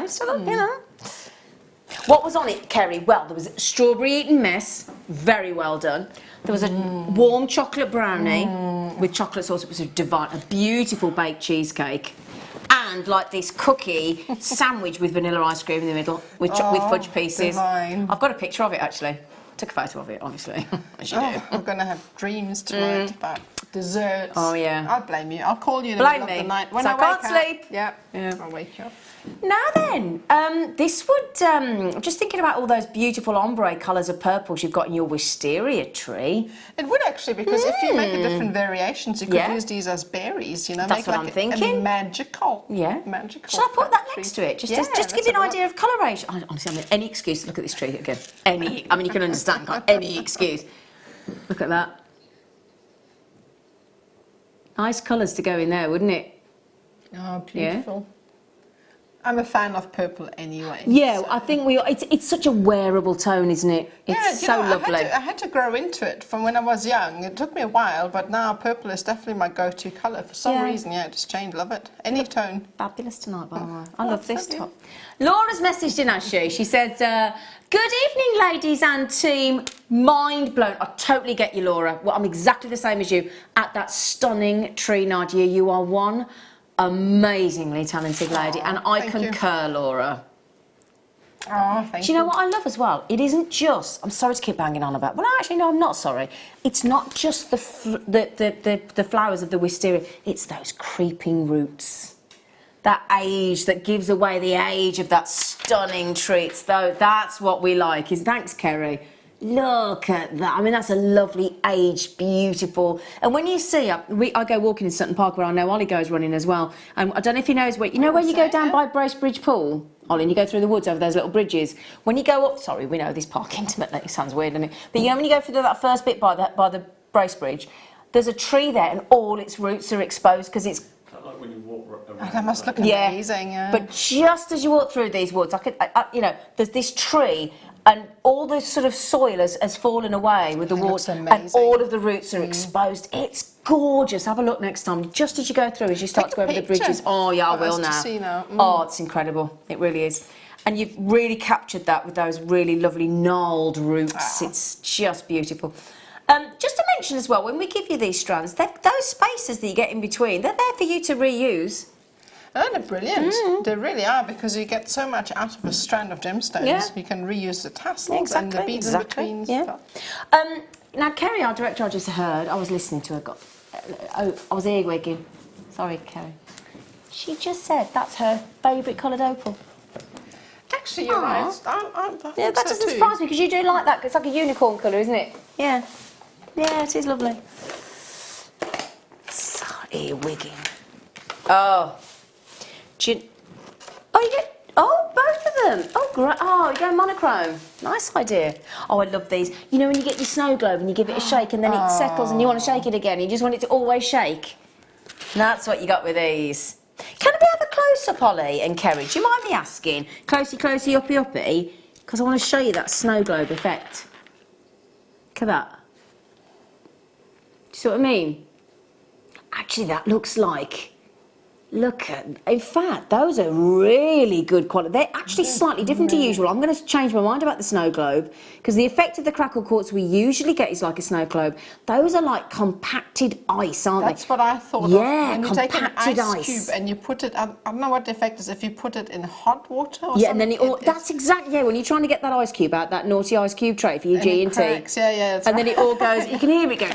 still, you know. What was on it, Kerry? Well, there was a strawberry eaten mess, very well done. There was a warm chocolate brownie with chocolate sauce. It was a divine, a beautiful baked cheesecake. And like this cookie sandwich with vanilla ice cream in the middle with fudge pieces. Divine. I've got a picture of it actually. Took a photo of it, obviously. As you do. I'm going to have dreams tonight about desserts. Oh, yeah. I'll blame you. I'll call you in the middle of the night. When So I can't wake up. sleep. Yeah, I'll wake you up. Now then, this would, I'm just thinking about all those beautiful ombre colours of purples you've got in your wisteria tree. It would actually, because if you make different variations, you could use these as berries, you know. That's make what like I'm thinking. A magical. Yeah. Magical. Shall I put that tree. next to it? Just Yeah, to give you an idea of coloration. Honestly, I mean, any excuse to look at this tree again. I mean, you can understand, can't any excuse. Look at that. Nice colours to go in there, wouldn't it? Oh, beautiful. Yeah. I'm a fan of purple anyway. Yeah, so. I think it's such a wearable tone, isn't it? It's so lovely. I had to grow into it from when I was young. It took me a while, but now purple is definitely my go-to colour. For some reason, it just changed. Love it. Any tone. Fabulous tonight, by the way. I love this top. Laura's messaged in, has she? She says, good evening, ladies and team. Mind blown. I totally get you, Laura. Well, I'm exactly the same as you. At that stunning tree, Nadja, you are one amazingly talented lady, and I concur, Laura. Oh, thank you. Do you know what I love as well? It isn't just, I'm sorry to keep banging on about, well, actually, no, I'm not sorry. It's not just the flowers of the wisteria, it's those creeping roots. That age that gives away the age of that stunning tree. That's what we like. Thanks, Kerry. Look at that. I mean, that's a lovely, aged, beautiful. And when you see, I go walking in Sutton Park where I know Ollie goes running as well. And I don't know if he knows where, you know where you go down by Bracebridge Pool, Ollie, and you go through the woods over those little bridges. When you go up, sorry, we know this park intimately. It sounds weird, doesn't it? But you know when you go through that first bit by the Bracebridge, there's a tree there and all its roots are exposed because it's. Like when you walk around. That must look amazing. Yeah. But just as you walk through these woods, you know, there's this tree. And all the sort of soil has fallen away with the water, and all of the roots are exposed. It's gorgeous. Have a look next time, just as you go through, as you start to go over the bridges. Oh, yeah, I will now. Oh, it's incredible. It really is. And you've really captured that with those really lovely gnarled roots. It's just beautiful. Just to mention as well, when we give you these strands, those spaces that you get in between, they're there for you to reuse. Oh, they're brilliant. They really are, because you get so much out of a strand of gemstones. Yeah. You can reuse the tassels and the beads in between. Yeah. Now, Kerry, our director, I just heard, I was listening to her, I was earwigging. Sorry, Kerry. She just said that's her favourite coloured opal. Actually, you're right. Yeah, that doesn't surprise me, because you do like that. It's like a unicorn colour, isn't it? Yeah. Yeah, it is lovely. So earwigging. Oh. You get both of them. Oh, great. Oh, you go monochrome. Nice idea. Oh, I love these. You know when you get your snow globe and you give it a shake and then it settles and you want to shake it again, you just want it to always shake. That's what you got with these. Can we have a close-up, Ollie and Kerry? Do you mind me asking? Closey, closey, uppy, uppy. Because I want to show you that snow globe effect. Look at that. Do you see what I mean? Actually, that looks like... Look at, in fact, those are really good quality. They're actually slightly different to usual. I'm going to change my mind about the snow globe, because the effect of the crackle quartz we usually get is like a snow globe. Those are like compacted ice, aren't they? That's what I thought. Yeah, when you take an ice cube and you put it, I don't know what the effect is, if you put it in hot water or something. And then that's exactly, when you're trying to get that ice cube out, that naughty ice cube tray for your G&T. Yeah, and then it all goes, you can hear it go,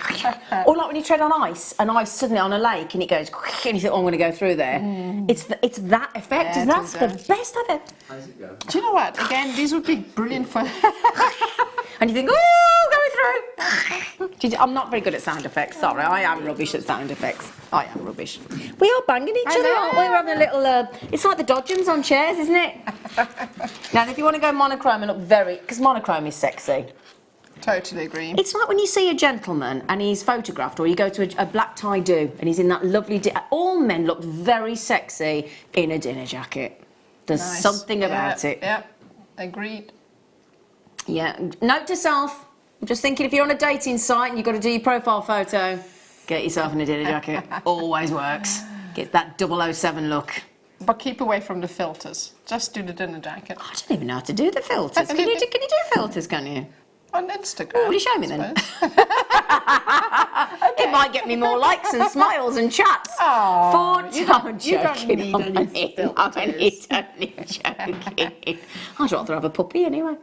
or like when you tread on ice, and ice suddenly on a lake, and it goes, and you think, oh, I'm going to go through there. It's that effect, and that's the best of it. How's it go? Do you know what? Again, these would be brilliant for... And you think, oh, going through. I'm not very good at sound effects, sorry. I am rubbish at sound effects. I am rubbish. We are banging each other, aren't we? We're having a little... it's like the dodgems on chairs, isn't it? Now, if you want to go monochrome and look very... Because monochrome is sexy. Totally agree. It's like when you see a gentleman and he's photographed, or you go to a black tie do and he's in that lovely... all men look very sexy in a dinner jacket. There's something about it. Yeah, agreed. Yeah. Note to self, I'm just thinking, if you're on a dating site and you've got to do your profile photo, get yourself in a dinner jacket. Always works. Get that 007 look. But keep away from the filters. Just do the dinner jacket. I don't even know how to do the filters. Can you do filters, can you? On Instagram. Oh, will you show me then? It might get me more likes and smiles and chats. Oh, You don't need any filters. I'm only joking. I'd rather have a puppy anyway.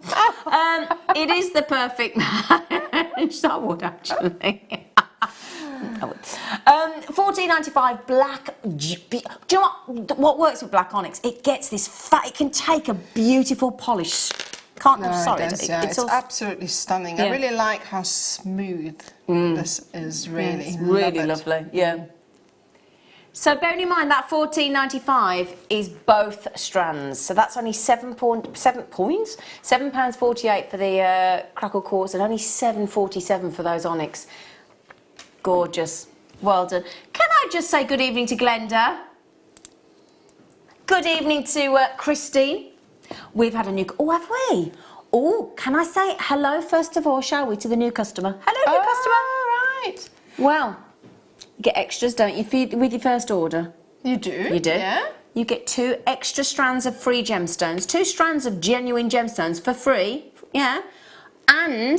It is the perfect match. I would actually. I would. $14.95 black. Do you know what works with black onyx? It gets this fat. It can take a beautiful polish. It's absolutely stunning. Yeah. I really like how smooth this is. Really, it's really lovely. Yeah. So bearing in mind that £14.95 is both strands, so that's only £7.48 for the crackle quartz and only £7.47 for those onyx. Gorgeous. Well done. Can I just say good evening to Glenda? Good evening to Christine. We've had a new... Oh, have we? Oh, can I say hello first of all, shall we, to the new customer? Hello, new customer. Right. Well, you get extras, don't you, with your first order? You do? You do? Yeah. You get 2 extra strands of free gemstones, 2 strands of genuine gemstones for free, yeah, and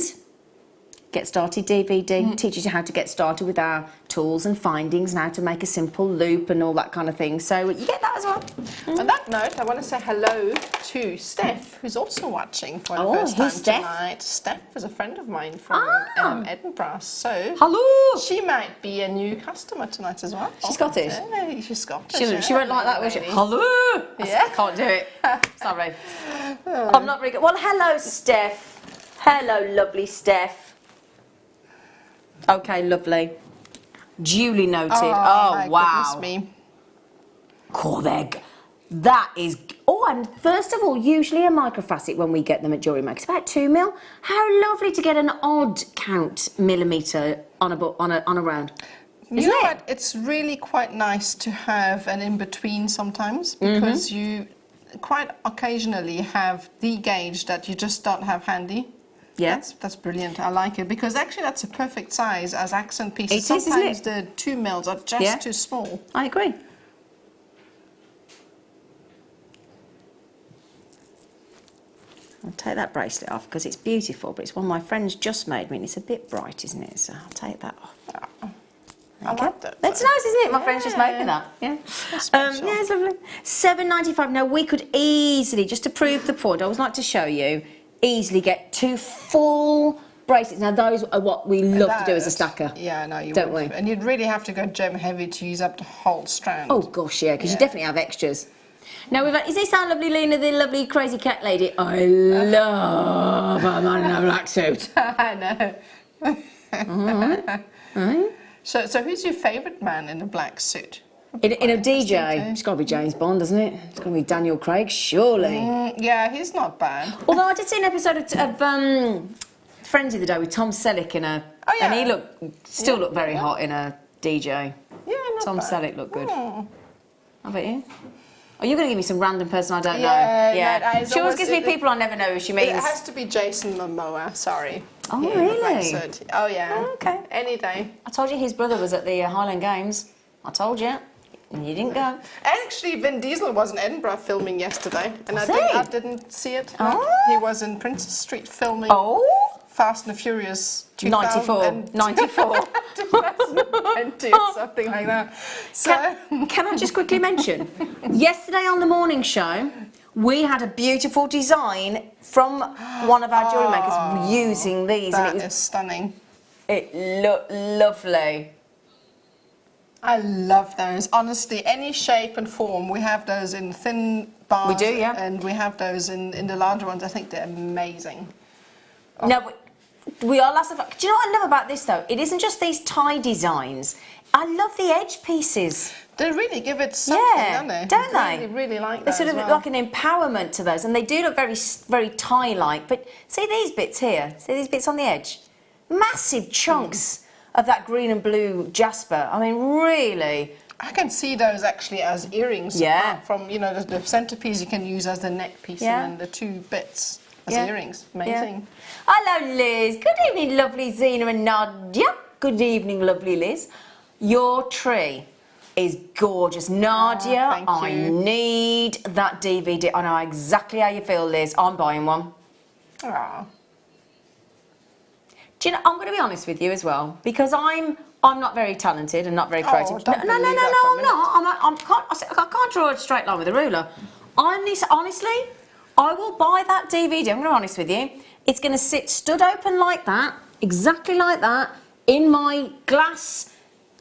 Get Started DVD teaches you how to get started with our tools and findings and how to make a simple loop and all that kind of thing. So you get that as well. On that note, I want to say hello to Steph, who's also watching for the first time tonight. Steph is a friend of mine from Edinburgh, so hello. She might be a new customer tonight as well. She's Scottish. Yeah, she's Scottish. She won't like that, will she? Hello. Yeah. I can't do it. Sorry. I'm not very good. Well, hello, Steph. Hello, lovely Steph. Okay, lovely. Duly noted. Oh, wow. Goodness me. Corveg. That is... Oh, and first of all, usually a microfacet when we get them at JewelleryMaker, it's about 2 mil. How lovely to get an odd count millimetre on a round. You know what? It's really quite nice to have an in-between sometimes because you quite occasionally have the gauge that you just don't have handy. Yeah. That's brilliant. I like it because actually that's a perfect size as accent pieces. It is, sometimes isn't it? the 2 mils are just too small. I agree. I'll take that bracelet off because it's beautiful, but it's one my friends just made me and it's a bit bright, isn't it? So I'll take that off. I like that. That's nice, isn't it? My friends just made me that. Yeah. Yeah, it's lovely. $7.95. Now we could easily, just to prove the point, I always like to show you, easily get 2 full bracelets. Now those are what we love to do as a stacker. Yeah, no, you don't would. we? And you'd really have to go gem heavy to use up the whole strand. Oh gosh, yeah, because you definitely have extras. Now we've got, is this our lovely Lena, the lovely crazy cat lady? I love a man in a black suit. I know. Alright. So who's your favourite man in a black suit? In a DJ, it's got to be James Bond, doesn't it? It's got to be Daniel Craig, surely. Yeah, he's not bad. Although I did see an episode of Friends the other day with Tom Selleck in a, and he still looked very hot in a DJ. Yeah, not Tom bad. Selleck looked good. How about you? Oh, you're going to give me some random person I don't know. Yeah. She always gives me people I never know who she means. It has to be Jason Momoa, sorry. Oh, really? Oh, yeah. Oh, okay. Any day. I told you his brother was at the Highland Games. I told you. And you didn't go. Actually, Vin Diesel was in Edinburgh filming yesterday. And Was I didn't see it. Oh. He was in Princess Street filming Fast and the Furious 94. 2020 or something like that. So Can I just quickly mention, yesterday on the morning show, we had a beautiful design from one of our jewellery makers using these. That And it is stunning. It looked lovely. I love those. Honestly, any shape and form. We have those in thin bars. We do, yeah. And we have those in the larger ones. I think they're amazing. No, we are last of. Do you know what I love about this though? It isn't just these tie designs. I love the edge pieces. They really give it something, don't they? Don't they? I really like that. There's sort of like an empowerment to those, and they do look very, very tie-like. But see these bits here? See these bits on the edge? Massive chunks of that green and blue jasper. I mean, really. I can see those actually as earrings. Yeah. From the centerpiece you can use as the neck piece, and then the 2 bits as earrings. Amazing. Yeah. Hello, Liz. Good evening, lovely Zena and Nadja. Good evening, lovely Liz. Your tree. is gorgeous. Nadja, thank I you. need that DVD. I know exactly how you feel, Liz. I'm buying one. Ah. Do you know, I'm going to be honest with you as well, because I'm not very talented and not very creative. don't I'm believe that for a not. I can't draw a straight line with a ruler. Honestly, I will buy that DVD. I'm going to be honest with you. It's going to sit stood open like that, exactly like that, in my glass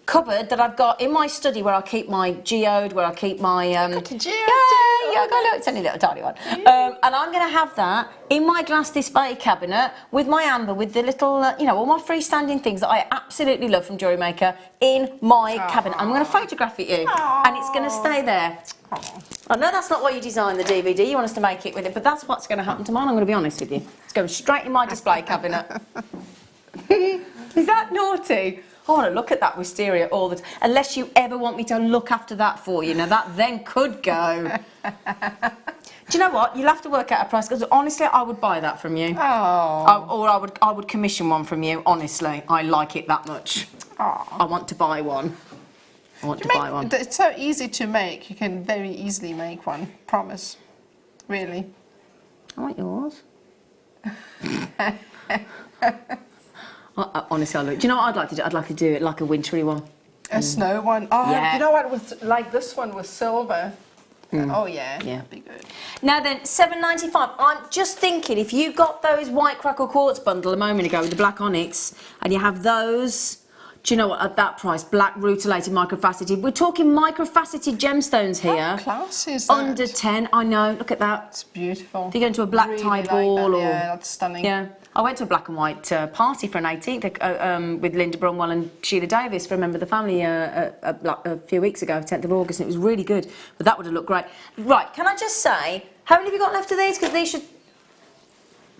cupboard that I've got in my study where I keep my geode, where I keep my geode, yeah, I've got a little, it's only a little tiny one. And I'm going to have that in my glass display cabinet with my amber, with the little, you know, all my freestanding things that I absolutely love from JewelleryMaker in my cabinet. I'm going to photograph it you, and it's going to stay there. I know that's not why you designed the DVD. You want us to make it with it, but that's what's going to happen to mine. I'm going to be honest with you. It's going straight in my display cabinet. Is that naughty? I want to look at that wisteria all the time. Unless you ever want me to look after that for you. Now, that then could go. Do you know what? You'll have to work out a price, because honestly, I would buy that from you. Oh. I would commission one from you, honestly. I like it that much. Oh. I want to buy one. I want to buy one. It's so easy to make. You can very easily make one. Promise. Really. I want yours. Honestly, do you know what I'd like to do? I'd like to do it like a wintry one. A snow one. Oh, Yeah. you know what? With like this one with silver. Oh yeah. Yeah. Be good. Now then, $7.95. I'm just thinking, if you got those white crackle quartz bundle a moment ago with the black onyx, and you have those, do you know what? At that price, black rutilated microfaceted. We're talking microfaceted gemstones here. How classy is that? Under 10. I know. Look at that. It's beautiful. If you go into a black Really tie like ball, that. or Yeah, that's stunning. yeah. I went to a black and white party for an 18th with Linda Bromwell and Sheila Davis for Remember the Family a few weeks ago, 10th of August, and it was really good. But that would have looked great. Right, can I just say, how many have you got left of these? Because these should...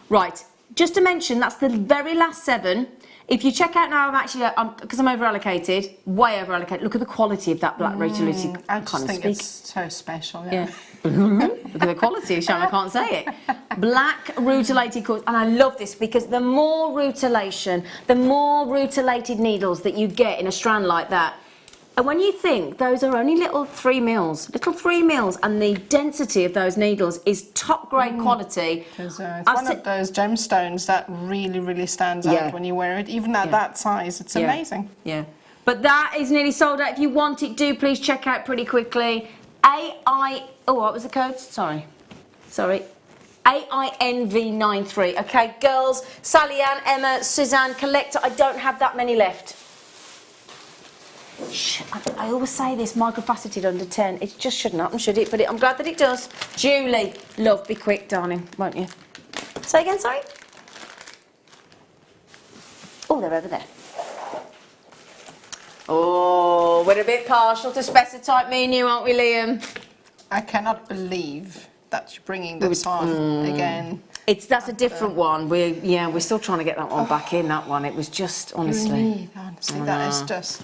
Right, just to mention, that's the very last 7. If you check out now, I'm actually, because I'm over-allocated, way over-allocated. Look at the quality of that black rutilated. I just think it's so special. Yeah. Look at the quality, Sham, I can't say it. Black rutilated quartz, and I love this because the more rutilation, the more rutilated needles that you get in a strand like that. And when you think those are only little 3 mils, and the density of those needles is top grade quality. Because it's one of those gemstones that really, really stands out when you wear it, even at that size. It's amazing. Yeah. But that is nearly sold out. If you want it, do please check out pretty quickly. Oh, what was the code? Sorry. AINV93. Okay, girls, Sally Ann, Emma, Suzanne, Collector, I don't have that many left. Shh, I always say this, microfaceted under 10. It just shouldn't happen, should it? But I'm glad that it does. Julie, love, be quick, darling, won't you? Say again, sorry? Oh, they're over there. Oh, we're a bit partial to Speciter, me and you, aren't we, Liam? I cannot believe that you're bringing this on again. That's a different one. We're still trying to get that one back in. That one, it was just honestly. Honestly, that is just.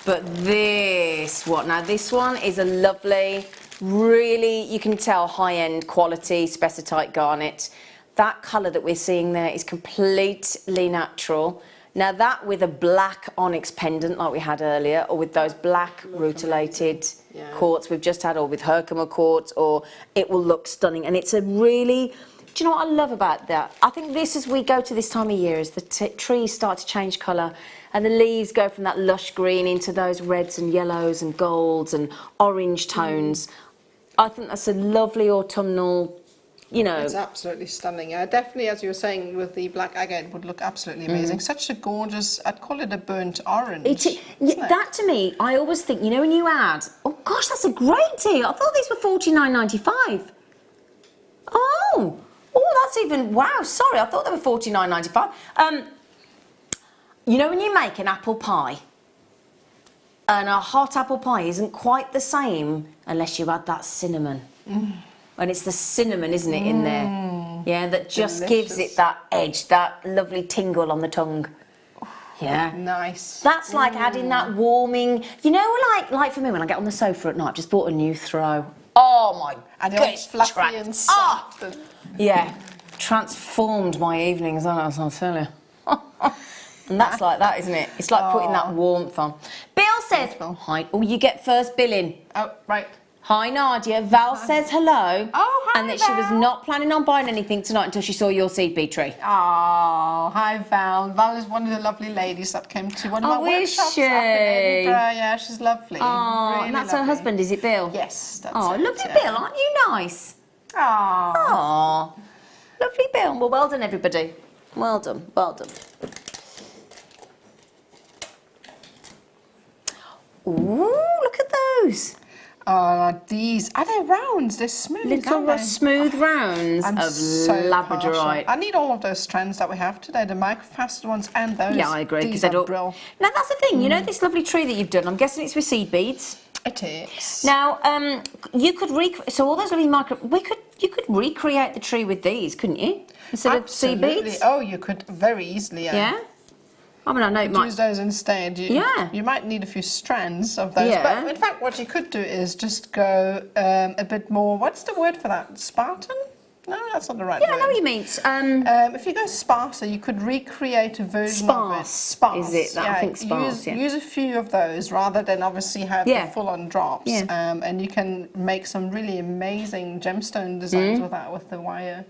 But this one, now this one is a lovely, really, you can tell high-end quality specitite garnet. That colour that we're seeing there is completely natural. Now that with a black onyx pendant like we had earlier, or with those black rutilated quartz we've just had, or with Herkimer quartz, or it will look stunning. And it's a really, do you know what I love about that? I think this, as we go to this time of year, as the trees start to change colour and the leaves go from that lush green into those reds and yellows and golds and orange tones, I think that's a lovely autumnal, you know. It's absolutely stunning. Definitely, as you were saying, with the black agate would look absolutely amazing. Such a gorgeous, I'd call it a burnt orange. That to me, I always think, you know, when you add, oh gosh, that's a great deal. I thought these were $49.95. Oh, that's even, wow, sorry, I thought they were $49.95. You know when you make an apple pie, and a hot apple pie isn't quite the same unless you add that cinnamon. And it's the cinnamon, isn't it, in there? Yeah, that just gives it that edge, that lovely tingle on the tongue. Yeah. Nice. That's like adding that warming, you know, like for me when I get on the sofa at night, I've just bought a new throw. Oh my god. It's fluffy and soft. Yeah. Transformed my evenings, I'll tell you. And that's like that, isn't it? It's like putting that warmth on. Bill says, beautiful. hi. Oh, you get first billing. Oh, right. Hi, Nadja. Val says hello. Oh, hi, and that she was Val. not planning on buying anything tonight until she saw your seed bead tree. Oh, hi, Val. Val is one of the lovely ladies that came to one of my workshops she? up in Edinburgh. Yeah, she's lovely. Oh, really and that's lovely. her husband, is it, Bill? Yes, that's Oh, it. lovely yeah. Bill. Aren't you nice? Oh. Oh, lovely Bill. Well done, everybody. Well done. Ooh, look at those. Oh, these are they rounds? They're smooth. Little aren't they? smooth rounds I'm of so labradorite. partial. I need all of those strands that we have today, the microfaceted ones and those. Yeah, I agree. These Because are brilliant. Now that's the thing. You know this lovely tree that you've done. I'm guessing it's with seed beads. It is. Now, you could so all those lovely you could recreate the tree with these, couldn't you? Instead of seed beads. Oh, you could very easily. Yeah. I mean, I know it might. Use those instead. You might need a few strands of those. Yeah. But in fact, what you could do is just go a bit more. What's the word for that? Spartan? No, that's not the right word. Yeah, I know what you mean. If you go sparser, you could recreate a version of it. Sparse, is it? I think sparse, Use a few of those rather than obviously have the full-on drops. Yeah. And you can make some really amazing gemstone designs with that, with the wire.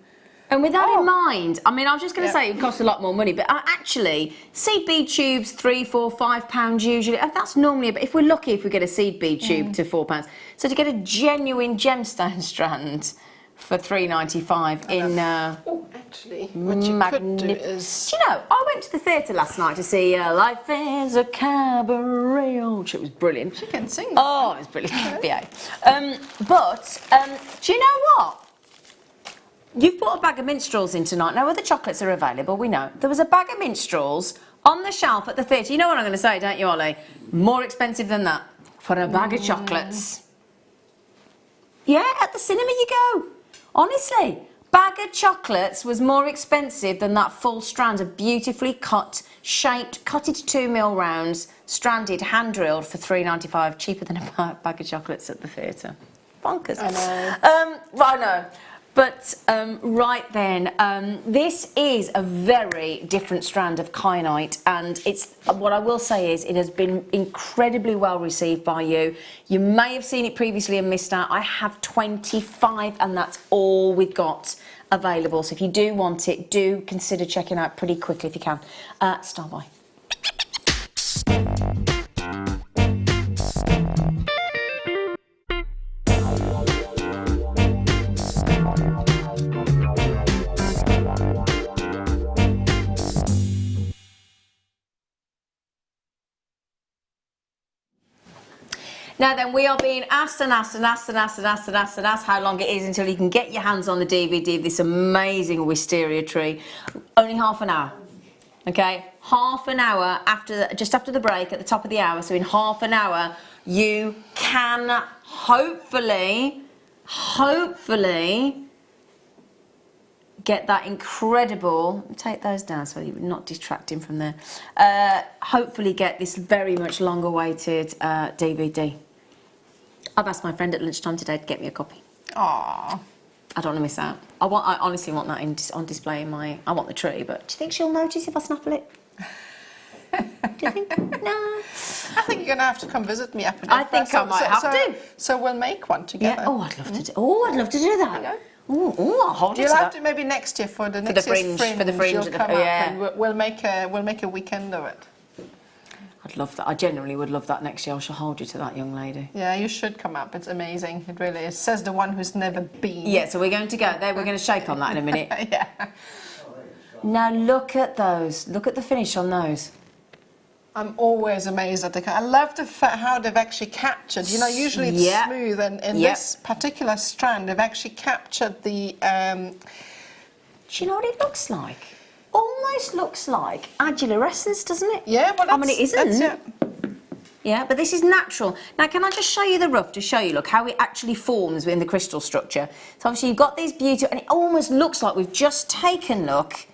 And with that in mind, I mean, I was just going to say it costs a lot more money, but actually, seed bead tubes, £3, £4, £5 usually. That's normally, if we're lucky, if we get a seed bead tube to £4. So to get a genuine gemstone strand for £3.95 in Actually, what you could do is... Do you know, I went to the theatre last night to see Life is a Cabaret. Oh, it was brilliant. She can sing that. Oh, it was brilliant. Yeah. But do you know what? You've bought a bag of minstrels in tonight. Now, other chocolates are available, we know. There was a bag of minstrels on the shelf at the theatre. You know what I'm going to say, don't you, Ollie? More expensive than that for a bag of chocolates. Yeah, at the cinema you go. Honestly, bag of chocolates was more expensive than that full strand of beautifully cut, shaped, cutted 2mm rounds, stranded, hand-drilled for £3.95, cheaper than a bag of chocolates at the theatre. Bonkers. I know. I know. But right then, this is a very different strand of kyanite, and it's what I will say is it has been incredibly well received by you. You may have seen it previously and missed out. I have 25, and that's all we've got available. So if you do want it, do consider checking out pretty quickly if you can. Stand by. Now then, we are being asked how long it is until you can get your hands on the DVD of this amazing wisteria tree. Only half an hour, okay? Half an hour just after the break at the top of the hour. So in half an hour, you can hopefully get that incredible, take those down so you're not distracting from there, hopefully get this very much long awaited DVD. I've asked my friend at lunchtime today to get me a copy. Aww. I don't want to miss out. I honestly want that on display in my, I want the tree, but do you think she'll notice if I snapple it? Do you think? No. I think you're going to have to come visit me up in I think I might have to. So we'll make one together. Yeah. Oh, I'd love to do. Oh, I'd love to do that. Oh, I'll hold you to You'll that. have to maybe next year for the next fringe, year's for the fringe, you'll come up and we'll make a weekend of it. I'd love that. I genuinely would love that next year. I shall hold you to that, young lady. Yeah, you should come up. It's amazing. It really is. Says the one who's never been. Yeah, so we're going to go there. We're going to shake on that in a minute. Yeah. Now look at those. Look at the finish on those. I'm always amazed at I love how they've actually captured. You know, usually it's smooth, and in this particular strand, they've actually captured the. Do you know what it looks like? Almost looks like argillarescence, doesn't it? Yeah, well, I mean, it isn't. That's it. Yeah, but this is natural. Now, can I just show you the rough to show you, look, how it actually forms within the crystal structure? So obviously you've got these beautiful, and it almost looks like we've just taken, look,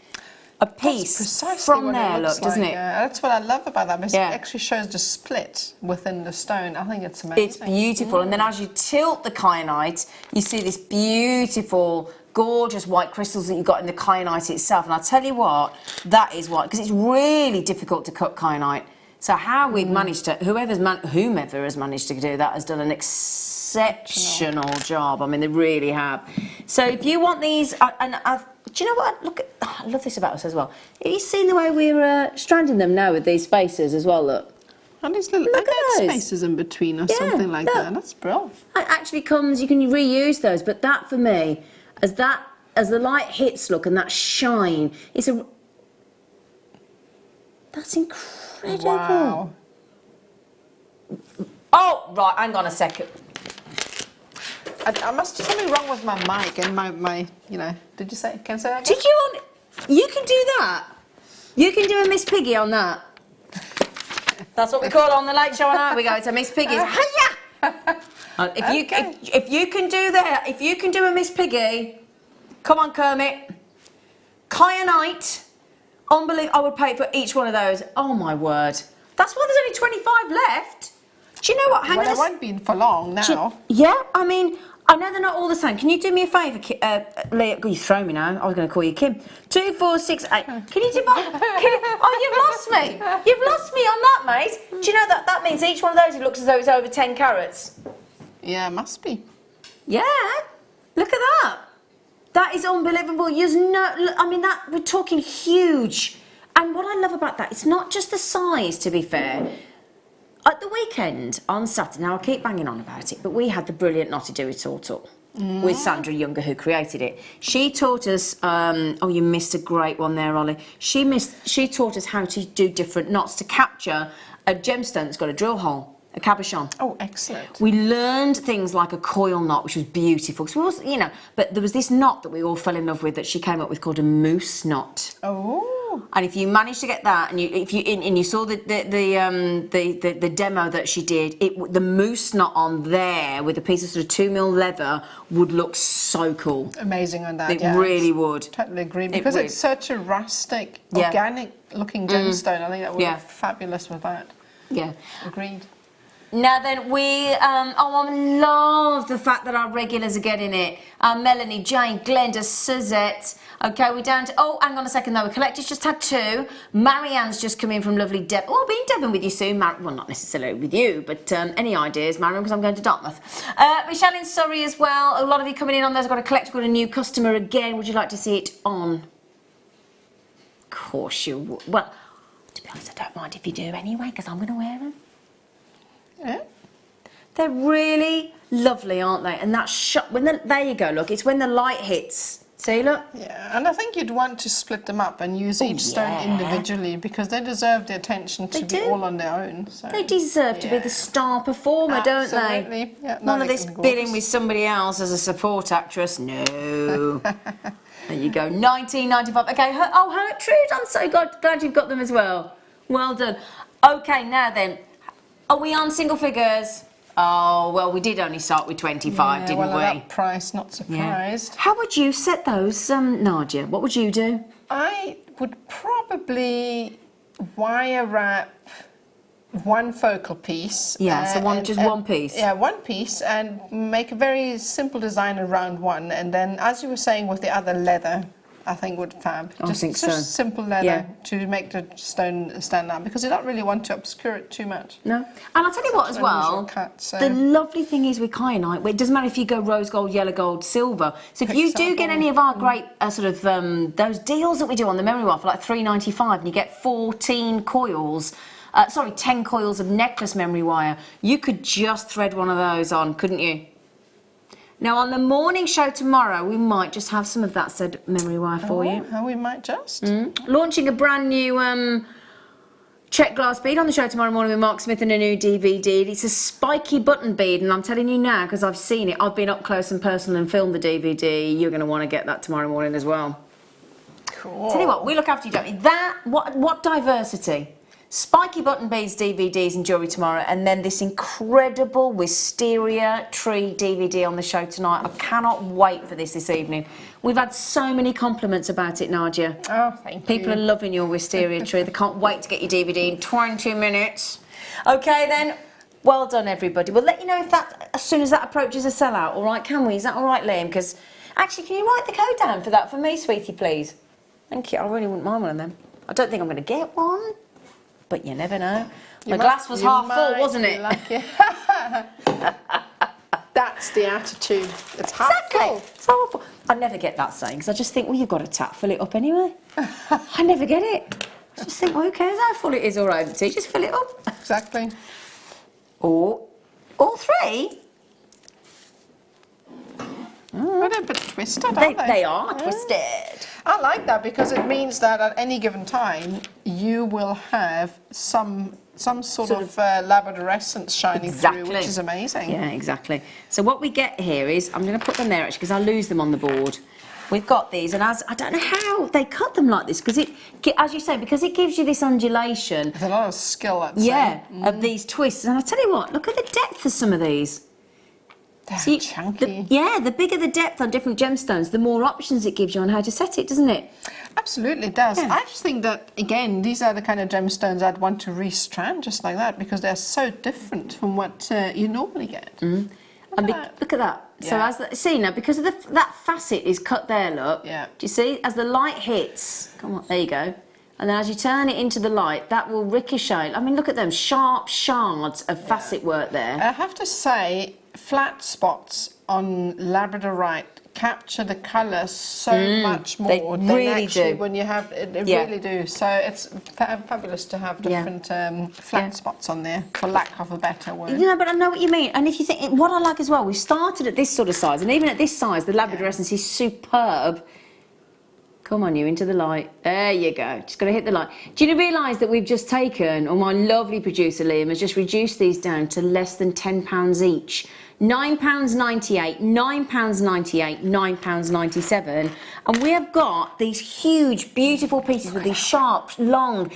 a piece from there, look, doesn't it? Yeah, that's what I love about that. It actually shows the split within the stone. I think it's amazing. It's beautiful. And then as you tilt the kyanite, you see this beautiful, gorgeous white crystals that you've got in the kyanite itself. And I'll tell you what, that is what, because it's really difficult to cut kyanite. So how we've managed to, whomever has managed to do that has done an exceptional job. I mean, they really have. So if you want these, do you know what? Look, I love this about us as well. Have you seen the way we're stranding them now with these spacers as well? Look. And these little Look at those. spaces in between or something like that. That's brilliant. It actually comes, you can reuse those, but that for me, as the light hits, look, and that shine, that's incredible. Wow. Oh, right, hang on a second. I must do something wrong with my mic and my did you say, can I say that again? You can do that. You can do a Miss Piggy on that. That's what we call on the Late Show on Air. We go, it's a Miss Piggy's. Hiya! If you can do that, if you can do a Miss Piggy, come on, Kermit. Kyanite, unbelievable. I would pay for each one of those. Oh my word. That's why there's only 25 left. Do you know what? Well, it won't be for long now. Yeah, I mean, I know they're not all the same. Can you do me a favour, Leah? You throw me now. I was going to call you Kim. 2, 4, 6, 8. Can you do my... oh, you've lost me. You've lost me on that, mate. Do you know that means each one of those, it looks as though it's over 10 carats? Yeah, it must be. Yeah. Look at that. That is unbelievable. I mean, we're talking huge. And what I love about that, it's not just the size, to be fair. At the weekend, on Saturday, now I keep banging on about it, but we had the brilliant Not to Do It All tour with Sandra Younger, who created it. She taught us, oh, you missed a great one there, Ollie. She taught us how to do different knots to capture a gemstone that's got a drill hole. A cabochon. Oh, excellent. We learned things like a coil knot, which was beautiful. So but there was this knot that we all fell in love with that she came up with called a moose knot. Oh. And if you managed to get that, and you saw the demo that she did, the moose knot on there with a piece of sort of 2mm leather would look so cool. Amazing on that. It really would. Totally agree, because it's such a rustic, organic-looking gemstone. I think that would look fabulous with that. Yeah. Agreed. Now then, I love the fact that our regulars are getting it. Melanie, Jane, Glenda, Suzette. Okay, we're down to, hang on a second though, we collectors just had 2. Marianne's just come in from lovely Devon. Oh, I'll be in Devon with you soon. Well, not necessarily with you, but any ideas, Marianne, because I'm going to Dartmouth. Michelle in Surrey as well. A lot of you coming in on those. I've got a collector, got a new customer again. Would you like to see it on? Of course you would. Well, to be honest, I don't mind if you do anyway, because I'm going to wear them. Yeah. They're really lovely, aren't they? And that shot, there you go, look, it's when the light hits. See, look? Yeah, and I think you'd want to split them up and use each stone individually, because they deserve the attention to be all on their own. So. They deserve to be the star performer, don't they? Absolutely. Yeah, none of this billing with somebody else as a support actress. No. There you go, 1995. Okay, Gertrude, I'm so glad you've got them as well. Well done. Okay, now then. Are we on single figures? Oh, well, we did only start with 25, didn't we? At that price, not surprised. Yeah. How would you set those, Nadja? What would you do? I would probably wire wrap one focal piece. Yeah, so one piece. Yeah, one piece, and make a very simple design around one. And then, as you were saying, with the other leather, I think would fab. I think so. Just simple leather to make the stone stand out, because you don't really want to obscure it too much. No. And I'll tell you what as well, the lovely thing is with kyanite, it doesn't matter if you go rose gold, yellow gold, silver. So if you do get any of our great those deals that we do on the memory wire for like $3.95 and you get 10 coils of necklace memory wire, you could just thread one of those on, couldn't you? Now, on the morning show tomorrow, we might just have some of that said memory wire for you. We might just. Launching a brand new check glass bead on the show tomorrow morning with Mark Smith and a new DVD. It's a spiky button bead, and I'm telling you now, because I've seen it, I've been up close and personal and filmed the DVD. You're going to want to get that tomorrow morning as well. Cool. Tell you what, we look after you, don't we? What diversity. Spiky button beads DVDs and jewellery tomorrow, and then this incredible wisteria tree DVD on the show tonight. I cannot wait for this evening. We've had so many compliments about it, Nadja. Oh, thank you. People are loving your wisteria tree. They can't wait to get your DVD in 20 minutes. Okay then, well done everybody. We'll let you know if as soon as that approaches a sellout, all right, can we? Is that all right, Liam? Because actually, can you write the code down for that for me, sweetie, please? Thank you. I really wouldn't mind one of them. I don't think I'm going to get one. but you never know. You The glass was half full, wasn't be it? lucky. That's the attitude. It's half full. It's half full. I never get that saying because I just think, well, you've got to tap, fill it up anyway. I never get it. I just think, well, who cares how full it is or empty? Just fill it up. Exactly. Or all three. But they're a bit twisted, aren't they? They are twisted. I like that because it means that at any given time you will have some sort of labradorescence shining through, which is amazing. Yeah, exactly. So what we get here is, I'm going to put them there actually because I lose them on the board. We've got these, and I don't know how they cut them like this because as you say, because it gives you this undulation. There's a lot of skill, I'd say. Yeah, of these twists. And I'll tell you what, look at the depth of some of these. They're chunky. The bigger the depth on different gemstones, the more options it gives you on how to set it, doesn't it? Absolutely, it does. Yeah. I just think that, again, these are the kind of gemstones I'd want to restrand just like that because they're so different from what you normally get. Mm. Look at that. Yeah. So see now, because of that facet is cut there, look. Yeah. Do you see? As the light hits, come on, there you go. And then as you turn it into the light, that will ricochet. I mean, look at them, sharp shards of facet work there. I have to say, flat spots on labradorite capture the colour so much more than really actually do. when you have it. They really do. So it's fabulous to have different flat spots on there, for lack of a better word. You know, but I know what you mean. And if you think, what I like as well, we started at this sort of size, and even at this size, the labradorescence is superb. Come on, you, into the light. There you go. Just got to hit the light. Do you realise that we've just taken, or my lovely producer Liam has just reduced these down to less than £10 each. £9.98, £9.98, £9.97. And we have got these huge, beautiful pieces with these sharp, long...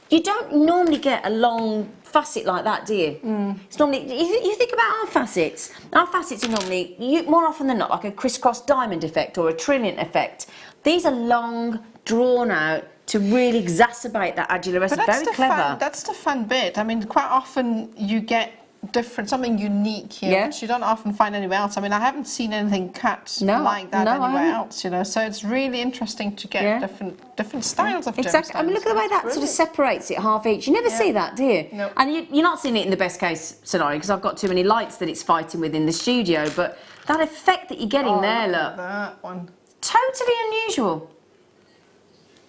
You don't normally get a long facet like that, do you? It's normally... You think about our facets. Our facets are normally, more often than not, like a crisscross diamond effect or a trilliant effect. These are long, drawn out to really exacerbate that adular. Very clever. That's the fun bit. I mean, quite often you get something unique here, which you don't often find anywhere else. I mean, I haven't seen anything cut like that anywhere else, you know. So it's really interesting to get different styles of Exactly. gemstones. I mean, look at the way that sort of separates it half each. You never see that, do you? No. And you're not seeing it in the best case scenario because I've got too many lights that it's fighting with in the studio. But that effect that you're getting there, look. That one. Totally unusual.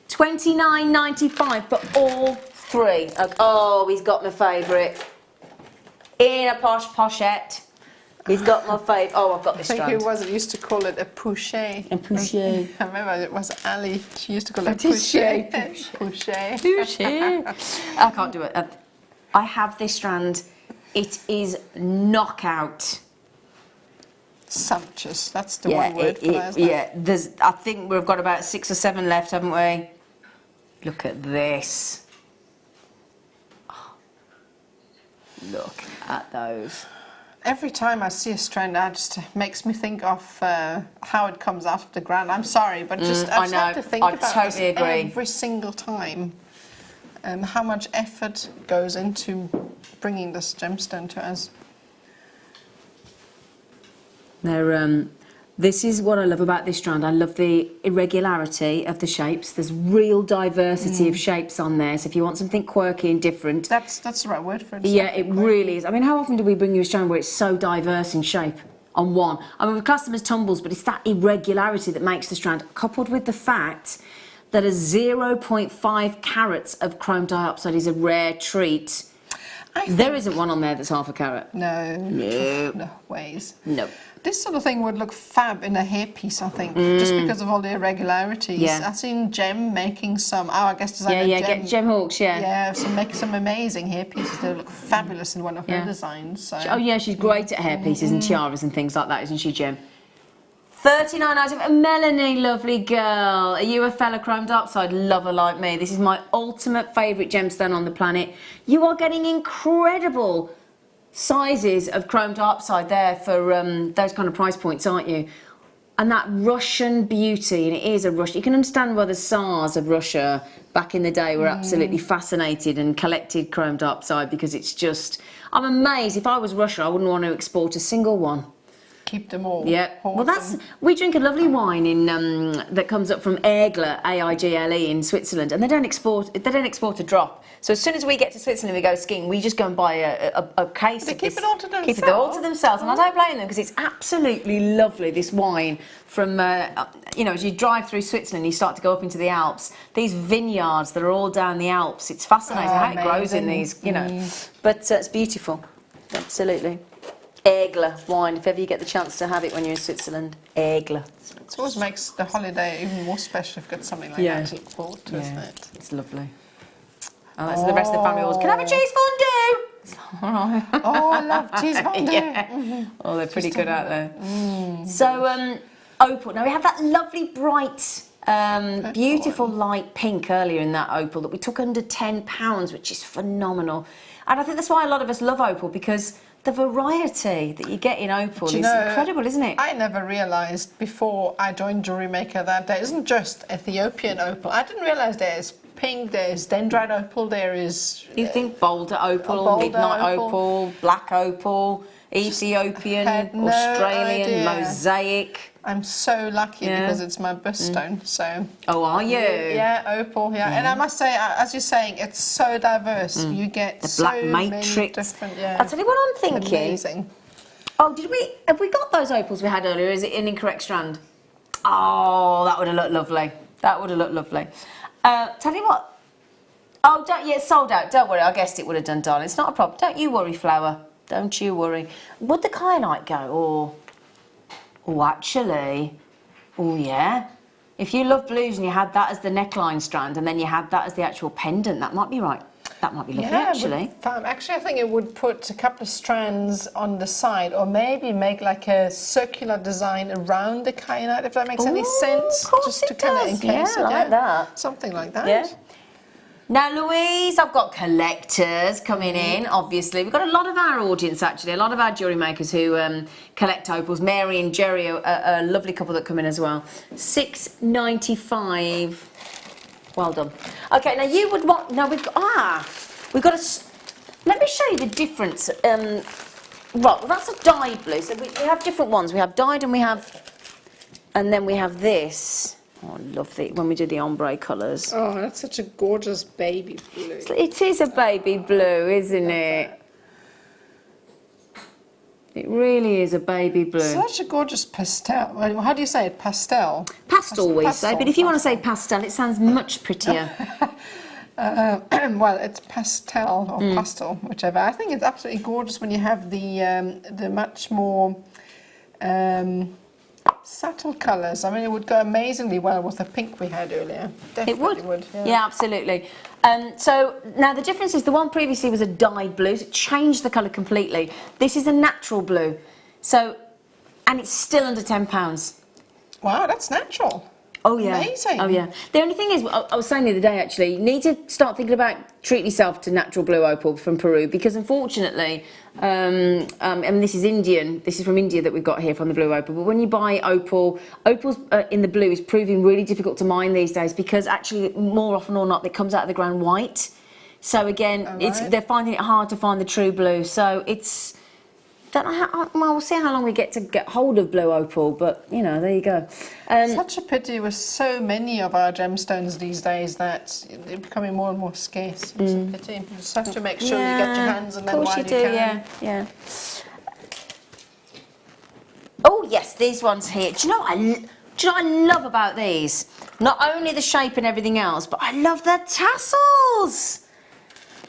$29.95 for all three. Oh, he's got my favourite. In a pochette. He's got my favourite. Oh, I've got this strand. I think it was. It used to call it a pouchet. A pouchet. I remember it was Ali. She used to call it pouchet. Pouchet. Pouchet. I can't do it. I have this strand. It is knockout. Sumptuous. That's the one word for that, isn't it? I think we've got about 6 or 7 left, haven't we? Look at this. Oh, look at those. Every time I see a strand, it just makes me think of how it comes out of the ground. I'm sorry, but I just have to think about this every single time. How much effort goes into bringing this gemstone to us. This is what I love about this strand. I love the irregularity of the shapes. There's real diversity of shapes on there. So if you want something quirky and different... That's the right word for it. Yeah, it really is. I mean, how often do we bring you a strand where it's so diverse in shape on one? I mean, we class them as tumbles, but it's that irregularity that makes the strand, coupled with the fact that a 0.5 carats of chrome dioxide is a rare treat. There isn't one on there that's half a carat. No ways. No. This sort of thing would look fab in a hairpiece, I think, just because of all the irregularities. Yeah. I've seen Gem making some. Oh, I guess designer get Gem Hawks. Make some amazing hairpieces. They look fabulous in one of her designs. So. Oh yeah, she's great at hairpieces and tiaras and things like that, isn't she, Gem? 39 items. Melanie, lovely girl. Are you a fellow chrome dioxide lover like me? This is my ultimate favourite gemstone on the planet. You are getting incredible sizes of chrome dioxide there for those kind of price points, aren't you? And that Russian beauty, and it is a Russian. You can understand why the Tsars of Russia back in the day were absolutely fascinated and collected chrome dioxide because it's just... I'm amazed. If I was Russia, I wouldn't want to export a single one. keep them all. Yeah. Well, we drink a lovely wine in that comes up from Aigle, Aigle in Switzerland, and they don't export a drop. So as soon as we get to Switzerland, we go skiing. We just go and buy a case. They keep it all to themselves. Keep it all to themselves, and I don't blame them because it's absolutely lovely. This wine from as you drive through Switzerland, you start to go up into the Alps. These vineyards that are all down the Alps. It's fascinating how it grows in these, But it's beautiful, absolutely. Aigle wine, if ever you get the chance to have it when you're in Switzerland. Aigle. It always makes the holiday even more special if you've got something like that to look forward to, isn't it? It's lovely. Oh, that's the rest of the family always, can I have a cheese fondue? All right. Oh, I love cheese fondue. Yeah. Oh, they're pretty good out there. So, opal. Now we have that lovely bright, beautiful light pink earlier in that opal that we took under £10, which is phenomenal. And I think that's why a lot of us love opal, because the variety that you get in opal is incredible, isn't it? I never realised before I joined JewelleryMaker that there isn't just Ethiopian opal. I didn't realise there's pink, there's dendrite opal, there is... You think boulder opal, midnight opal, black opal, Ethiopian, Australian, mosaic. I'm so lucky because it's my birthstone. So. Oh, are you? Yeah, opal. Yeah, and I must say, as you're saying, it's so diverse. You get the black so matrix. many different. Yeah. I'll tell you what I'm thinking. Amazing. Oh, have we got those opals we had earlier? Is it an incorrect strand? Oh, that would have looked lovely. That would have looked lovely. Tell you what. Oh, it's sold out. Don't worry. I guessed it would have done, darling. It's not a problem. Don't you worry, Flower. Don't you worry. Would the kyanite go? Oh, actually. Oh, yeah. If you love blues and you had that as the neckline strand and then you had that as the actual pendant, that might be right. That might be lovely, actually. Actually, I think it would put a couple of strands on the side, or maybe make like a circular design around the kyanite, if that makes any sense. Of course just to it kind of does. encase it. I like that. Something like that. Yeah. Now, Louise, I've got collectors coming in, obviously. We've got a lot of our audience, actually, a lot of our jewellery makers who collect opals. Mary and Jerry are a lovely couple that come in as well. £6.95. Well done. Okay, now you would want... No, we've got a... Let me show you the difference. Right, well, that's a dyed blue. So we have different ones. We have dyed and we have... And then we have this... Oh, I love it when we do the ombre colours. Oh, that's such a gorgeous baby blue. It is a baby blue, isn't it? It really is a baby blue. Such a gorgeous pastel. How do you say it? Pastel? Pastel, we say, but if you want to say pastel, it sounds much prettier. Well, it's pastel or pastel, whichever. I think it's absolutely gorgeous when you have the much more... subtle colours. I mean, it would go amazingly well with the pink we had earlier. Definitely it would. Yeah, yeah, absolutely. So now the difference is the one previously was a dyed blue. So it changed the colour completely. This is a natural blue. So, and it's still under £10. Wow, that's natural. Oh yeah. Amazing. Oh yeah. The only thing is, I was saying the other day actually, you need to start thinking about treating yourself to natural blue opal from Peru, because unfortunately, and this is Indian. This is from India that we've got here from the blue opal. But when you buy opals in the blue is proving really difficult to mine these days, because actually more often or not it comes out of the ground white. So again, they're finding it hard to find the true blue. So it's. Don't know how, well, we'll see how long we get hold of blue opal, but you know, there you go. Such a pity with so many of our gemstones these days that they're becoming more and more scarce. It's a pity. You just have to make sure you get your hands on them while you can. Yeah. Oh yes, these ones here. Do you know what I love about these? Not only the shape and everything else, but I love the tassels.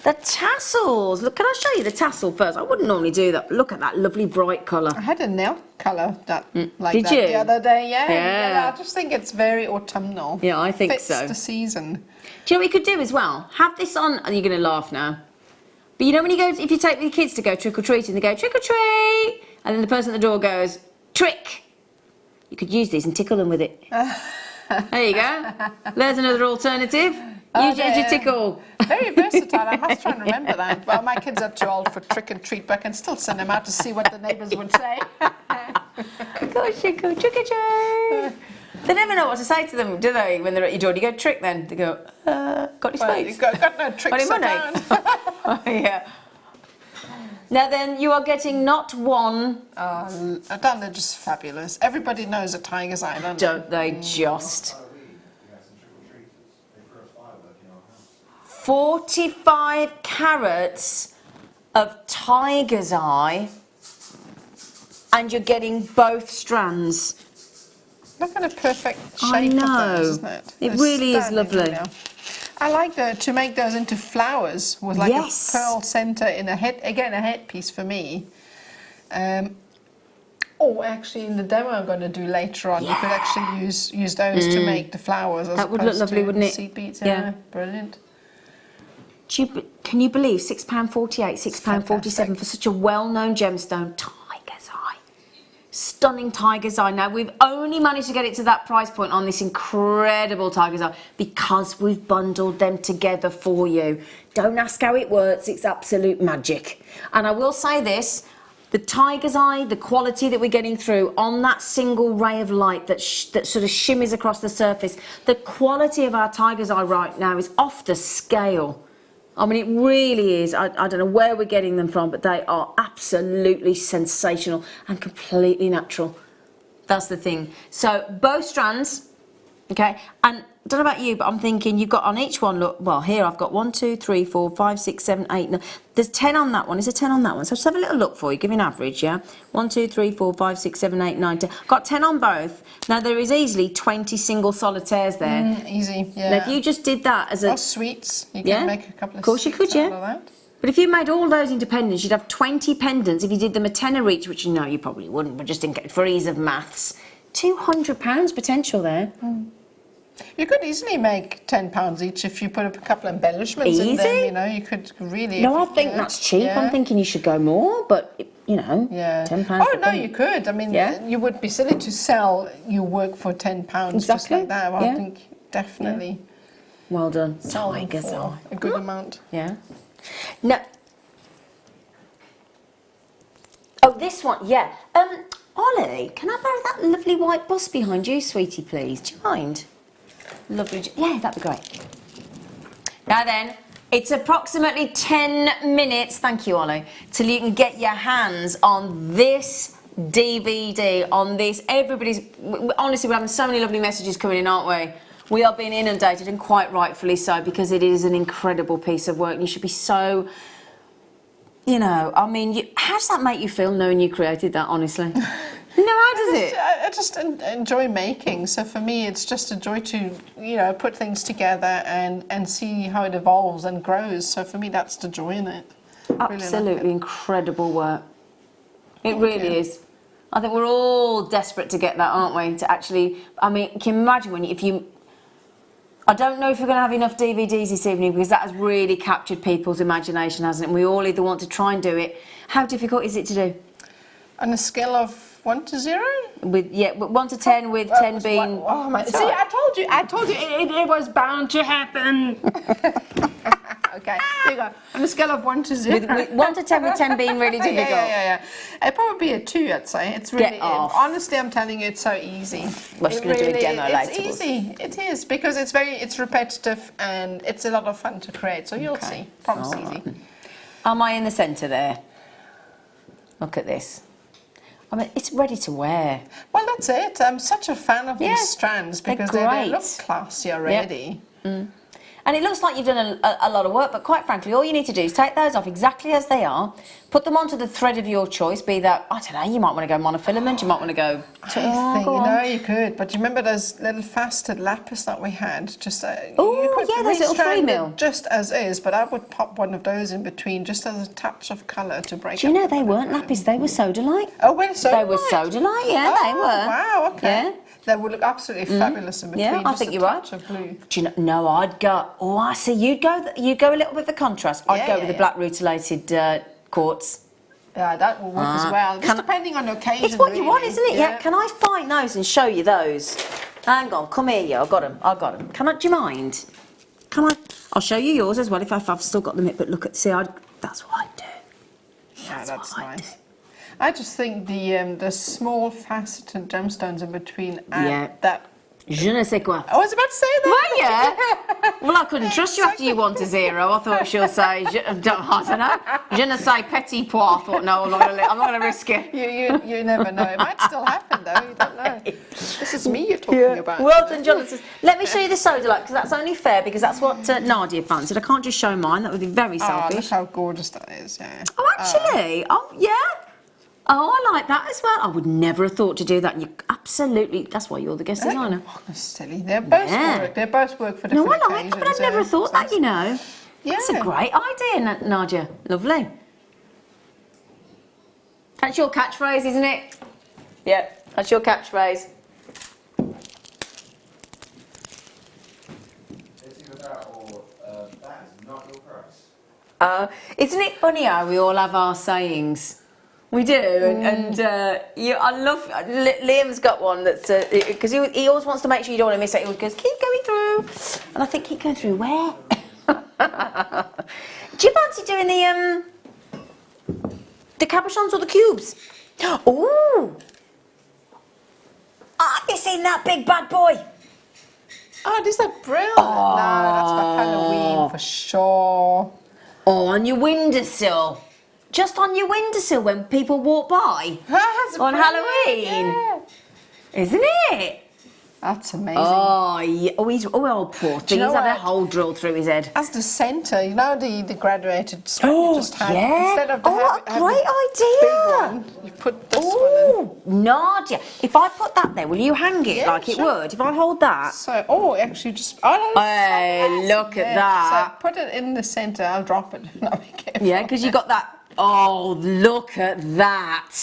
The tassels. Look, can I show you the tassel first? I wouldn't normally do that. Look at that lovely bright colour. I had a nail colour like Did that you? the other day. Yeah. I just think it's very autumnal. Yeah, I think so. Fits the season. Do you know what we could do as well? Have this on, and you're going to laugh now. But you know when you go, if you take the kids to go trick or treating, they go trick or treat, and then the person at the door goes trick. You could use these and tickle them with it. There you go. There's another alternative. Use it as your tickle. Very versatile. I must try and remember that. Well, my kids are too old for trick and treat, but I can still send them out to see what the neighbours would say. Gosh, you go trick or treat. They never know what to say to them, do they? When they're at your door, you go trick. Then they go, got any space? Got no tricks got any money? around. Oh, yeah. Now then, you are getting not one. Don't they just fabulous? Everybody knows a tiger's eye, don't they just? 45 carats of tiger's eye, and you're getting both strands. Look at the perfect shape of those, isn't it? It really is lovely. I like to make those into flowers with like a pearl centre in a headpiece for me. Or actually in the demo I'm going to do later on, you could actually use those to make the flowers. That would look lovely, wouldn't it? Seed beads, brilliant. Can you believe £6.48, £6.47 for such a well-known gemstone? Tiger's eye. Stunning tiger's eye. Now, we've only managed to get it to that price point on this incredible tiger's eye because we've bundled them together for you. Don't ask how it works. It's absolute magic. And I will say this, the tiger's eye, the quality that we're getting through on that single ray of light that sort of shimmers across the surface, the quality of our tiger's eye right now is off the scale. I mean, it really is. I don't know where we're getting them from, but they are absolutely sensational and completely natural. That's the thing. So both strands, okay, and I don't know about you, but I'm thinking you've got on each one, look, well, here I've got 1, 2, 3, 4, 5, 6, 7, 8, 9. There's 10 on that one. Is there 10 on that one? So just have a little look for you, give you an average, yeah? 1, 2, 3, 4, 5, 6, 7, 8, 9, 10. Got 10 on both. Now, there is easily 20 single solitaires there. Easy, yeah. Now, if you just did that as a... Or sweets. You can make a couple of course you could, yeah. But if you made all those in pendants, you'd have 20 pendants. If you did them a tenner each, which you know you probably wouldn't, but just for ease of maths, £200 potential there. You could easily make £10 each if you put a couple of embellishments in them, you know, you could really... No, I think that's cheap. I'm thinking you should go more, but, you know, £10. Oh, no, you could. I mean, you would be silly to sell your work for £10 just like that. Well, I think definitely... Well done. Sell them for a good amount. Yeah. No. Oh, this one, yeah. Ollie, can I borrow that lovely white bus behind you, sweetie, please? Do you mind? Lovely. Yeah, that'd be great. Now then, it's approximately 10 minutes, thank you, Ollie, till you can get your hands on this DVD, on this. Honestly, we're having so many lovely messages coming in, aren't we? We are being inundated, and quite rightfully so, because it is an incredible piece of work, and you should be so, you know, I mean, how does that make you feel knowing you created that, honestly? No, how does it? I just enjoy making, so for me it's just a joy to, you know, put things together and see how it evolves and grows, so for me that's the joy in it. Absolutely really incredible work. It really is. I think we're all desperate to get that, aren't we? To actually, I mean, can you imagine I don't know if you're going to have enough DVDs this evening, because that has really captured people's imagination, hasn't it? And we all either want to try and do it. How difficult is it to do? On a scale of 1 to 0? With 1 to 10, with 10 being... Oh my! See, I told you, it was bound to happen. Okay, here you go. On a scale of 1 to 0. With 1 to 10, with 10 being really difficult. Yeah. It'd probably be a 2, I'd say. It's really... Honestly, I'm telling you, it's so easy. We're just going to do a demo later. It's easy. It is, because it's repetitive and it's a lot of fun to create. So you'll see. Promise easy. Am I in the centre there? Look at this. I mean, it's ready to wear. Well, that's it. I'm such a fan of these strands because they look classy already. Yep. And it looks like you've done a lot of work, but quite frankly, all you need to do is take those off exactly as they are, put them onto the thread of your choice, be that, I don't know, you might want to go monofilament, you might want to go... you could, but you remember those little faceted lapis that we had? Just those little 3mm. Just as is, but I would pop one of those in between just as a touch of colour to break Do you know they weren't lapis, they were Sodalite. Oh, were they? They were Sodalite, they were. Wow, okay. Yeah. They would look absolutely fabulous in between. Yeah, I think you're right. Of blue. Do you know? No, I'd go. Oh, I see. You go a little bit with the contrast. I'd go with the black rutilated quartz. Yeah, that will work as well. Just depending on the occasion. It's what you want, isn't it? Yeah. Can I find those and show you those? Hang on. Come here, you. I got them. Can I? Do you mind? Can I? I'll show you yours as well if I've still got them. But look at. See, that's what I do. That's nice. I just think the small faceted gemstones in between add that Je ne sais quoi. I was about to say that. Were you? Well, I couldn't trust you after you won to 0. I thought she'll say, I don't know, je ne sais petit pois. I thought, no, I'm not going to risk it. You never know. It might still happen, though. You don't know. This is me you're talking about. Well done, Jonathan. Let me show you the soda light, because that's only fair, because that's what Nadja fancied. I can't just show mine. That would be very selfish. Look how gorgeous that is, yeah. Oh, actually? Yeah. Oh, I like that as well. I would never have thought to do that. You absolutely. That's why you're the guest designer. Oh, that's silly. They both work. They both work for different occasions. No, I like that, but I've never thought that. You know. Yeah. That's a great idea, Nadja. Lovely. That's your catchphrase, isn't it? Yeah. That's your catchphrase. It's either that or that is not your price. Isn't it funny how we all have our sayings? We do, and I love. Liam's got one that's because he always wants to make sure you don't want to miss it. He always goes, "Keep going through," and I think keep going through where? Do you fancy doing the cabochons or the cubes? Ooh! Have you seen that big bad boy? Oh, these are brilliant. No, that's for Halloween for sure. Oh, on your windowsill. Just on your windowsill when people walk by on Halloween, yeah. Isn't it? That's amazing. Oh, yeah. Oh, poor thing. He's had a hole drilled through his head. As the centre, you know, the graduated strap you just had. Yeah. Instead of what a great idea. Big one, you put this one in. Nadja, if I put that there, will you hang it like it would? If I hold that. So, actually just... Hey, look at that. So put it in the centre, I'll drop it. No, be careful. Yeah, because you got that. Oh, look at that.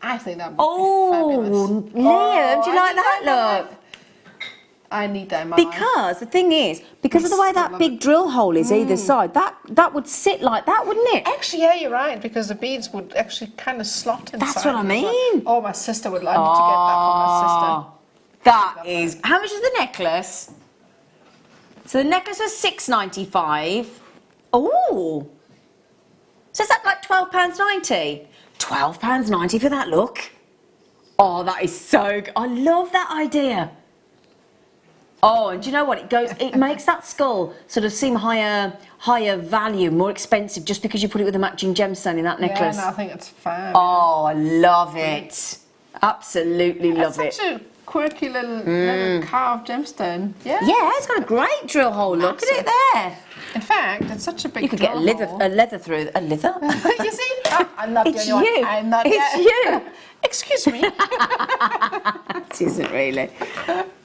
I think that would be fabulous. Liam, do you like that look? I need that in my life. Because the thing is, because of the way that big drill hole is either side, that would sit like that, wouldn't it? Actually, yeah, you're right, because the beads would actually kind of slot inside. That's what I mean. Oh, my sister would like me to get that for my sister. That is... How much is the necklace? So the necklace was $6.95. Oh! So is that like £12.90? £12.90 for that look? Oh, that is so good. I love that idea. Oh, and do you know what? It makes that skull sort of seem higher value, more expensive, just because you put it with a matching gemstone in that necklace. Yeah, no, I think it's fab. Oh, I love it. Absolutely love it. It's such a quirky little carved gemstone. Yeah. Yeah, it's got a great drill hole. Look at it there. In fact, it's such a big. You could get a leather through a leather. You see, I'm not It's the only you. one. I'm not. It's you. Excuse me. It isn't really.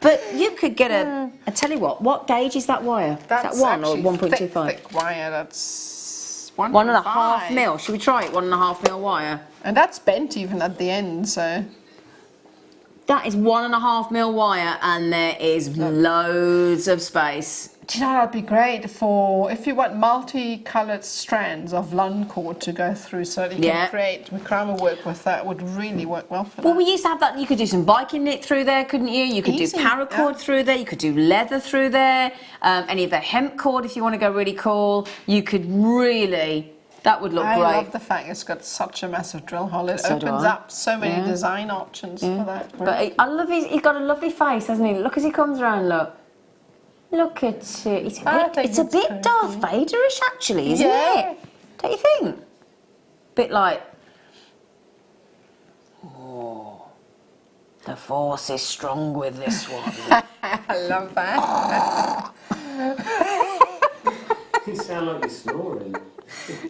But you could get a. I tell you what gauge is that wire? That's is that 1 or 1.25? Thick wire. That's 1.5 mil. Should we try it? 1.5 mil wire. And that's bent even at the end, so. That is 1.5 mil wire, and there is loads of space. Do you know that'd be great for if you want multi-coloured strands of lawn cord to go through, so that you can create macrame work with that. Would really work well for that. Well, we used to have that. You could do some Viking knit through there, couldn't you? You could do paracord through there. You could do leather through there. Any of the hemp cord if you want to go really cool. You could really. That would look great. I love the fact it's got such a massive drill hole. It opens up so many design options for that. But I love he's got a lovely face, hasn't he? Look as he comes around, look. Look at it. It's a bit Darth Vader-ish, actually, isn't it? Don't you think? Bit like... Oh, the Force is strong with this one. I love that. You sound like you're snoring.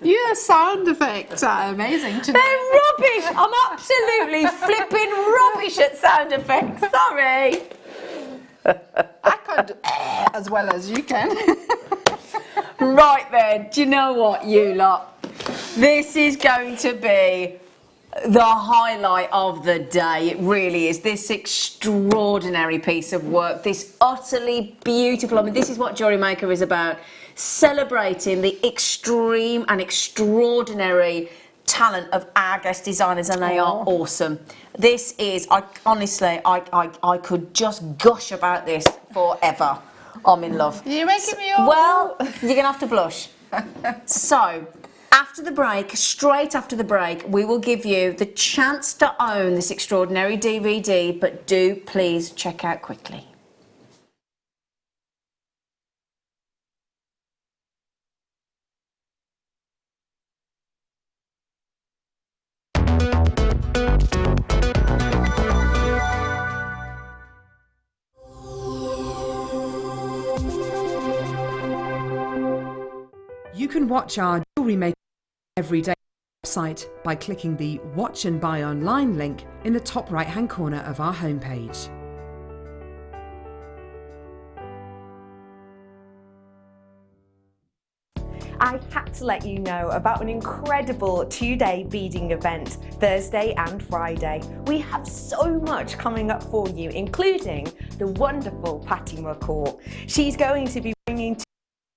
Your sound effects are amazing today. They're rubbish. I'm absolutely flipping rubbish at sound effects. Sorry. I can't do as well as you can. Right then, do you know what, you lot? This is going to be the highlight of the day. It really is. This extraordinary piece of work, this utterly beautiful. I mean, this is what JewelleryMaker is about. Celebrating the extreme and extraordinary talent of our guest designers, and they are awesome. This is, honestly, I could just gush about this forever. I'm in love. You're making me all... Well, you're going to have to blush. So, After the break, straight after the break, we will give you the chance to own this extraordinary DVD, but do please check out quickly. You can watch our JewelleryMaker everyday website by clicking the Watch and Buy Online link in the top right-hand corner of our homepage. I had to let you know about an incredible two-day beading event, Thursday and Friday. We have so much coming up for you, including the wonderful Patty McCall. She's going to be bringing two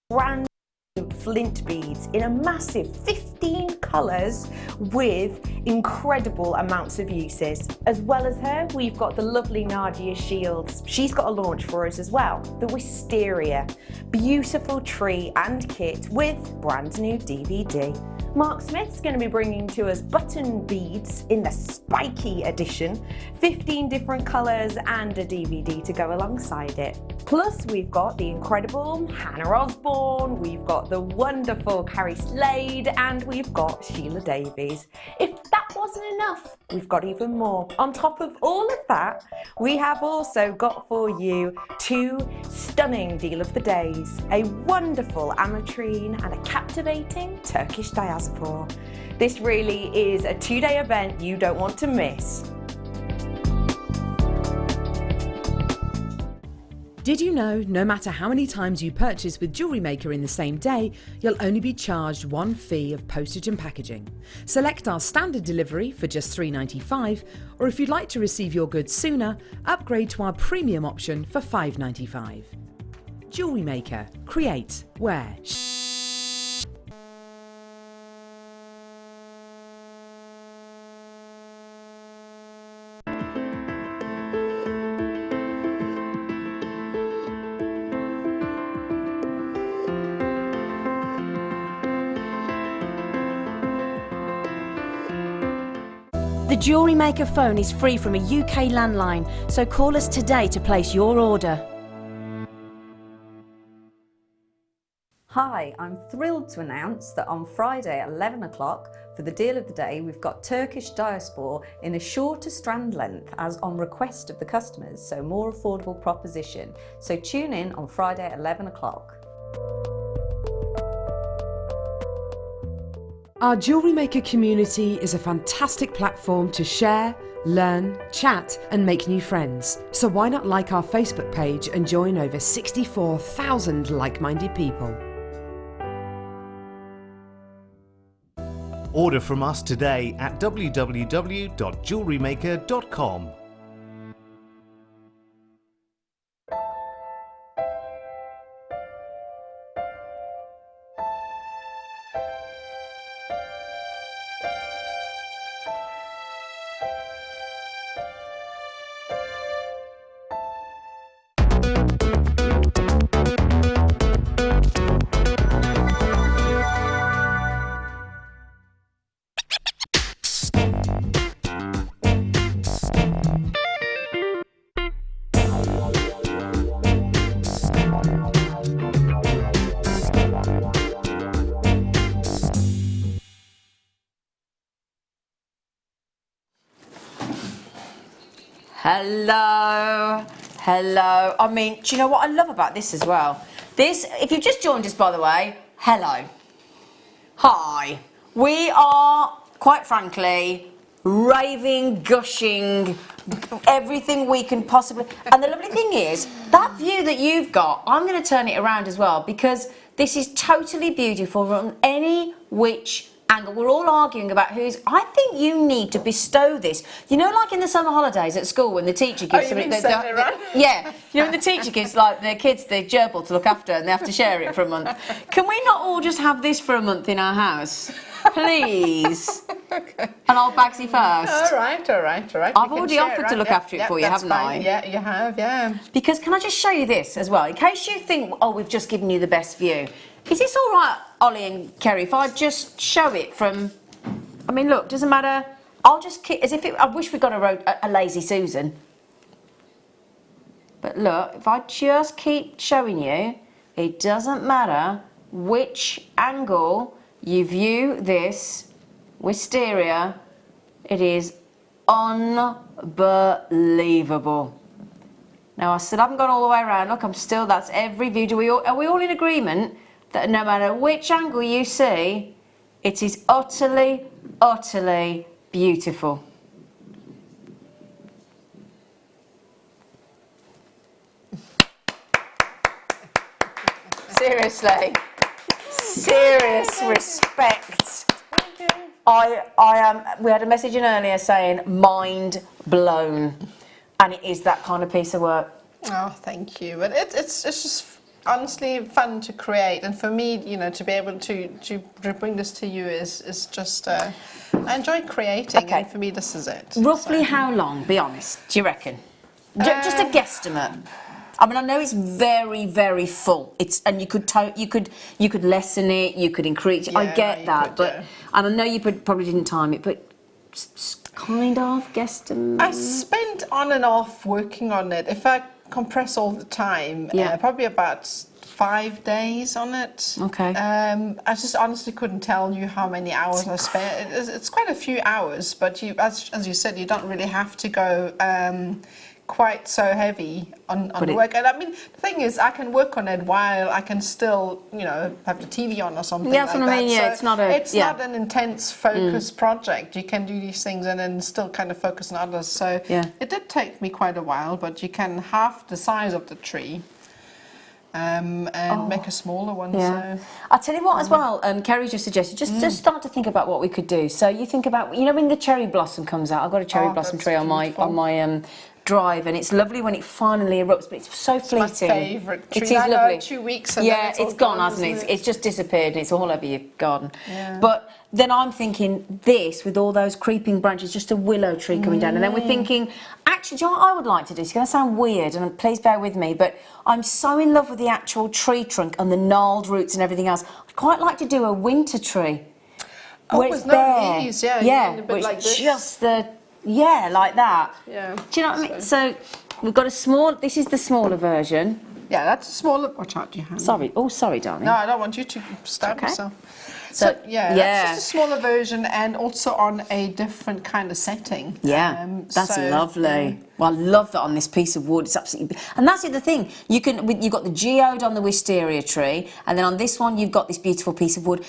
brand new flint beads in a massive 15 colours with incredible amounts of uses. As well as her, we've got the lovely Nadja Shields. She's got a launch for us as well, the Wisteria. Beautiful tree and kit with brand new DVD. Mark Smith's going to be bringing to us button beads in the spiky edition, 15 different colours and a DVD to go alongside it. Plus we've got the incredible Hannah Osborne, we've got the wonderful Carrie Slade, and we've got Sheila Davies. If that wasn't enough, we've got even more. On top of all of that, we have also got for you two stunning deal of the days, a wonderful ametrine and a captivating Turkish diaspora. This really is a two-day event you don't want to miss. Did you know no matter how many times you purchase with JewelleryMaker in the same day, you'll only be charged one fee of postage and packaging? Select our standard delivery for just $3.95, or if you'd like to receive your goods sooner, upgrade to our premium option for $5.95. JewelleryMaker. Create, wear, The JewelleryMaker phone is free from a UK landline, so call us today to place your order. Hi, I'm thrilled to announce that on Friday at 11 o'clock, for the deal of the day, we've got Turkish diaspora in a shorter strand length as on request of the customers, so more affordable proposition. So tune in on Friday at 11 o'clock. Our JewelleryMaker community is a fantastic platform to share, learn, chat and make new friends. So why not like our Facebook page and join over 64,000 like-minded people. Order from us today at www.jewellerymaker.com. Hello, hello. I mean, do you know what I love about this as well? This, if you've just joined us, by the way, hello. Hi. We are, quite frankly, raving, gushing, everything we can possibly. And the lovely thing is, that view that you've got, I'm going to turn it around as well, because this is totally beautiful from any which angle. We're all arguing about who's. I think you need to bestow this. You know, like in the summer holidays at school when the teacher gives something. Yeah, you know, when the teacher gives like their kids the gerbil to look after and they have to share it for a month. Can we not all just have this for a month in our house? please. Okay. And I'll Bagsy first. All right. I've already offered to look after it for you, haven't I? Yeah, you have, yeah. Because can I just show you this as well? In case you think, oh, we've just given you the best view. Is this all right, Ollie and Kerry, if I just show it from... I mean, look, doesn't matter. I'll just keep... As if it, I wish we got a lazy Susan. But look, if I just keep showing you, it doesn't matter which angle you view this wisteria, it is unbelievable. Now, I still haven't gone all the way around. Look, I'm still, that's every view. Are we all in agreement that no matter which angle you see, it is utterly, utterly beautiful? Seriously, serious respect. We had a message in earlier saying mind blown, and it is that kind of piece of work. Oh, thank you. But it's just honestly fun to create, and for me, you know, to be able to bring this to you is just I enjoy creating, and for me, this is it. Roughly how long? Be honest. Do you reckon? Just a guesstimate. I mean, I know it's very, very full. And you could lessen it, you could increase it. I get that, but and I know you probably didn't time it, but kind of guesstimate. I spent on and off working on it. If I compress all the time, probably about 5 days on it. Okay. I just honestly couldn't tell you how many hours I spent. It's quite a few hours, but as you said, you don't really have to go quite so heavy on the work. And I mean, the thing is, I can work on it while I can still, you know, have the TV on or something like that. I mean, yeah, so it's not an intense focus project. You can do these things and then still kind of focus on others. So it did take me quite a while, but you can half the size of the tree and make a smaller one. Yeah. So. I'll tell you what as well, Kerry just suggested, just start to think about what we could do. So you think about, you know, when the cherry blossom comes out, I've got a cherry blossom tree on my drive, and it's lovely when it finally erupts, but it's so fleeting. It's my favourite tree. It is lovely. 2 weeks and then it's gone, hasn't it? It's just disappeared and it's all over your garden. Yeah. But then I'm thinking this with all those creeping branches, just a willow tree coming down, and then we're thinking, actually, do you know what I would like to do? It's going to sound weird, and please bear with me, but I'm so in love with the actual tree trunk and the gnarled roots and everything else. I'd quite like to do a winter tree. Where it's bare. Leaves, where it's like this. just the... Yeah, like that. Yeah. Do you know what I mean? So we've got a small. This is the smaller version. Yeah, that's a smaller. Watch out, your hand. Sorry. Oh, sorry, darling. No, I don't want you to stab yourself. So that's just a smaller version, and also on a different kind of setting. Yeah, that's lovely. Well, I love that on this piece of wood. It's absolutely, and that's the thing. You've got the geode on the wisteria tree, and then on this one you've got this beautiful piece of wood.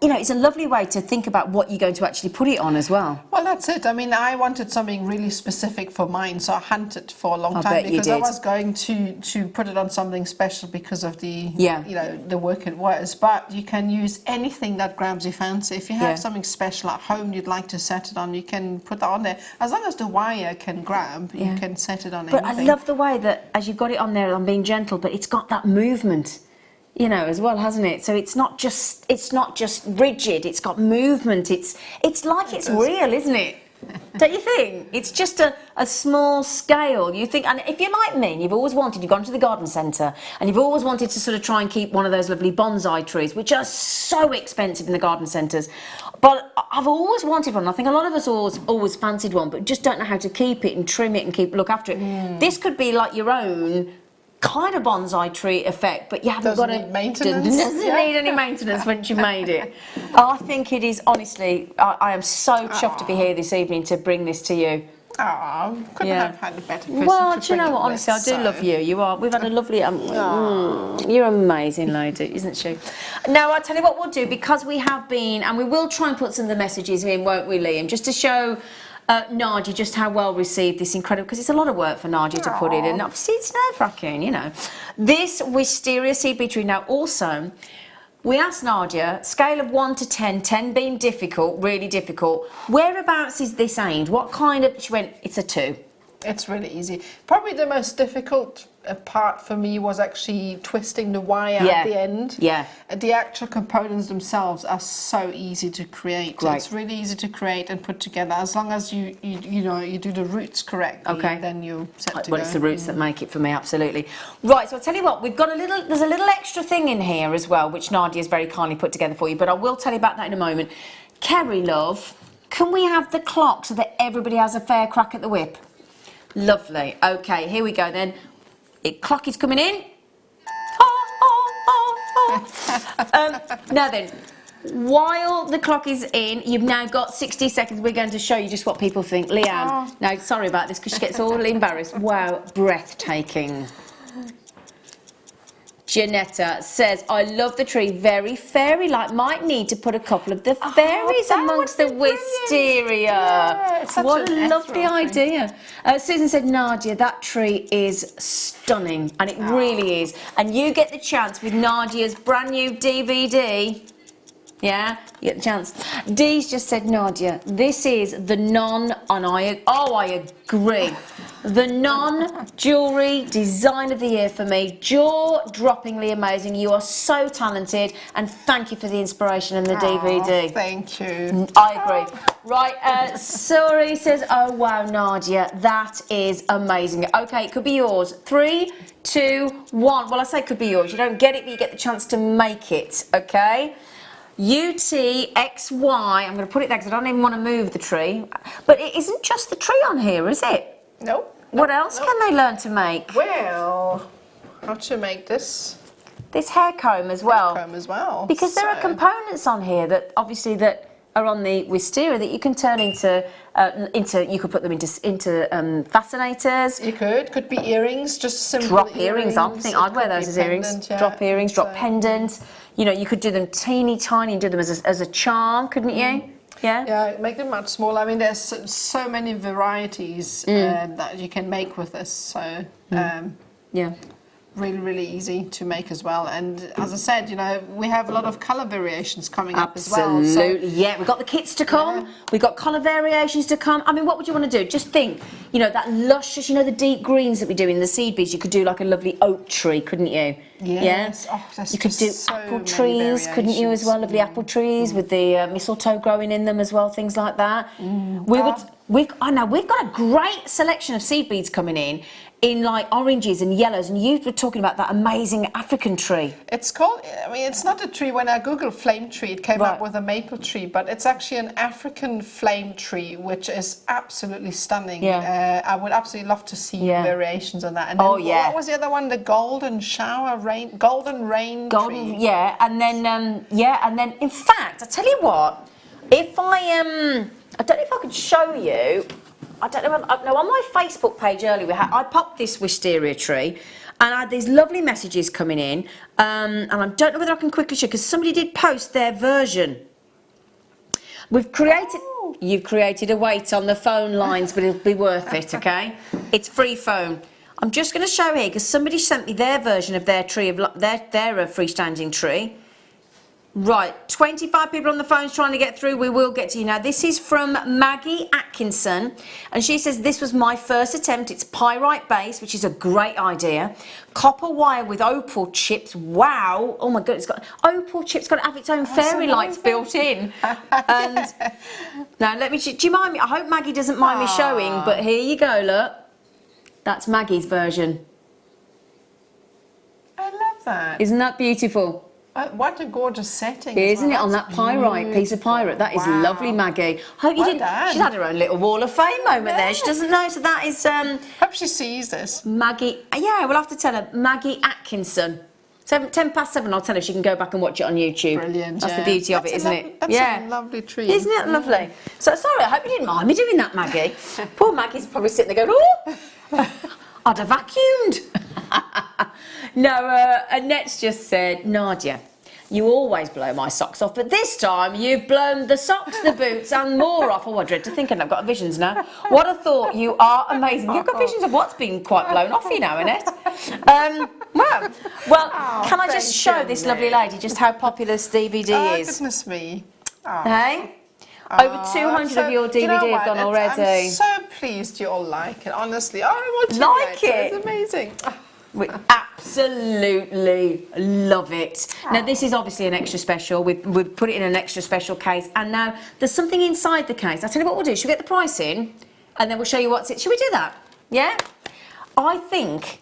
You know, it's a lovely way to think about what you're going to actually put it on as well. Well, that's it. I mean, I wanted something really specific for mine, so I hunted for a long time because I was going to put it on something special because of the you know, the work it was. But you can use anything that grabs your fancy. If you have something special at home you'd like to set it on, you can put that on there. As long as the wire can grab, you can set it on anything. But I love the way that as you've got it on there, I'm being gentle, but it's got that movement. You know, as well, hasn't it? So it's not just rigid. It's got movement. It's like it's real, isn't it? Don't you think? It's just a small scale. You think, and if you're like me, and you've gone to the garden centre, and you've always wanted to sort of try and keep one of those lovely bonsai trees, which are so expensive in the garden centres. But I've always wanted one. I think a lot of us always fancied one, but just don't know how to keep it and trim it and look after it. This could be like your own kind of bonsai tree effect, but you haven't got any maintenance. Doesn't need any maintenance once you've made it. I think it is, honestly, I am so chuffed to be here this evening to bring this to you. Oh, couldn't have had a better person. Well, do you know what? Honestly, I do love you. We've had a lovely. You're amazing, lady, isn't she? Now, I'll tell you what we'll do, because we have been, and we will try and put some of the messages in, won't we, Liam? Just to show Nadja just how well received this incredible, because it's a lot of work for Nadja to put it in. Obviously, it's nerve-wracking, you know. This wisteria seed bee tree. Now, also, we asked Nadja, scale of 1 to 10, 10 being difficult, really difficult. Whereabouts is this aimed? What kind of? She went, it's a 2. It's really easy. Probably the most difficult part for me was actually twisting the wire at the end. Yeah. The actual components themselves are so easy to create. Great. It's really easy to create and put together as long as you do the roots correctly. Okay. Then you're set to go. Well, it's the roots that make it for me, absolutely. Right, so I'll tell you what, there's a little extra thing in here as well, which Nadia's very kindly put together for you, but I will tell you about that in a moment. Kerry, love, can we have the clock so that everybody has a fair crack at the whip? Lovely. Okay, here we go then. Clock is coming in. Now then, while the clock is in, you've now got 60 seconds. We're going to show you just what people think. Leanne, now sorry about this because she gets all embarrassed. Wow, breathtaking. Janetta says, I love the tree, very fairy-like. Might need to put a couple of the fairies amongst the wisteria. Yeah, what a lovely idea. Susan said, Nadja, that tree is stunning, and it really is. And you get the chance with Nadia's brand new DVD. Yeah, you get the chance. Dee's just said, Nadja, this is the and I agree. The non-jewellery design of the year for me. Jaw-droppingly amazing. You are so talented, and thank you for the inspiration and the DVD. Thank you. I agree. Right, Suri says, oh wow, Nadja, that is amazing. Okay, it could be yours. 3, 2, 1. Well, I say it could be yours. You don't get it, but you get the chance to make it, okay? UTXY, I'm going to put it there because I don't even want to move the tree. But it isn't just the tree on here, is it? Nope. What else can they learn to make? Well, how to make this hair comb as well. Hair comb as well. Because there are components on here that obviously that are on the wisteria that you can turn into you could put them into fascinators. You could be earrings, just simple drop earrings. I think I'd wear those as earrings. Yeah. Drop earrings, drop pendants. You know, you could do them teeny tiny and do them as a charm, couldn't you? Yeah. Yeah, make them much smaller. I mean, there's so many varieties that you can make with this. So, yeah. Really, really easy to make as well. And as I said, you know, we have a lot of colour variations coming up as well. Absolutely, yeah. We've got the kits to come. Yeah. We've got colour variations to come. I mean, what would you want to do? Just think, you know, that luscious, you know, the deep greens that we do in the seed beads. You could do like a lovely oak tree, couldn't you? Yes. Yeah. Oh, you could do apple trees, couldn't you, as well? Lovely apple trees with the mistletoe growing in them as well, things like that. We've got a great selection of seed beads coming in like oranges and yellows, and you were talking about that amazing African tree. It's called, I mean, it's not a tree. When I Googled flame tree, it came up with a maple tree, but it's actually an African flame tree, which is absolutely stunning. Yeah. I would absolutely love to see variations on that. And then what was the other one? The golden rain tree. Yeah, and then in fact, I tell you what, if I don't know if I could show you. I don't know. No, on my Facebook page earlier, I popped this wisteria tree, and I had these lovely messages coming in, and I don't know whether I can quickly show because somebody did post their version. You've created a wait on the phone lines, but it'll be worth it. Okay, it's free phone. I'm just going to show here because somebody sent me their version of their tree their freestanding tree. Right, 25 people on the phones trying to get through. We will get to you now. This is from Maggie Atkinson, and she says, this was my first attempt. It's pyrite base, which is a great idea. Copper wire with opal chips. Wow. Oh my God, it's got opal chips, got to have its own fairy lights built in. And now let me, do you mind me? I hope Maggie doesn't mind me showing, but here you go, look. That's Maggie's version. I love that. Isn't that beautiful? What a gorgeous setting. Isn't it, on that pyrite piece of pyrite? That is lovely, Maggie. Hope you didn't. She's had her own little wall of fame moment there. She doesn't know, so that is. Hope she sees this. Maggie. Yeah, we'll have to tell her. Maggie Atkinson. 7:10 I'll tell her she can go back and watch it on YouTube. Brilliant. That's the beauty of it, isn't it? That's a lovely tree. Isn't it lovely? So sorry, I hope you didn't mind me doing that, Maggie. Poor Maggie's probably sitting there going, oh, I'd have vacuumed. No, Annette's just said, Nadja, you always blow my socks off, but this time you've blown the socks, the boots, and more off. Oh, I dread to think, and I've got visions now. What a thought! You are amazing. You've got visions of what's been quite blown off you now, Annette. Wow. Well, can I just show this lovely lady just how popular this DVD is? Oh, goodness me. Hey? Over 200 of your DVD have gone already. I'm so pleased you all like it, honestly. I want to like it. It's amazing. We absolutely love it. Now this is obviously an extra special. We've put it in an extra special case, and now there's something inside the case. I'll tell you what we'll do. Should we get the price in, and then we'll show you what's it. Should we do that? Yeah. I think.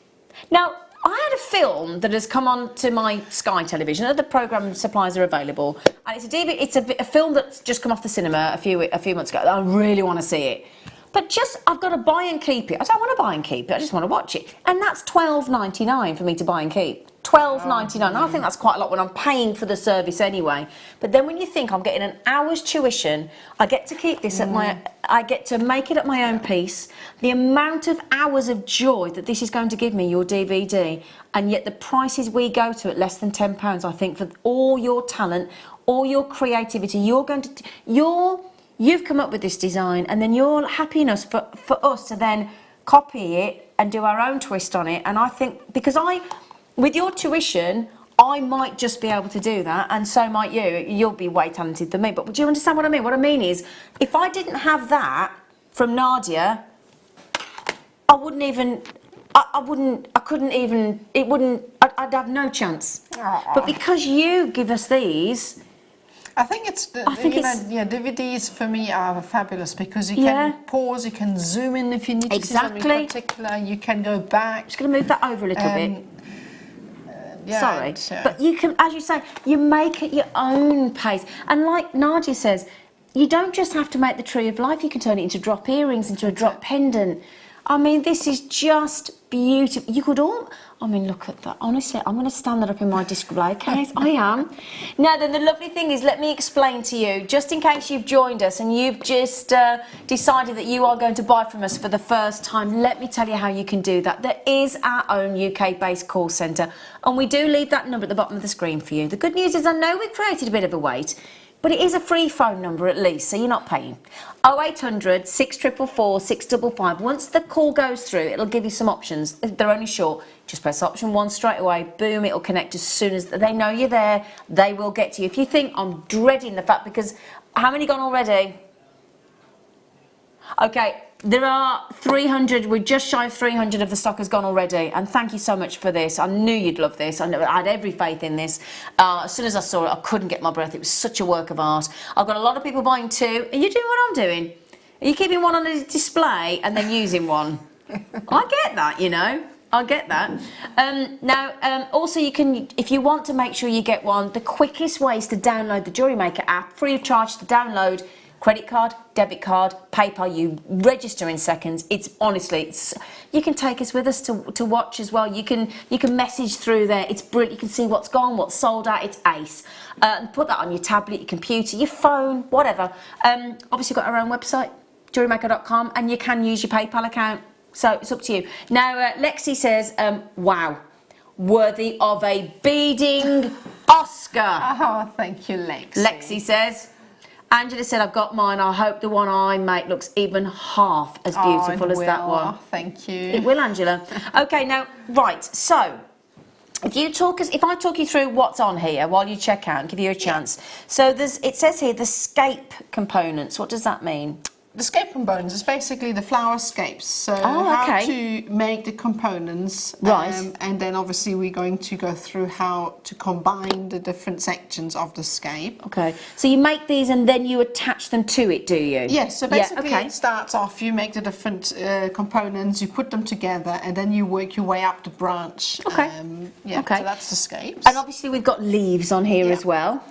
Now I had a film that has come on to my Sky television. Other programme supplies are available, and it's a DVD. It's a film that's just come off the cinema a few months ago. I really want to see it. But I've got to buy and keep it. I don't want to buy and keep it, I just want to watch it. And that's $12.99 for me to buy and keep. $12.99. I think that's quite a lot when I'm paying for the service anyway. But then when you think I'm getting an hour's tuition, I get to keep this I get to make it at my own pace. The amount of hours of joy that this is going to give me, your DVD, and yet the prices we go to at less than £10, I think, for all your talent, all your creativity, you've come up with this design, and then you're happy enough for us to then copy it and do our own twist on it. And I think, because with your tuition, I might just be able to do that, and so might you. You'll be way talented than me. But do you understand what I mean? What I mean is, if I didn't have that from Nadja, I'd have no chance. Aww. But because you give us these, I think DVDs for me are fabulous because you can pause, you can zoom in if you need to see something particular, you can go back. Just going to move that over a little bit. Sorry, but you can, as you say, you make it your own pace. And like Nadja says, you don't just have to make the tree of life, you can turn it into drop earrings, into a drop pendant. I mean, this is just beautiful. You could look at that. Honestly, I'm going to stand that up in my display case. I am. Now, then, the lovely thing is, let me explain to you, just in case you've joined us and you've just decided that you are going to buy from us for the first time, let me tell you how you can do that. There is our own UK-based call centre, and we do leave that number at the bottom of the screen for you. The good news is, I know we've created a bit of a wait, but it is a free phone number at least, so you're not paying. 0800 644 655. Once the call goes through, it'll give you some options. They're only short. Just press option 1 straight away. Boom, it'll connect as soon as they know you're there. They will get to you. If you think, I'm dreading the fact, because how many gone already? Okay, there are 300, we're just shy of 300 of the stock has gone already, and thank you so much for this. I knew you'd love this. I had every faith in this. As soon as I saw it, I couldn't get my breath. It was such a work of art. I've got a lot of people buying 2. Are you doing what I'm doing? Are you keeping one on a display and then using one? I get that, you know. I get that. Also, you can, if you want to make sure you get one, the quickest way is to download the JewelleryMaker app, free of charge to download. Credit card, debit card, PayPal, you register in seconds. It's honestly, you can take us with us to watch as well. You can message through there. It's brilliant. You can see what's gone, what's sold out. It's ace. Put that on your tablet, your computer, your phone, whatever. Obviously, we've got our own website, JewelleryMaker.com, and you can use your PayPal account. So it's up to you. Now, Lexi says, wow, worthy of a beading Oscar. Oh, thank you, Lexi. Lexi says, Angela said, I've got mine. I hope the one I make looks even half as beautiful as that one. Oh, thank you. It will, Angela. Okay, now, right, so if I talk you through what's on here while you check out and give you a chance. So it says here, the scape components. What does that mean? The scape components is basically the flower scapes. So how to make the components. Right. And then obviously we're going to go through how to combine the different sections of the scape. Okay. So you make these and then you attach them to it, do you? Yes. So basically it starts off, you make the different components, you put them together, and then you work your way up the branch. Okay. So that's the scapes. And obviously we've got leaves on here as well.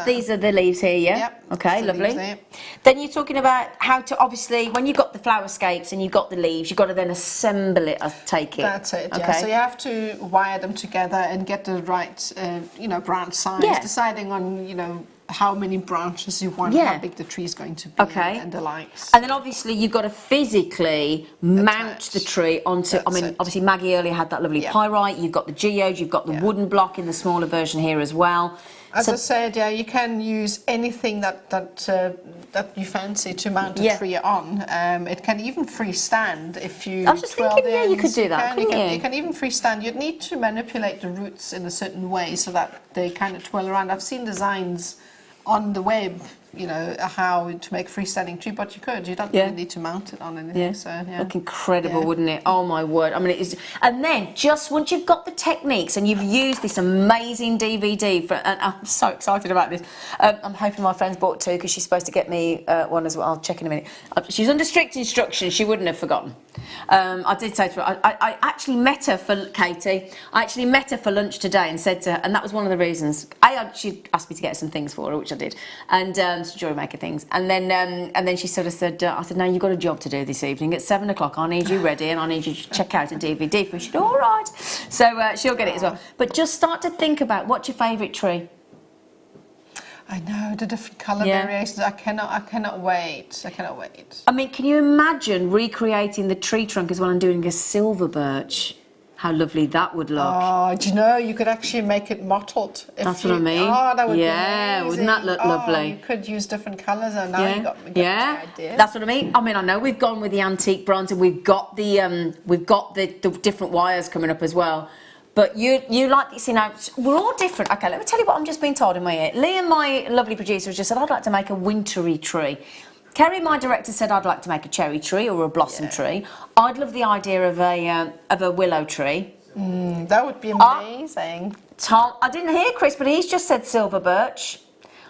These are the leaves here, yeah? Yep. Okay, lovely. Then you're talking about how to, obviously, when you've got the flower scapes and you've got the leaves, you've got to then assemble it, I take it. That's it, okay. Yeah. So you have to wire them together and get the right, branch size, deciding on, how many branches you want, how big the tree is going to be, and the likes. And then obviously you've got to physically mount the tree onto, obviously Maggie earlier had that lovely pyrite, you've got the geode, you've got the wooden block in the smaller version here as well. As I said, you can use anything that you fancy to mount a tree on. It can even freestand if you. I was just thinking, you could do that, couldn't you? You can even freestand. You'd need to manipulate the roots in a certain way so that they kind of twirl around. I've seen designs on the web you know, how to make a freestanding tree, but you could. You don't really need to mount it on anything. Yeah. So, yeah. Look incredible, wouldn't it? Oh my word. I mean, it is. And then just once you've got the techniques and you've used this amazing DVD, and I'm so excited about this. I'm hoping my friend's bought two because she's supposed to get me one as well. I'll check in a minute. She's under strict instructions. She wouldn't have forgotten. I did say to her, I actually met her for, Katie, I actually met her for lunch today and said to her, and that was one of the reasons, she asked me to get her some things for her, which I did, and some JewelleryMaker things, and then she sort of said, I said, no, you've got a job to do this evening at 7 o'clock, I need you ready and I need you to check out a DVD for me. She said, all right, so she'll get it as well, but just start to think about what's your favourite tree. I know, the different colour variations. I cannot wait. I cannot wait. I mean, can you imagine recreating the tree trunk as well and doing a silver birch? How lovely that would look. Oh, do you know, you could actually make it mottled. That's what I mean. Oh, that would be amazing. Wouldn't that look lovely? You could use different colours, and now you got the idea. That's what I mean. I mean, I know we've gone with the antique bronze, and we've got the different wires coming up as well. But you like this, you know, we're all different. Okay, let me tell you what I'm just being told in my ear. Liam, my lovely producer, has just said, I'd like to make a wintry tree. Kerry, my director, said I'd like to make a cherry tree or a blossom tree. I'd love the idea of a willow tree. That would be amazing. Tom, I didn't hear Chris, but he's just said silver birch.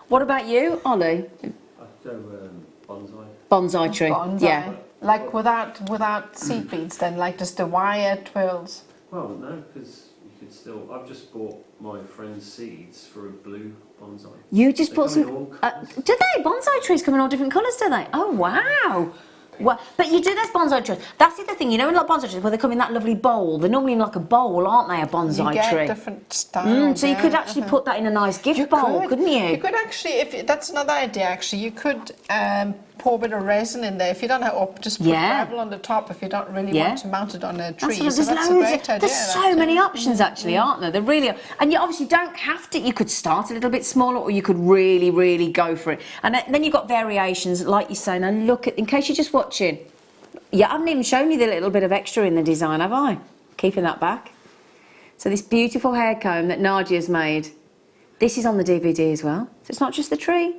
What about you, Ollie? I'd go bonsai. Bonsai tree. Bonsai. Yeah. Like without seed beads, then, like just the wire twirls. Well, no, because you could still. I've just bought my friend's seeds for a blue bonsai. You just They bought come in some. all colours. Do they? Bonsai trees come in all different colours, do they? Oh wow. Well, but you do those bonsai trees. That's the other thing, you know, in like bonsai trees where they come in that lovely bowl. They're normally in like a bowl, aren't they? A bonsai you get tree. Different styles. So you could actually put that in a nice gift bowl, couldn't you? You could actually, that's another idea. Actually, you could pour a bit of resin in there if you don't have, or just put gravel on the top if you don't really want to mount it on a tree. There's a great idea. There's so many options actually, aren't there? There really are. And you obviously don't have to. You could start a little bit smaller, or you could really, really go for it. And then you've got variations, like you say. Now look at, in case you're just watching. Yeah, I haven't even shown you the little bit of extra in the design, have I? Keeping that back. So this beautiful hair comb that Nadja's made, this is on the DVD as well. So it's not just the tree.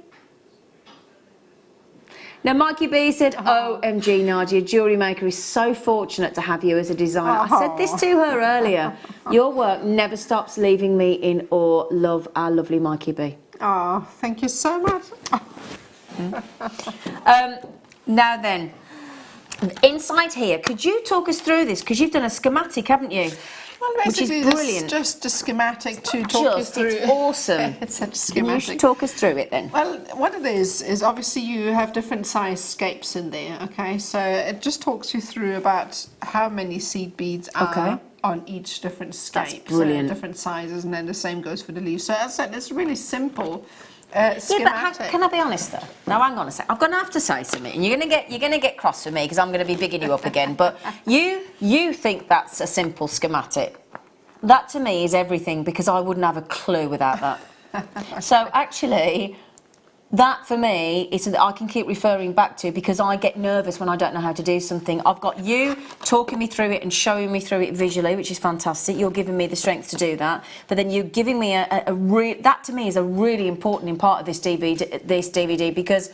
Now Mikey B said, OMG Nadja, JewelleryMaker is so fortunate to have you as a designer. I said this to her earlier. Your work never stops leaving me in awe. Love, our lovely Mikey B. Oh, thank you so much. Now then, inside here, could you talk us through this? Because you've done a schematic, haven't you? Well, which is brilliant. It's just a schematic to talk you through. It's awesome. It's a schematic. You should talk us through it then. Well, what it is obviously you have different size scapes in there, okay? So it just talks you through about how many seed beads are on each different scape. That's brilliant. So different sizes, and then the same goes for the leaves. So as I said, it's really simple. Yeah, but can I be honest though? Now hang on a sec. I'm going to have to say something, and you're going to get cross with me because I'm going to be bigging you up again. But you think that's a simple schematic? That to me is everything, because I wouldn't have a clue without that. So actually, that for me is something I can keep referring back to, because I get nervous when I don't know how to do something. I've got you talking me through it and showing me through it visually, which is fantastic. You're giving me the strength to do that. But then you're giving me that to me is a really important part of this DVD, because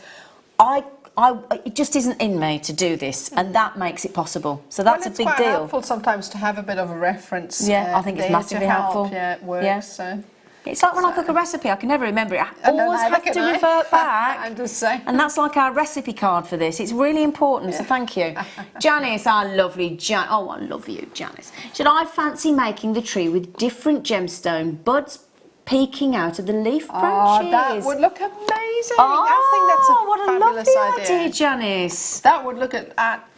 it just isn't in me to do this, and that makes it possible. So that's a big deal. It's quite helpful sometimes to have a bit of a reference. Yeah, I think it's massively helpful. Yeah, it works. Yeah. So. It's like when I cook a recipe, I can never remember it. I always have to revert back. I'm just saying. And that's like our recipe card for this. It's really important, so thank you. Janice, our lovely Janice. Oh, I love you, Janice. Should I fancy making the tree with different gemstone buds peeking out of the leaf branches? Oh, that would look amazing. Oh, I think that's a fabulous idea, Janice. That would look at...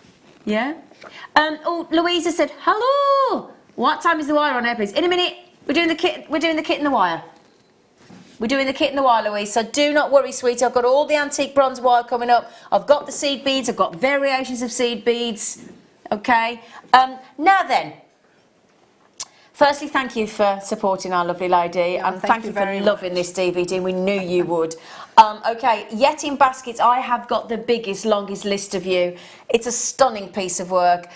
Yeah. Louisa said, hello. What time is the wire on air, please? In a minute. We're doing the kit and the wire. We're doing the kit and the wire, Louise, so do not worry, sweetie. I've got all the antique bronze wire coming up. I've got the seed beads. I've got variations of seed beads. Okay. Now then, Firstly, thank you for supporting our lovely lady, and thank you for very loving this DVD. We knew you would. Okay, yet in baskets, I have got the biggest, longest list of you. It's a stunning piece of work.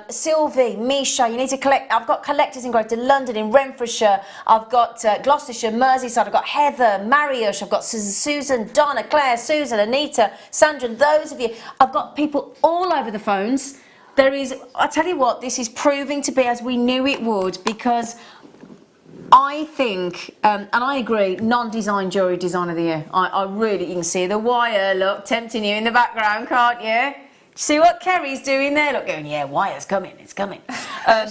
Sylvie, Misha, you need to collect. I've got collectors in Greater London, in Renfrewshire. I've got Gloucestershire, Merseyside. I've got Heather, Mariusz. I've got Susan, Donna, Claire, Susan, Anita, Sandra. Those of you. I've got people all over the phones. There is, I tell you what, this is proving to be as we knew it would, because I think, and I agree, non-design jewellery design of the year. I really, you can see the wire, look, tempting you in the background, can't you? See what Kerry's doing there? Look, going, yeah, wire's coming, it's coming.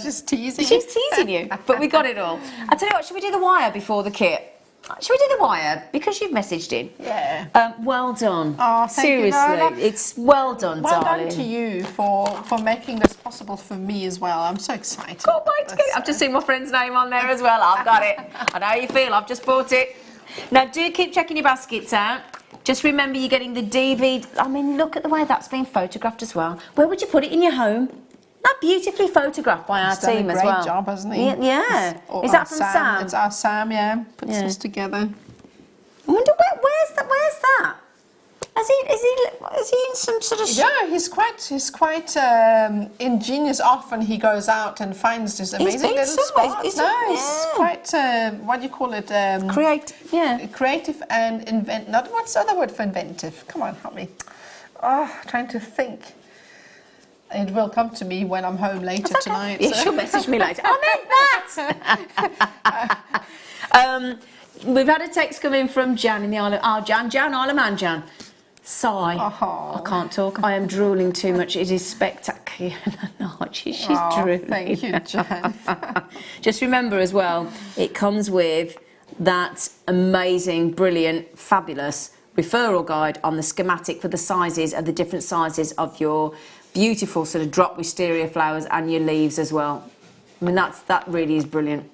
She's teasing She's teasing you, but we got it all. I tell you what, should we do the wire before the kit? Should we do the wire? Because you've messaged in. Yeah. Well done. Oh, thank you. Seriously, it's well done, well darling. done to you for making this possible for me as well. I'm so excited. Can't wait to get it. I've just seen my friend's name on there as well. I've got it. I know how you feel. I've just bought it. Now, do keep checking your baskets out. Just remember you're getting the DVD. I mean, look at the way that's been photographed as well. Where would you put it in your home? That beautifully photographed by our team as well. He's done a great job, hasn't he? Yeah. Is that from Sam? It's our Sam, yeah. Puts this together. I wonder where's that? Is he in some sort of? Yeah, he's quite ingenious. Often he goes out and finds this amazing little spots. He's quite what do you call it? Creative and invent. Not what's the other word for inventive? Come on, help me. Oh, trying to think. It will come to me when I'm home later tonight. Yeah, she'll message me later. I meant that. We've had a text come in from Jan in the Isle of Jan, Isle of Man, Jan. Sigh. I can't talk. I am drooling too much. It is spectacular. No, she's drooling. Thank you, Jan. Just remember as well, it comes with that amazing, brilliant, fabulous referral guide on the schematic for the sizes of the different sizes of your beautiful sort of drop wisteria flowers and your leaves as well. I mean, that really is brilliant.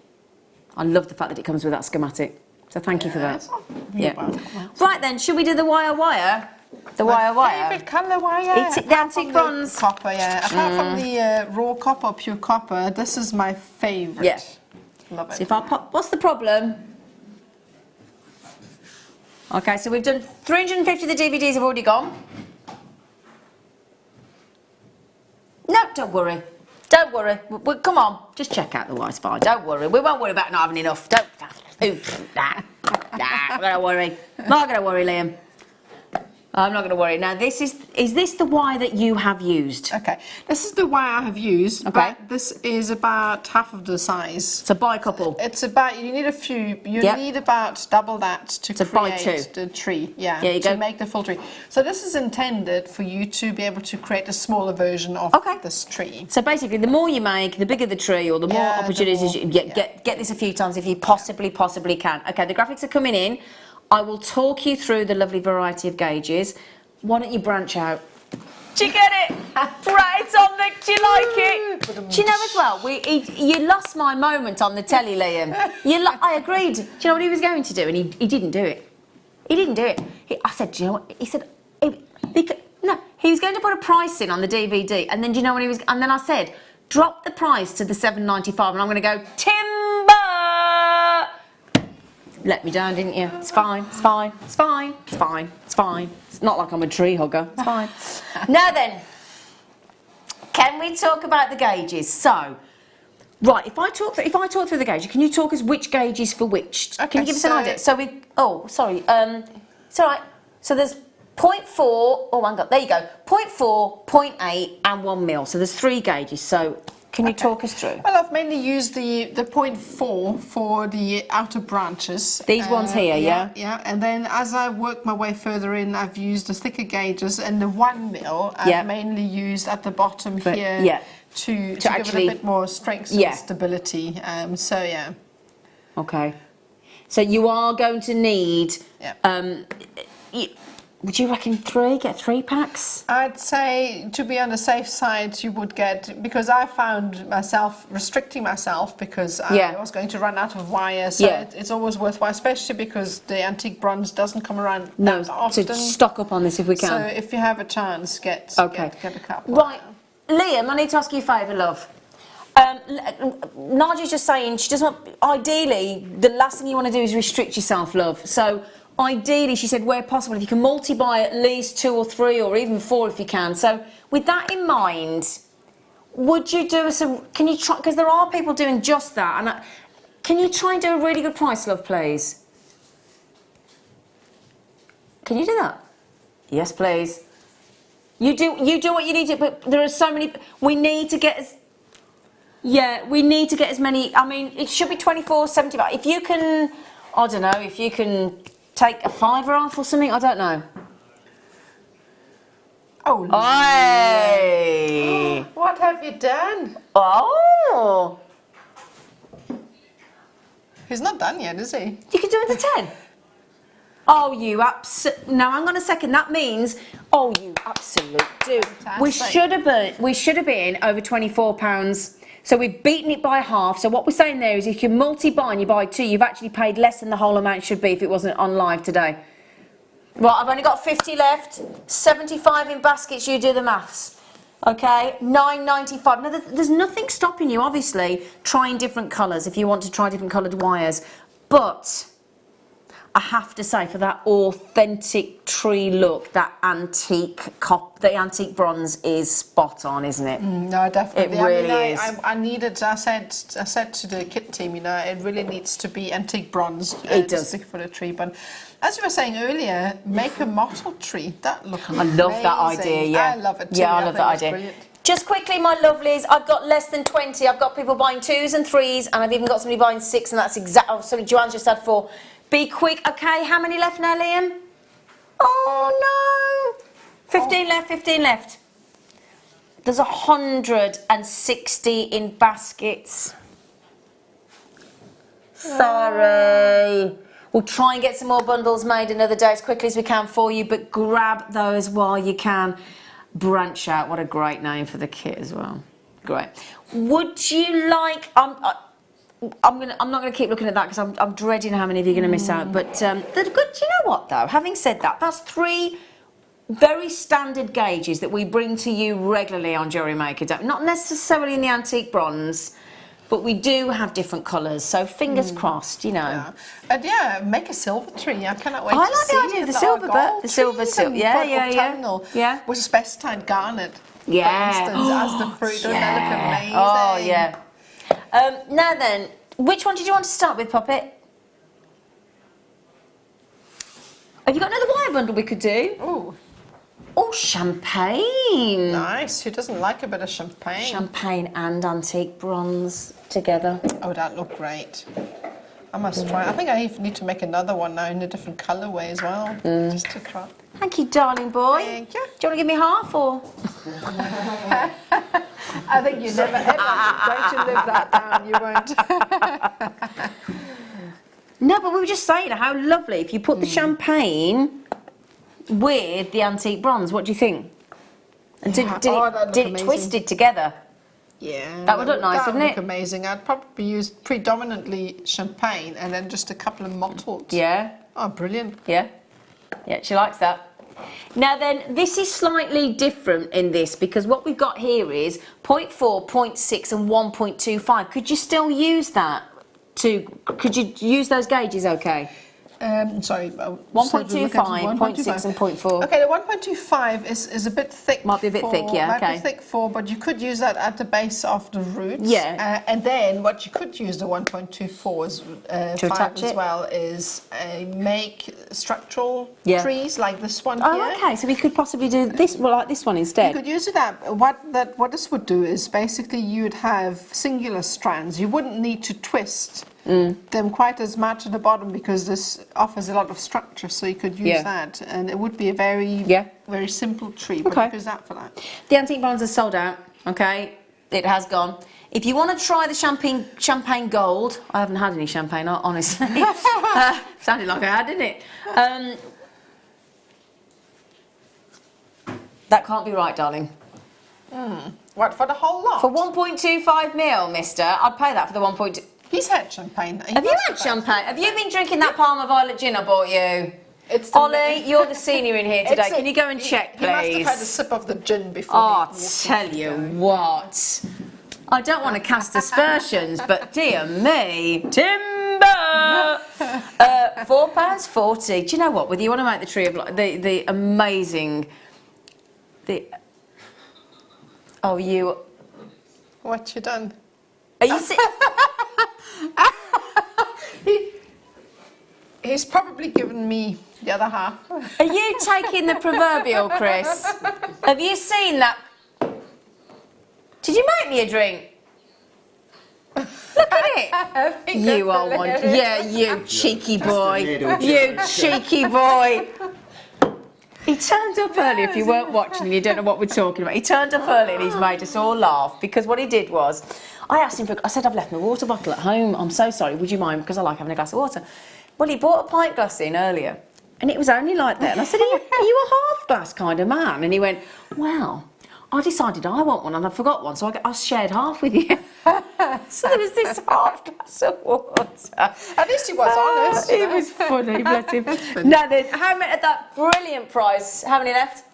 I love the fact that it comes with that schematic. So thank you for that. Yeah. Right then, should we do the wire? The wire. Favourite colour wire. It's the antique bronze. Copper, yeah. Apart from the raw copper, pure copper, this is my favourite. Yeah. Love it. So if I pop, what's the problem? Okay, so we've done 350 of the DVDs have already gone. No, don't worry. Don't worry. Come on, just check out the wire. It's fine. Don't worry. We won't worry about not having enough. Don't worry. I'm not going to worry, Liam. I'm not going to worry. Now, is this the wire that you have used? Okay, this is the wire I have used. Okay. But this is about half of the size. So buy a couple. It's about, you need a few, need about double that to create the tree. Yeah, there you go. To make the full tree. So this is intended for you to be able to create a smaller version of this tree. So basically, the more you make, the bigger the tree, or the more opportunities you get this a few times if you possibly can. Okay, the graphics are coming in. I will talk you through the lovely variety of gauges. Why don't you branch out? Do you get it? Right on the. Do you like it? Do you know as well? You lost my moment on the telly, Liam. I agreed. Do you know what he was going to do, and he didn't do it. He didn't do it. I said, do you know what? He said, no. He was going to put a price in on the DVD, and then do you know what he was? And then I said, drop the price to the $7.95, and I'm going to go timber. Let me down, didn't you? It's fine. It's fine. It's fine. It's fine. It's fine. It's not like I'm a tree hugger. It's fine. Now then, can we talk about the gauges? So, right, if I talk through the gauges, can you talk us which gauge is for which? Okay, can you give us an idea? So sorry. It's all right. So there's 0.4. Oh, hang on. There you go. 0.4, 0.8, and 1 mil. So there's 3 gauges. So. Can you talk us through? Well, I've mainly used the 0.4 for the outer branches. These ones here, yeah? Yeah, and then as I work my way further in, I've used the thicker gauges, and the 1 mil I've mainly used at the bottom here to give it a bit more strength and stability. Okay. So you are going to need... would you reckon 3? Get 3 packs? I'd say, to be on the safe side, you would get, because I found myself restricting myself because I was going to run out of wire. So it's always worthwhile, especially because the antique bronze doesn't come around that often. To stock up on this if we can. So if you have a chance, get a couple. Right, Liam, I need to ask you a favour, love. Nadja's just saying she doesn't want, ideally, the last thing you want to do is restrict yourself, love. So ideally, she said, where possible, if you can multi-buy at least 2 or 3 or even 4 if you can. So with that in mind, would you do some, can you try, because there are people doing just that, and can you try and do a really good price, love, please? Can you do that? Yes, please. You do what you need to, but there are so many, we need to get as, yeah, we need to get as many, I mean, it should be 24.75. If you can, I don't know, if you can take a £5 off or something, I don't know. Oh, Hey. What have you done? Oh. He's not done yet, is he? You can do it to 10. Oh, you now hang on a second. That means, oh, you absolute dude. We should have been over £24. So we've beaten it by half. So what we're saying there is if you multi-buy and you buy 2, you've actually paid less than the whole amount should be if it wasn't on live today. Right, I've only got 50 left. 75 in baskets, you do the maths. Okay, £9.95. Now, there's nothing stopping you, obviously, trying different colours if you want to try different coloured wires. But I have to say, for that authentic tree look, that the antique bronze is spot on, isn't it? No, definitely. It really is. I needed. I said to the kit team, you know, it really needs to be antique bronze. It does for the tree. But as you were saying earlier, make a mottled tree. That looks amazing. I love that idea. Yeah, I love it too. Yeah, I love that idea. Brilliant. Just quickly, my lovelies, I've got less than 20. I've got people buying 2s and 3s, and I've even got somebody buying 6, and that's exact. Oh, sorry, Joanne's just had 4. Be quick, okay? How many left now, Liam? Oh no! 15 left, 15 left. There's 160 in baskets. Sorry. We'll try and get some more bundles made another day as quickly as we can for you, but grab those while you can. Branch Out, what a great name for the kit as well. Great. Would you like... I'm not going to keep looking at that because I'm dreading how many of you are going to miss out. But they're good. Do you know what though? Having said that, that's 3 very standard gauges that we bring to you regularly on JewelleryMaker. Not necessarily in the antique bronze, but we do have different colours. So fingers crossed, you know. Yeah. And yeah, make a silver tree. I cannot wait. I like the idea of the silver, but the silver. Yeah. With specified garnet. Yeah. For instance, as the fruit. Doesn't that look amazing? Oh yeah. Now then, which one did you want to start with, Puppet? Have you got another wire bundle we could do? Ooh. Oh, champagne. Nice. Who doesn't like a bit of champagne? Champagne and antique bronze together. Oh, that looked great. I must try. I think I even need to make another one now in a different colourway as well. Just to try. Thank you, darling boy. Thank you. Do you want to give me half or? I think you never ever going to live that down. You won't. No, but we were just saying how lovely if you put the champagne with the antique bronze. What do you think? And did it twisted together? Yeah, that would look nice, wouldn't it? Look amazing. I'd probably use predominantly champagne and then just a couple of mottled. Yeah. Oh, brilliant. Yeah. Yeah, she likes that. Now then, this is slightly different in this because what we've got here is 0.4, 0.6 and 1.25. Could you still use that? Could you use those gauges okay? Sorry. 1.25, 0.6 and 0.4. Okay, the 1.25 is a bit thick. Might be a bit thick, yeah, might okay. be thick but you could use that at the base of the roots. Yeah. And then what you could use the 1.24 is, to attach as it? well is make structural Yeah. trees like this one Oh, here. okay, so we could possibly do this, well, like this one instead. You could use it up. What this would do is basically you'd have singular strands. You wouldn't need to twist them quite as much at the bottom because this offers a lot of structure, so you could use that, and it would be a very simple tree. But you could use that for that. The antique bronze is sold out. Okay, it has gone. If you want to try the champagne gold, I haven't had any champagne, honestly. Sounded like I had, didn't it? That can't be right, darling. What, for the whole lot? For 1.25 mil, mister, I'd pay that for the 1.2. He's had champagne. Have you had champagne? Have you been drinking that Palmer Violet gin I bought you? Ollie, you're the senior in here today. Can you go and check, please? He must have had a sip of the gin before. Oh, tell you what. I don't want to cast aspersions, but dear me, timber! £4.40. Do you know what? Whether you want to make the tree of life, the amazing, oh, you. What you done? Are you see? He's probably given me the other half. Are you taking the proverbial, Chris? Have you seen that? Did you make me a drink? Look at it. You are one. Yeah, you cheeky boy. You cheeky boy. He turned up early, if you weren't watching and you don't know what we're talking about. He turned up early and he's made us all laugh because what he did was, I asked him I said, I've left my water bottle at home. I'm so sorry, would you mind? Because I like having a glass of water. Well, he brought a pint glass in earlier and it was only like that. And I said, are you a half glass kind of man? And he went, well, I decided I want one and I forgot one, so I shared half with you. So there was this half glass of water. At least he was honest. It was funny, bless him. Now then, how many at that brilliant price? How many left?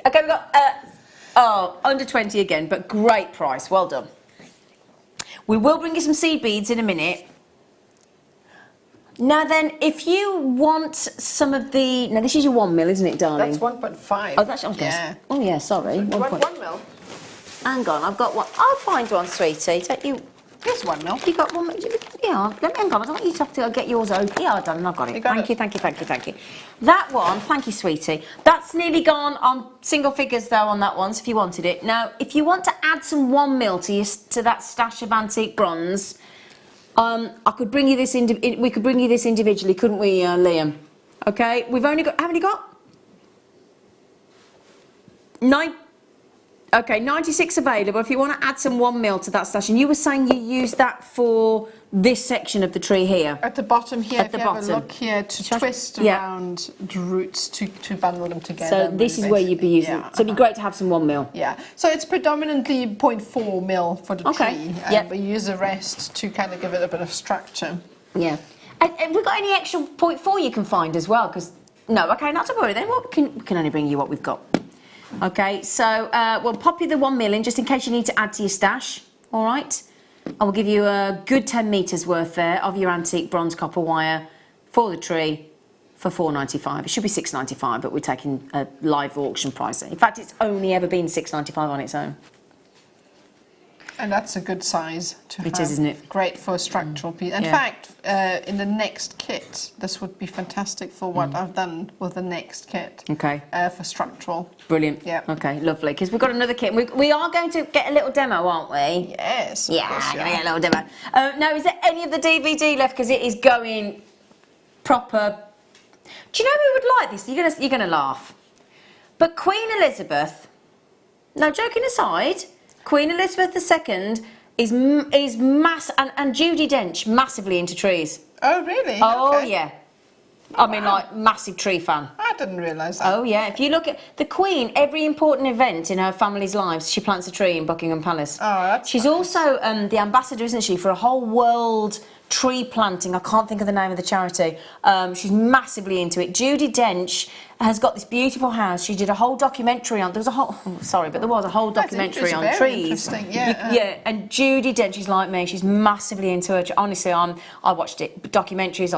Okay, we've got, under 20 again, but great price. Well done. We will bring you some seed beads in a minute. Now then, if you want some of the... Now, this is your 1 mil, isn't it, darling? That's 1.5. Oh, that's... Yeah. Oh, yeah, sorry. You want 1 mil? Hang on, I've got one. I'll find one, sweetie. Take you... Here's 1 mil. You got one? Yeah, let me hang on. I don't want you to have to get yours open. Yeah, I've done. I've got it. Thank you. That one, thank you, sweetie. That's nearly gone on single figures though on that one. So if you wanted it, now if you want to add some 1 mil to that stash of antique bronze, I could bring you this. We could bring you this individually, couldn't we, Liam? Okay, we've only got. How many got? 9. Okay, 96 available. If you want to add some 1 mil to that stash, and you were saying you use that for this section of the tree here. At the bottom here, if you have a look here, to twist around the roots to bundle them together. So this is where you'd be using it. So it'd be great to have some 1 mil. Yeah. So it's predominantly 0.4 mil for the tree. But you use the rest to kind of give it a bit of structure. Yeah. And have we got any extra 0.4 you can find as well? Because no, okay, not to worry then. We can only bring you what we've got. Okay, so we'll pop you the 1 mil in just in case you need to add to your stash, all right? I will give you a good 10 metres worth there of your antique bronze copper wire for the tree for £4.95. It should be £6.95, but we're taking a live auction price. In fact, it's only ever been £6.95 on its own. And that's a good size to have. It is, isn't it? Great for a structural piece. In fact, in the next kit, this would be fantastic for what I've done with the next kit. Okay. For structural. Brilliant. Yeah. Okay, lovely. Because we've got another kit. We are going to get a little demo, aren't we? Yes. Yeah, going to get a little demo. Now, is there any of the DVD left? Because it is going proper. Do you know who would like this? You're gonna laugh. But Queen Elizabeth. No, joking aside. Queen Elizabeth II is and Judi Dench massively into trees. Oh really? Oh okay. Yeah. I mean, like massive tree fan. I didn't realise that. Oh yeah. If you look at the Queen, every important event in her family's lives, she plants a tree in Buckingham Palace. Oh, that's She's nice. also the ambassador, isn't she, for a whole world tree planting. I can't think of the name of the charity. She's massively into it. Judi Dench has got this beautiful house. She did a whole documentary on. There was a whole. Sorry, but there was a whole documentary on trees. Interesting. Yeah. Yeah. And Judi Dench is like me. She's massively into it. Honestly, I watched it. Documentaries.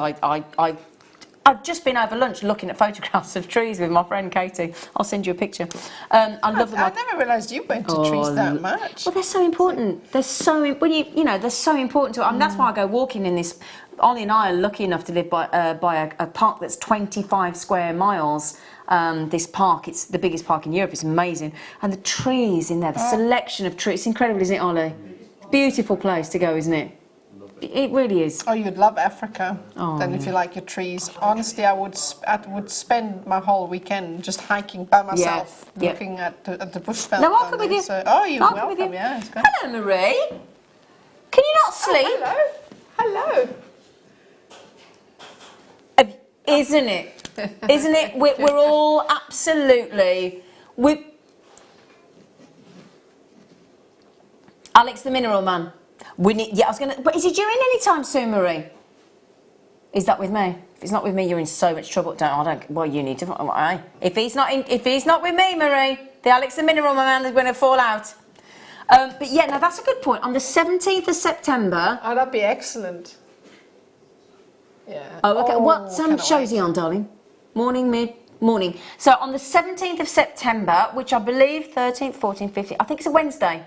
I've just been over lunch looking at photographs of trees with my friend Katie. I'll send you a picture. I love them. I never realised you went to trees that much. Well, they're so important. They're so they're so important to. That's why I go walking in this. Ollie and I are lucky enough to live by a park that's 25 square miles. This park, it's the biggest park in Europe. It's amazing, and the trees in there, the selection of trees, it's incredible, isn't it, Ollie? Beautiful place to go, isn't it? It really is. Oh, you'd love Africa. Then if you like your trees. Honestly, I would spend my whole weekend just hiking by myself, looking at the bushveld. No, I'll come with you. So, oh, you're welcome. Yeah, it's good. Hello, Marie. Can you not sleep? Oh, hello. Isn't it? Isn't it? We're all absolutely. Alex the Mineral Man. We need. Yeah, I was gonna. But is he due in any time soon, Marie? Is that with me? If it's not with me, you're in so much trouble. Well, you need to. If he's not with me, Marie, the Alex the Mineral Man is going to fall out. But yeah, now that's a good point. On the 17th of September. Oh, that'd be excellent. Yeah. Oh, okay. What show is wait. he on, darling? Morning, mid, morning. So on the 17th of September, which I believe 13th, 14th, 15th, I think it's a Wednesday.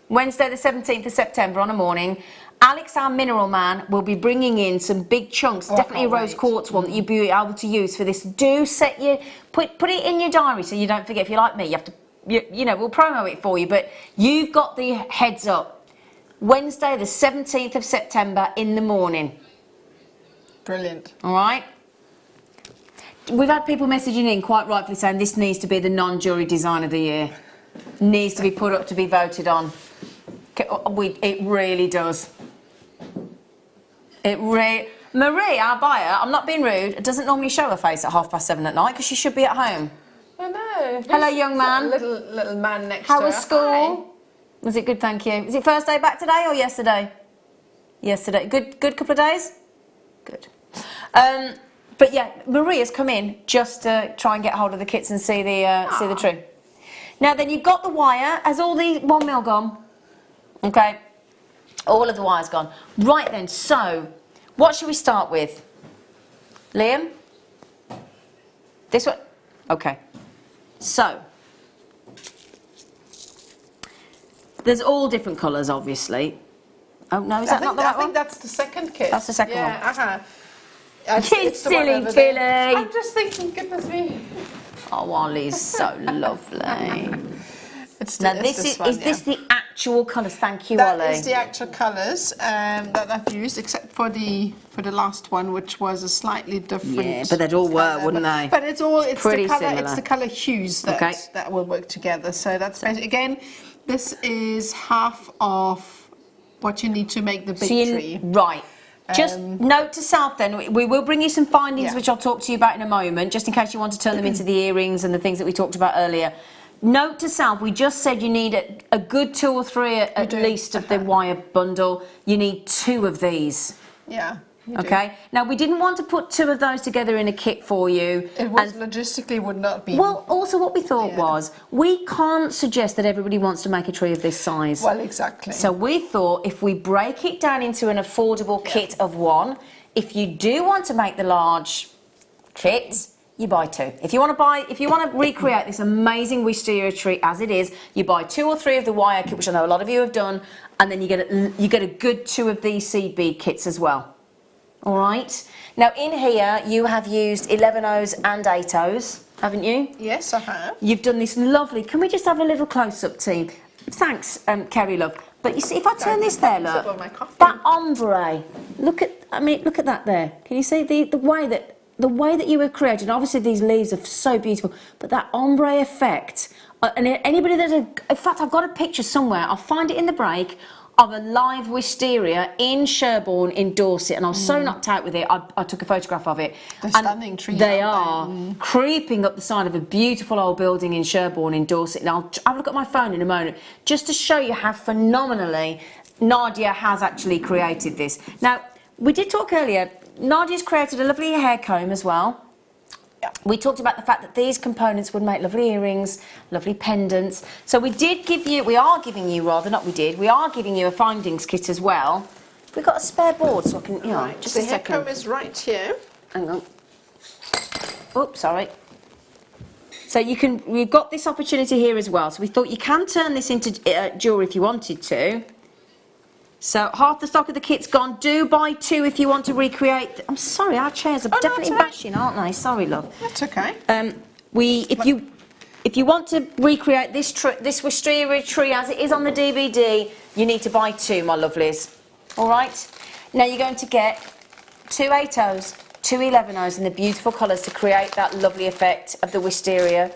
Wednesday the 17th of September on a morning. Alex, our mineral man, will be bringing in some big chunks, definitely a rose quartz one that you'll be able to use for this. Do set your, put it in your diary so you don't forget. If you're like me, you have to, you know, we'll promo it for you, but you've got the heads up. Wednesday the 17th of September in the morning. Brilliant. All right. We've had people messaging in quite rightfully saying this needs to be the non-jury design of the year. Needs to be put up to be voted on. It really does. Marie, our buyer, I'm not being rude, doesn't normally show her face at 7:30 at night because she should be at home. I know. Hello, young man. Little man next How to her. was school? Hi. Was it good, thank you? Is it first day back today or yesterday? Yesterday. Good couple of days? Good. But yeah, Marie has come in just to try and get hold of the kits and see the tree. Now then, you've got the wire. Has all the 1 mil gone? Okay. All of the wire's gone. Right then, so what should we start with? Liam? This one? Okay. So, there's all different colours, obviously. Oh, no, is that not the right I think one? that's the second kit. That's the second one. Yeah, You silly Billy. I'm just thinking, goodness me. Oh, Ollie's so lovely. It's Now, this is this the actual colours? Thank you, That Ollie. is the actual colours that I've used, except for the last one, which was a slightly different. Yeah, but they'd all work, wouldn't they? But it's Pretty the colour. similar. It's the colour hues that will work together. So that's again, this is half of what you need to make the big tree. Right. Just note to self then, we will bring you some findings which I'll talk to you about in a moment, just in case you want to turn them into the earrings and the things that we talked about earlier. Note to self, we just said you need a good 2 or 3 at least of the wire bundle. You need 2 of these. Yeah. Okay. Now we didn't want to put 2 of those together in a kit for you. It was logistically would not be. Well, also what we thought was we can't suggest that everybody wants to make a tree of this size. Well, exactly. So we thought if we break it down into an affordable kit of 1, if you do want to make the large kit, you buy 2. If you want to recreate this amazing wisteria tree as it is, you buy 2 or 3 of the wire kit, which I know a lot of you have done, and then you get a good 2 of these seed bead kits as well. All right. Now in here you have used 11/0s and 8/0s, haven't you? Yes, I have. You've done this lovely. Can we just have a little close-up, team? Thanks, Kerry love. But you see, if I turn this there, look, that ombre. Look at that there. Can you see the way that you have created? Obviously, these leaves are so beautiful, but that ombre effect. And anybody that, in fact, I've got a picture somewhere. I'll find it in the break. Of a live wisteria in Sherborne in Dorset, and I was so knocked out with it, I took a photograph of it. They're stunning trees. They are creeping up the side of a beautiful old building in Sherborne in Dorset. And I'll have a look at my phone in a moment, just to show you how phenomenally Nadja has actually created this. Now, we did talk earlier, Nadja's created a lovely hair comb as well. Yeah. We talked about the fact that these components would make lovely earrings, lovely pendants. So we are giving you a findings kit as well. We've got a spare board, so I can, just a second. The hair comb is right here. Hang on. Oops, sorry. So we've got this opportunity here as well. So we thought you can turn this into jewellery if you wanted to. So half the stock of the kit's gone. Do buy 2 if you want to recreate. I'm sorry, our chairs are definitely bashing, aren't they? Sorry, love. That's okay. If you want to recreate this wisteria tree as it is on the DVD, you need to buy 2, my lovelies. All right. Now you're going to get 2 8/0s, 2 11/0s in the beautiful colours to create that lovely effect of the wisteria,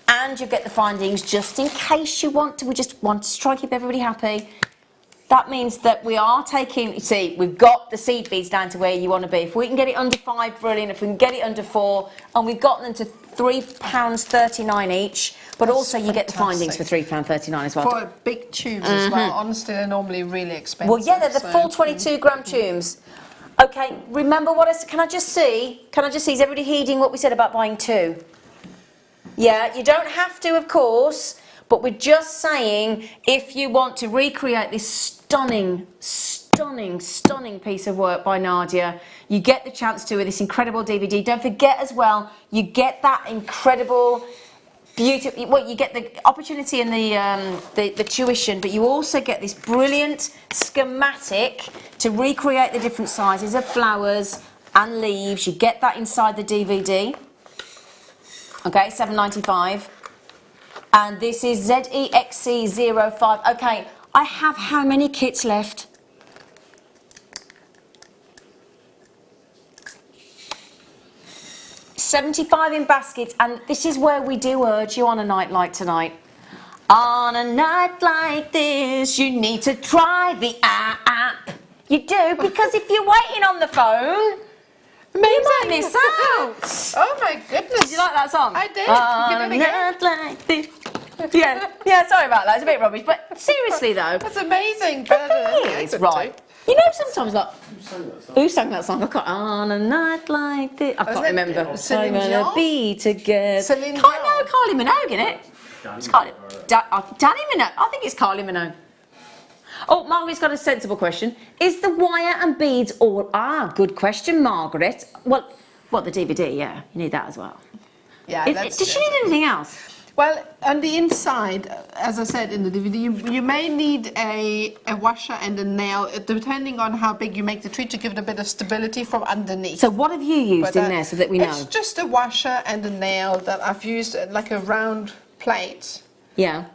and you get the findings just in case you want to. We just want to try and keep everybody happy. That means that we are taking, you see, we've got the seed beads down to where you want to be. If we can get it under 5, brilliant. If we can get it under 4, and we've got them to £3.39 each, but That's also you get the findings for £3.39 as well. For big tubes as well. Honestly, they're normally really expensive. Well, yeah, they're the full 22-gram tubes. Okay, remember what can I just see, is everybody heeding what we said about buying 2? Yeah, you don't have to, of course, But we're just saying, if you want to recreate this stunning piece of work by Nadja, you get the chance to with this incredible DVD. Don't forget as well, you get that incredible, beautiful, well, you get the opportunity and the tuition, but you also get this brilliant schematic to recreate the different sizes of flowers and leaves. You get that inside the DVD. Okay, $7.95. And this is ZEXC05. Okay, I have how many kits left? $75 in baskets, and this is where we do urge you on a night like tonight. On a night like this, you need to try the app. You do, because if you're waiting on the phone, you might miss out. Oh my goodness. Did you like that song? I did. On a night like this. Yeah, sorry about that, it's a bit rubbish, but seriously though. That's amazing. It's right. You know, sometimes like, who sang that song? I can't. On a night like this, I can't remember. Celine We're Dion? gonna be together. Celine I Dion? know Kylie Minogue, innit? It's Kylie. Danny Minogue. I think it's Kylie Minogue. Oh, Margaret's got a sensible question. Is the wire and beads all? Good question, Margaret. Well, what, the DVD? Yeah, you need that as well. Yeah. Does she need anything else? Well, on the inside, as I said in the DVD, you may need a washer and a nail, depending on how big you make the tree, to give it a bit of stability from underneath. So what have you used in there so that we know? It's just a washer and a nail that I've used, like a round plate. Yeah.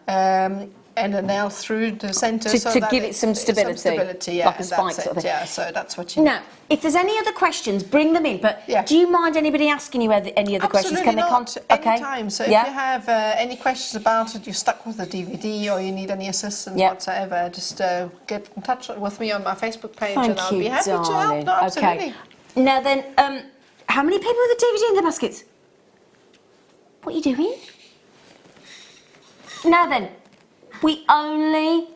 And a nail through the centre to give it some stability, yeah, like a spike sort of thing. Yeah, so that's what you need. Now, if there's any other questions, bring them in. But Yeah. do you mind anybody asking you any other questions? Absolutely not. Okay. Anytime. So if you have any questions about it, you're stuck with the DVD, or you need any assistance whatsoever, just get in touch with me on my Facebook page, and I'll be happy to help. No, absolutely. Okay. Now then, how many people with the DVD in the baskets? What are you doing? Now then, we only,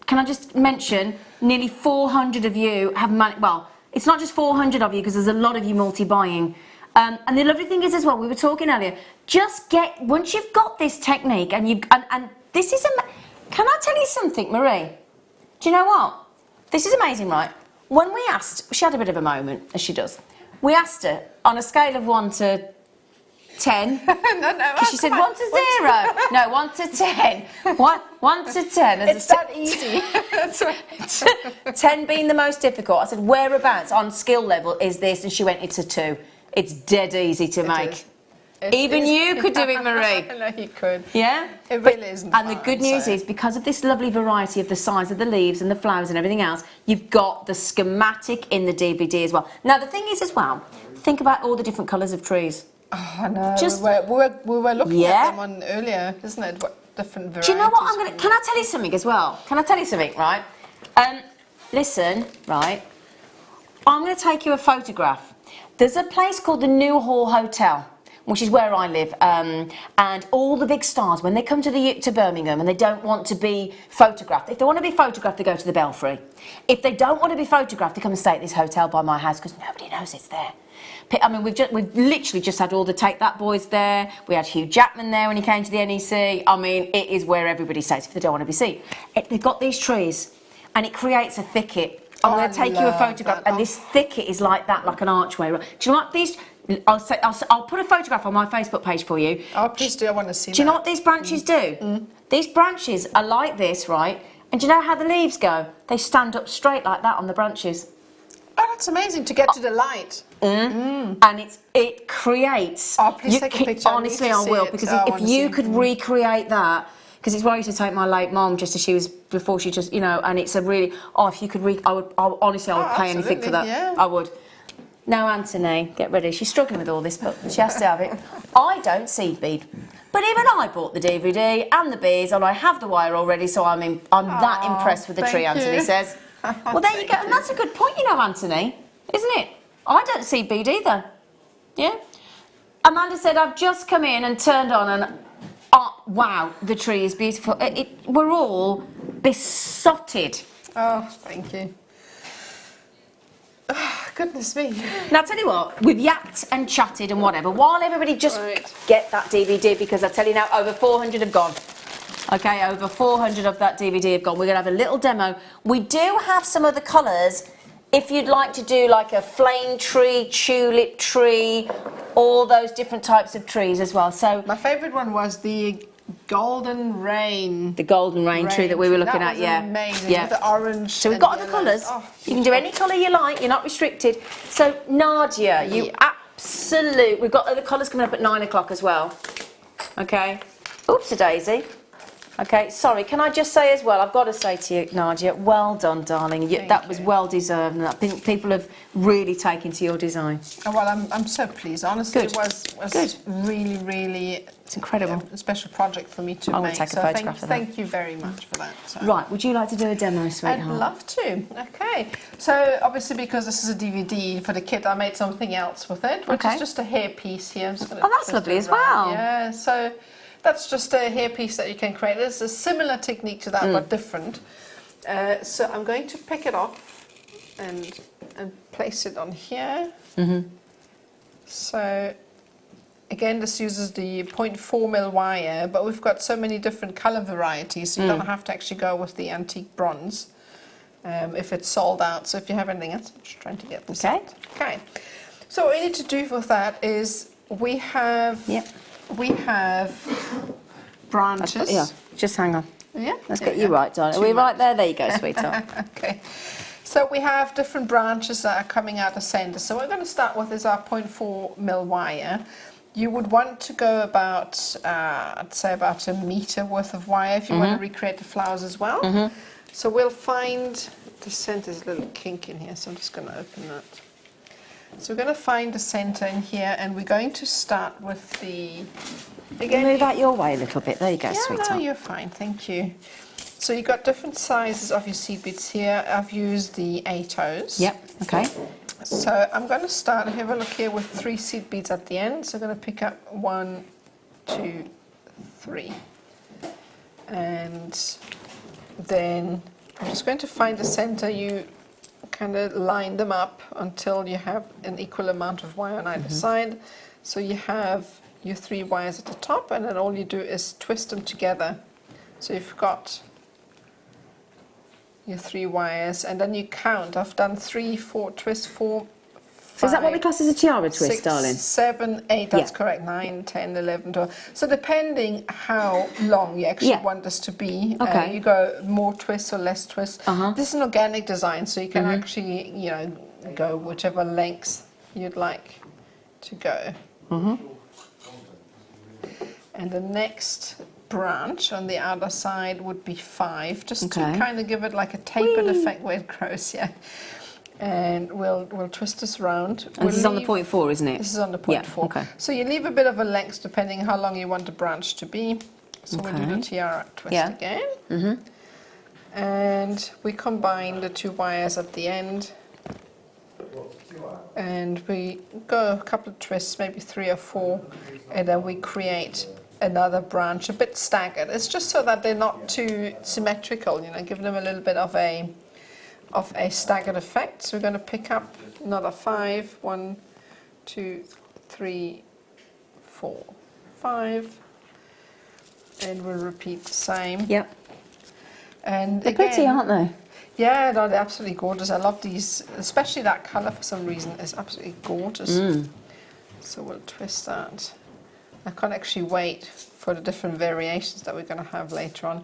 can I just mention, nearly 400 of you have well, it's not just 400 of you, because there's a lot of you multi-buying. And the lovely thing is as well, we were talking earlier, just once you've got this technique, and this is, can I tell you something, Marie? Do you know what? This is amazing, right? When we asked, she had a bit of a moment, as she does. We asked her, on a scale of 1 to 10. No. She said 1 to 0. No, 1 to 10. 1 to 10. It's that easy. 10 being the most difficult. I said, whereabouts on skill level is this? And she went, it's a 2. It's dead easy to make. Even you could do it, Marie. I know you could. Yeah? It really isn't. And the good news is, because of this lovely variety of the size of the leaves and the flowers and everything else, you've got the schematic in the DVD as well. Now, the thing is as well, think about all the different colours of trees. Oh, I know. We were looking at them on earlier, isn't it? What different varieties. Do you know what can I tell you something as well? Can I tell you something, right? Listen, right? I'm going to take you a photograph. There's a place called the New Hall Hotel, which is where I live, and all the big stars, when they come to Birmingham and they don't want to be photographed, if they want to be photographed, they go to the Belfry. If they don't want to be photographed, they come and stay at this hotel by my house, because nobody knows it's there. I mean, we've literally just had all the Take That boys there. We had Hugh Jackman there when he came to the NEC. I mean, it is where everybody stays if they don't want to be seen. They've got these trees, and it creates a thicket. I'm going to take you a photograph, and this thicket is like that, like an archway. Do you know what these? I'll put a photograph on my Facebook page for you. Oh, please do. I want to see. Do you know what these branches do? These branches are like this, right? And do you know how the leaves go? They stand up straight like that on the branches. Oh, that's amazing, to get to the light. And it creates. Oh, please take a picture. Honestly, I will, because if you could recreate that, because it's where I used to take my late mum just as she was, before she just, and it's a really, if you could honestly, I would pay anything for that. Yeah. I would. Now, Anthony, get ready. She's struggling with all this, but she has to have it. I don't seed bead. But even I bought the DVD and the beads, and I have the wire already, so I'm that impressed with the tree, Anthony says. Well, there you go. And that's a good point, Anthony, isn't it? I don't see bead either. Yeah? Amanda said, I've just come in and turned on, and wow, the tree is beautiful. We're all besotted. Oh, thank you. Goodness me. Now, I'll tell you what, we've yapped and chatted and whatever, while everybody just get that DVD, because I tell you now, over 400 have gone. Okay, over 400 of that DVD have gone. We're going to have a little demo. We do have some other colours. If you'd like to do like a flame tree, tulip tree, all those different types of trees as well. So my favourite one was the golden rain. The golden rain tree that we were looking at, yeah. Amazing. Yeah. With the orange. So we've got other colours. Oh, you can do any colour you like. You're not restricted. So Nadja, you absolute. We've got other colours coming up at 9 o'clock as well. Okay. Oops-a-daisy. Okay, sorry, can I just say as well, I've got to say to you, Nadja, well done, darling. That was well deserved, and I think people have really taken to your design. Oh, well, I'm so pleased. Honestly, it was really, really... It's incredible. A special project for me to make. I'm going to take a photograph of that. Thank you very much for that. So. Right, would you like to do a demo, sweetheart? I'd love to. Okay. So, obviously, because this is a DVD for the kit, I made something else with it, which is just a hair piece here. I'm just going to that's lovely as well. Yeah, so... That's just a hair piece that you can create. It's a similar technique to that, but different. So I'm going to pick it off and place it on here. So again, this uses the 0.4mm wire, but we've got so many different color varieties, so you don't have to actually go with the antique bronze if it's sold out. So if you have anything else, I'm just trying to get this out. Okay. So what we need to do with that is we have... We have branches. Yeah, just hang on. Yeah? Let's get you right, darling. Are we right there? There you go, sweetheart. Okay. So we have different branches that are coming out of centre. So what we're going to start with is our 0.4mm wire. You would want to go about, I'd say about a metre worth of wire if you want to recreate the flowers as well. So we'll find, the centre's a little kink in here, so I'm just going to open that. So we're going to find the centre in here, and we're going to start with the... Again, move out your way a little bit. There you go, sweetheart. No, you're fine, thank you. So you've got different sizes of your seed beads here. I've used the 8-ohs. Yep, okay. So I'm going to start, have a look here, with 3 seed beads at the end. So I'm going to pick up 1, 2, 3. And then I'm just going to find the centre. You kind of line them up until you have an equal amount of wire on either side. So you have your 3 wires at the top, and then all you do is twist them together. So you've got your 3 wires, and then you count. I've done 3, 4 twists, 4, 5, so is that what we class as a tiara twist, 6, darling? 7, 8, that's correct, 9, 10, 11, 12. So depending how long you actually want this to be, you go more twists or less twists. This is an organic design, so you can actually, you know, go whichever lengths you'd like to go. And the next branch on the outer side would be 5, just to kind of give it like a tapered effect where it grows, And we'll twist this around. And this is on the 0.4, isn't it? This is on the 0.4. Yeah, okay. So you leave a bit of a length depending how long you want the branch to be. So we'll do the tiara twist again. And we combine the 2 wires at the end. And we go a couple of twists, maybe 3 or 4, and then we create another branch, a bit staggered. It's just so that they're not too symmetrical, you know, give them a little bit of a staggered effect. So we're going to pick up another 5, 1, 2, 3, 4, 5, and we'll repeat the same. Yep. And they're again, pretty, aren't they? Yeah, no, they're absolutely gorgeous. I love these, especially that colour for some reason is absolutely gorgeous. So we'll twist that. I can't actually wait for the different variations that we're going to have later on.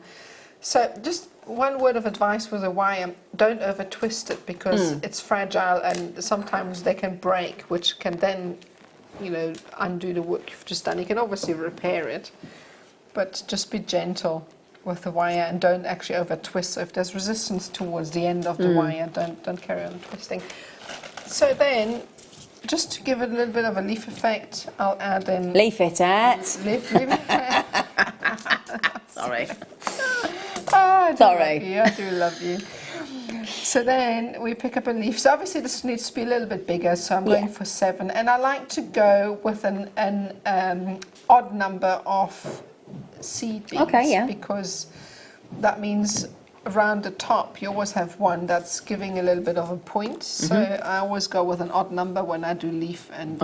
So just one word of advice with a wire, don't over twist it, because it's fragile and sometimes they can break, which can then, you know, undo the work you've just done. You can obviously repair it, but just be gentle with the wire and don't actually over twist. So if there's resistance towards the end of the wire, don't carry on twisting. So then, just to give it a little bit of a leaf effect, I'll add in... Leaf it out. Leaf Sorry. Oh, Sorry. I do love you. So then we pick up a leaf. So obviously this needs to be a little bit bigger, so I'm going for 7. And I like to go with an odd number of seed beads, because that means around the top, you always have one that's giving a little bit of a point. So I always go with an odd number when I do leaf and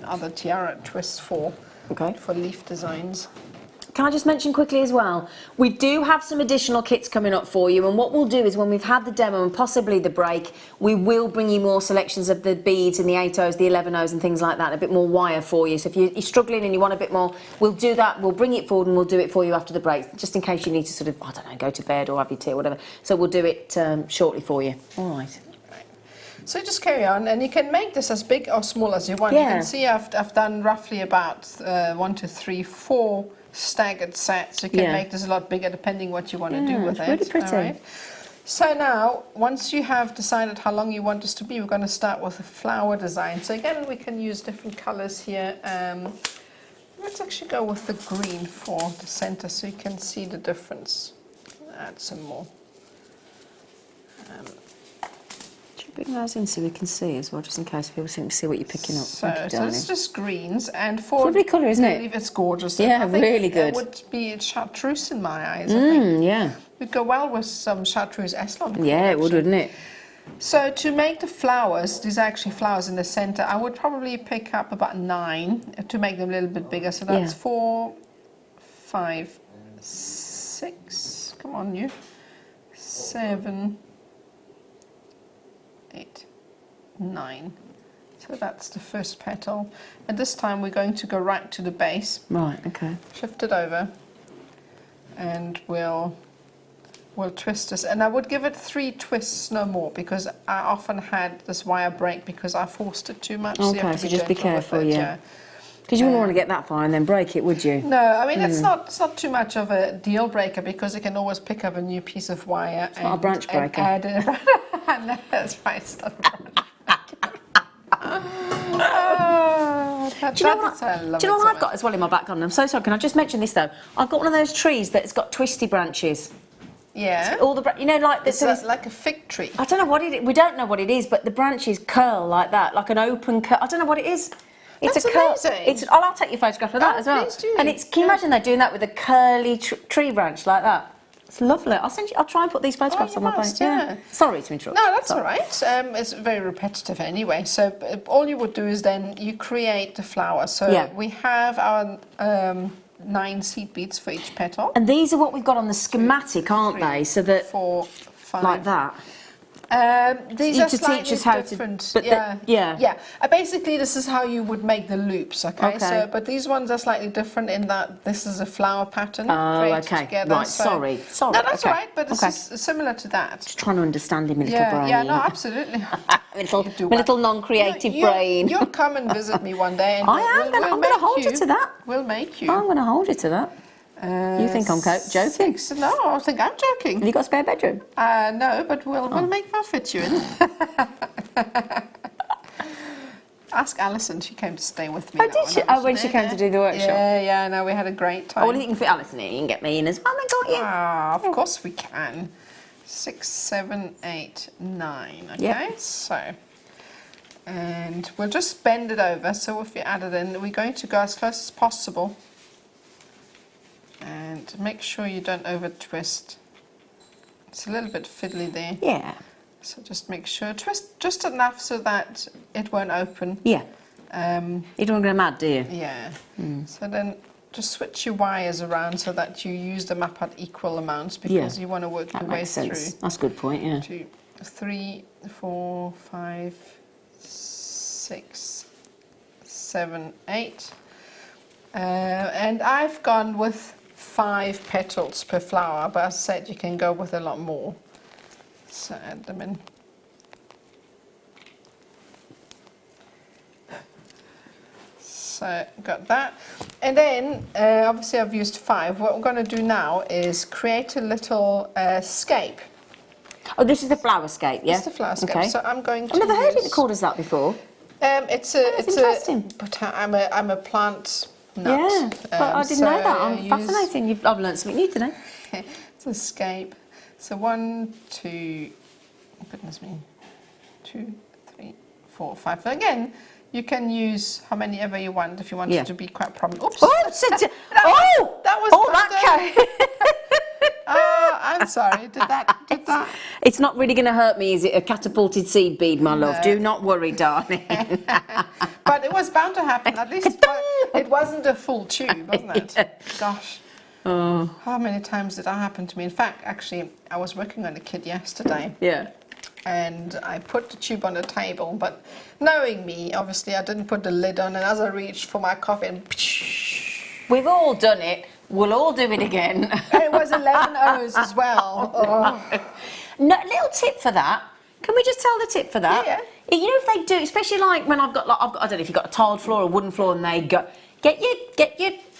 other tiara twists for leaf designs. Can I just mention quickly as well, we do have some additional kits coming up for you, and what we'll do is when we've had the demo and possibly the break, we will bring you more selections of the beads and the 8/0s, the 11/0s and things like that, a bit more wire for you. So if you're struggling and you want a bit more, we'll do that, we'll bring it forward and we'll do it for you after the break, just in case you need to sort of, I don't know, go to bed or have your tea or whatever. So we'll do it shortly for you. All right. So just carry on, and you can make this as big or small as you want. You can see I've done roughly about 1, 2, 3, 4 staggered sets. You can make this a lot bigger depending what you want to do with it. Really pretty. All right. So now, once you have decided how long you want this to be, we're going to start with a flower design. So again, we can use different colors here. Let's actually go with the green for the center so you can see the difference. Add some more. Bring those in so we can see as well, just in case people see what you're picking up. So it's just greens, and for lovely colour, isn't it? It's gorgeous. Yeah, I think really good. It would be chartreuse in my eyes. I think. Yeah. It'd go well with some chartreuse Eslan. Yeah, it would, wouldn't it? So to make the flowers, these are actually flowers in the center. I would probably pick up about 9 to make them a little bit bigger. So that's 4, 5, 6. Come on, you. 7. 8, 9. So that's the first petal. And this time we're going to go right to the base. Right, okay. Shift it over. And we'll twist this. And I would give it 3 twists, no more, because I often had this wire break because I forced it too much. Okay, so just be careful, yeah. Because you wouldn't want to get that far and then break it, would you? No, I mean, it's not too much of a deal breaker because you can always pick up a new piece of wire not a branch breaker. And add it. No, that's right, it's not a branch breaker. Do you know what I've got as well in my back garden? I'm so sorry, can I just mention this though? I've got one of those trees that's got twisty branches. Yeah. All the like this. It's like a fig tree. I don't know what it is. We don't know what it is, but the branches curl like that, like an open curl. I don't know what it is. It's That's a curl. amazing. I'll take your photograph of that as well. Please do. And can you imagine they're doing that with a curly tree branch like that? It's lovely. I'll try and put these photographs on my page. Yeah. Sorry to interrupt. No, that's all right. It's very repetitive anyway. So all you would do is then you create the flower. So we have our 9 seed beads for each petal. And these are what we've got on the schematic, aren't they? So that 4, 5. like that. These are to slightly teach us how different. to. But basically, this is how you would make the loops. Okay. So, but these ones are slightly different in that this is a flower pattern. Oh, okay. Together. Right. So, sorry. No, that's all right. But this is similar to that. Just trying to understand him, little brain. Yeah. No, absolutely. my little non-creative brain. You'll come and visit me one day. And I'm going to hold you to that. We'll make you. I'm going to hold you to that. You think I'm joking? No, I think I'm joking. Have you got a spare bedroom? No, but we'll fit you in. Ask Alison, she came to stay with me. Oh, did she? Oh, when she came to do the workshop? Yeah, no, we had a great time. Oh, well, you can fit Alison in, you can get me in as well, then can't you? Ah, of course we can. 6, 7, 8, 9, okay? Yep. So, and we'll just bend it over, so if you add it in, we're going to go as close as possible. And make sure you don't over twist. It's a little bit fiddly there. Yeah. So just make sure, twist just enough so that it won't open. Yeah. You don't go mad, do you? Yeah. So then just switch your wires around so that you use them up at equal amounts because you want to work your way through. That's a good point, yeah. 2, 3, 4, 5, 6, 7, 8. And I've gone with 5 petals per flower, but as I said, you can go with a lot more. So add them in. So got that. And then, obviously I've used 5. What we're going to do now is create a little scape. Oh, this is the flower scape, yeah? It's the flower scape. Okay. So I'm going to I've never heard it called as that before. It's interesting. But I'm a plant nut. Yeah, but I didn't know that. I'm fascinating. I've learned something new today. It's a scape. So 1, 2, goodness me, 2, 3, 4, 5. So again, you can use how many ever you want if you want it to be quite prominent. Oops. Oh, that was that I'm sorry. Did that? It's not really going to hurt me, is it? A catapulted seed bead, my love. Do not worry, darling. But it was bound to happen. At least it wasn't a full tube, wasn't it? Yeah. Gosh. Oh. How many times did that happen to me? In fact, actually, I was working on a kit yesterday. Yeah. And I put the tube on the table, but knowing me, obviously, I didn't put the lid on. And as I reached for my coffee, and we've all done it. We'll all do it again. And it was 11 O's as well. Oh. No, little tip for that. Can we just tell the tip for that? Yeah. You know, if they do, especially like when I've got, I don't know if you've got a tiled floor or a wooden floor, and they go, get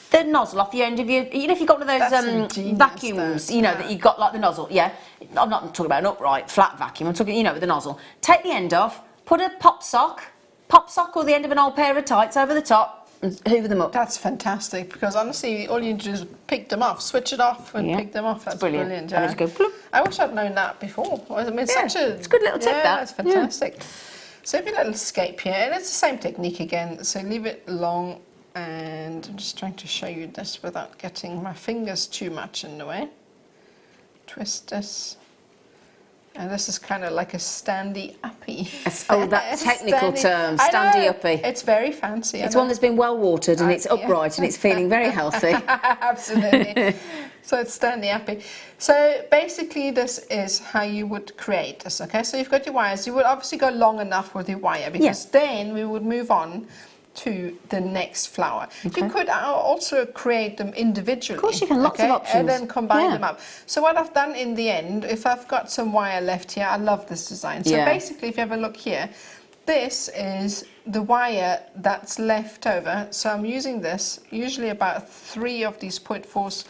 the nozzle off the end of your, you know, if you've got one of those vacuums, you know, that you've got like the nozzle, yeah. I'm not talking about an upright, flat vacuum, I'm talking, you know, with the nozzle. Take the end off, put a pop sock or the end of an old pair of tights over the top, and hoover them up. That's fantastic, because honestly, all you need to do is pick them off, switch it off and pick them off. That's brilliant. Yeah. Just go, bloop. I wish I'd known that before. I mean, it's a good little tip, that. That's fantastic. So if you let it escape here, and it's the same technique again, so leave it long, and I'm just trying to show you this without getting my fingers too much in the way. Twist this. And this is kind of like a standy-uppy. Oh, that technical term, standy-uppy. It's very fancy. It's one that's been well watered and it's upright and it's feeling very healthy. Absolutely. So it's standy-uppy. So basically this is how you would create this, okay? So you've got your wires. You would obviously go long enough with your wire, because then we would move on to the next flower. Okay. You could also create them individually. Of course you can, lots of options. And then combine them up. So what I've done in the end, if I've got some wire left here, I love this design. So basically, if you have a look here, this is the wire that's left over. So I'm using this, usually about 3 of these 0.4s,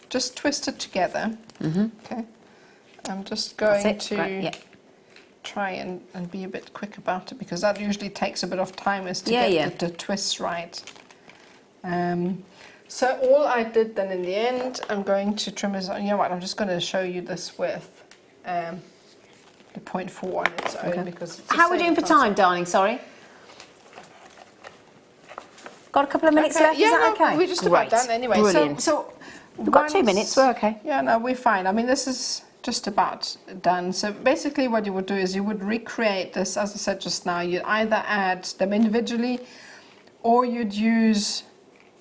just twisted together. Okay. I'm just going to try and be a bit quick about it, because that usually takes a bit of time, is to get the twists right. So all I did then in the end, I'm going to trim this. You know what? I'm just going to show you this with the 0.4 on its own, because it's how are we doing for time, darling? Sorry. Got a couple of minutes left. Is that okay? We're just about done anyway. Brilliant. So we've got 2 minutes. We're okay. Yeah, no, we're fine. I mean, this is just about done. So basically what you would do is you would recreate this, as I said just now. You'd either add them individually, or you'd use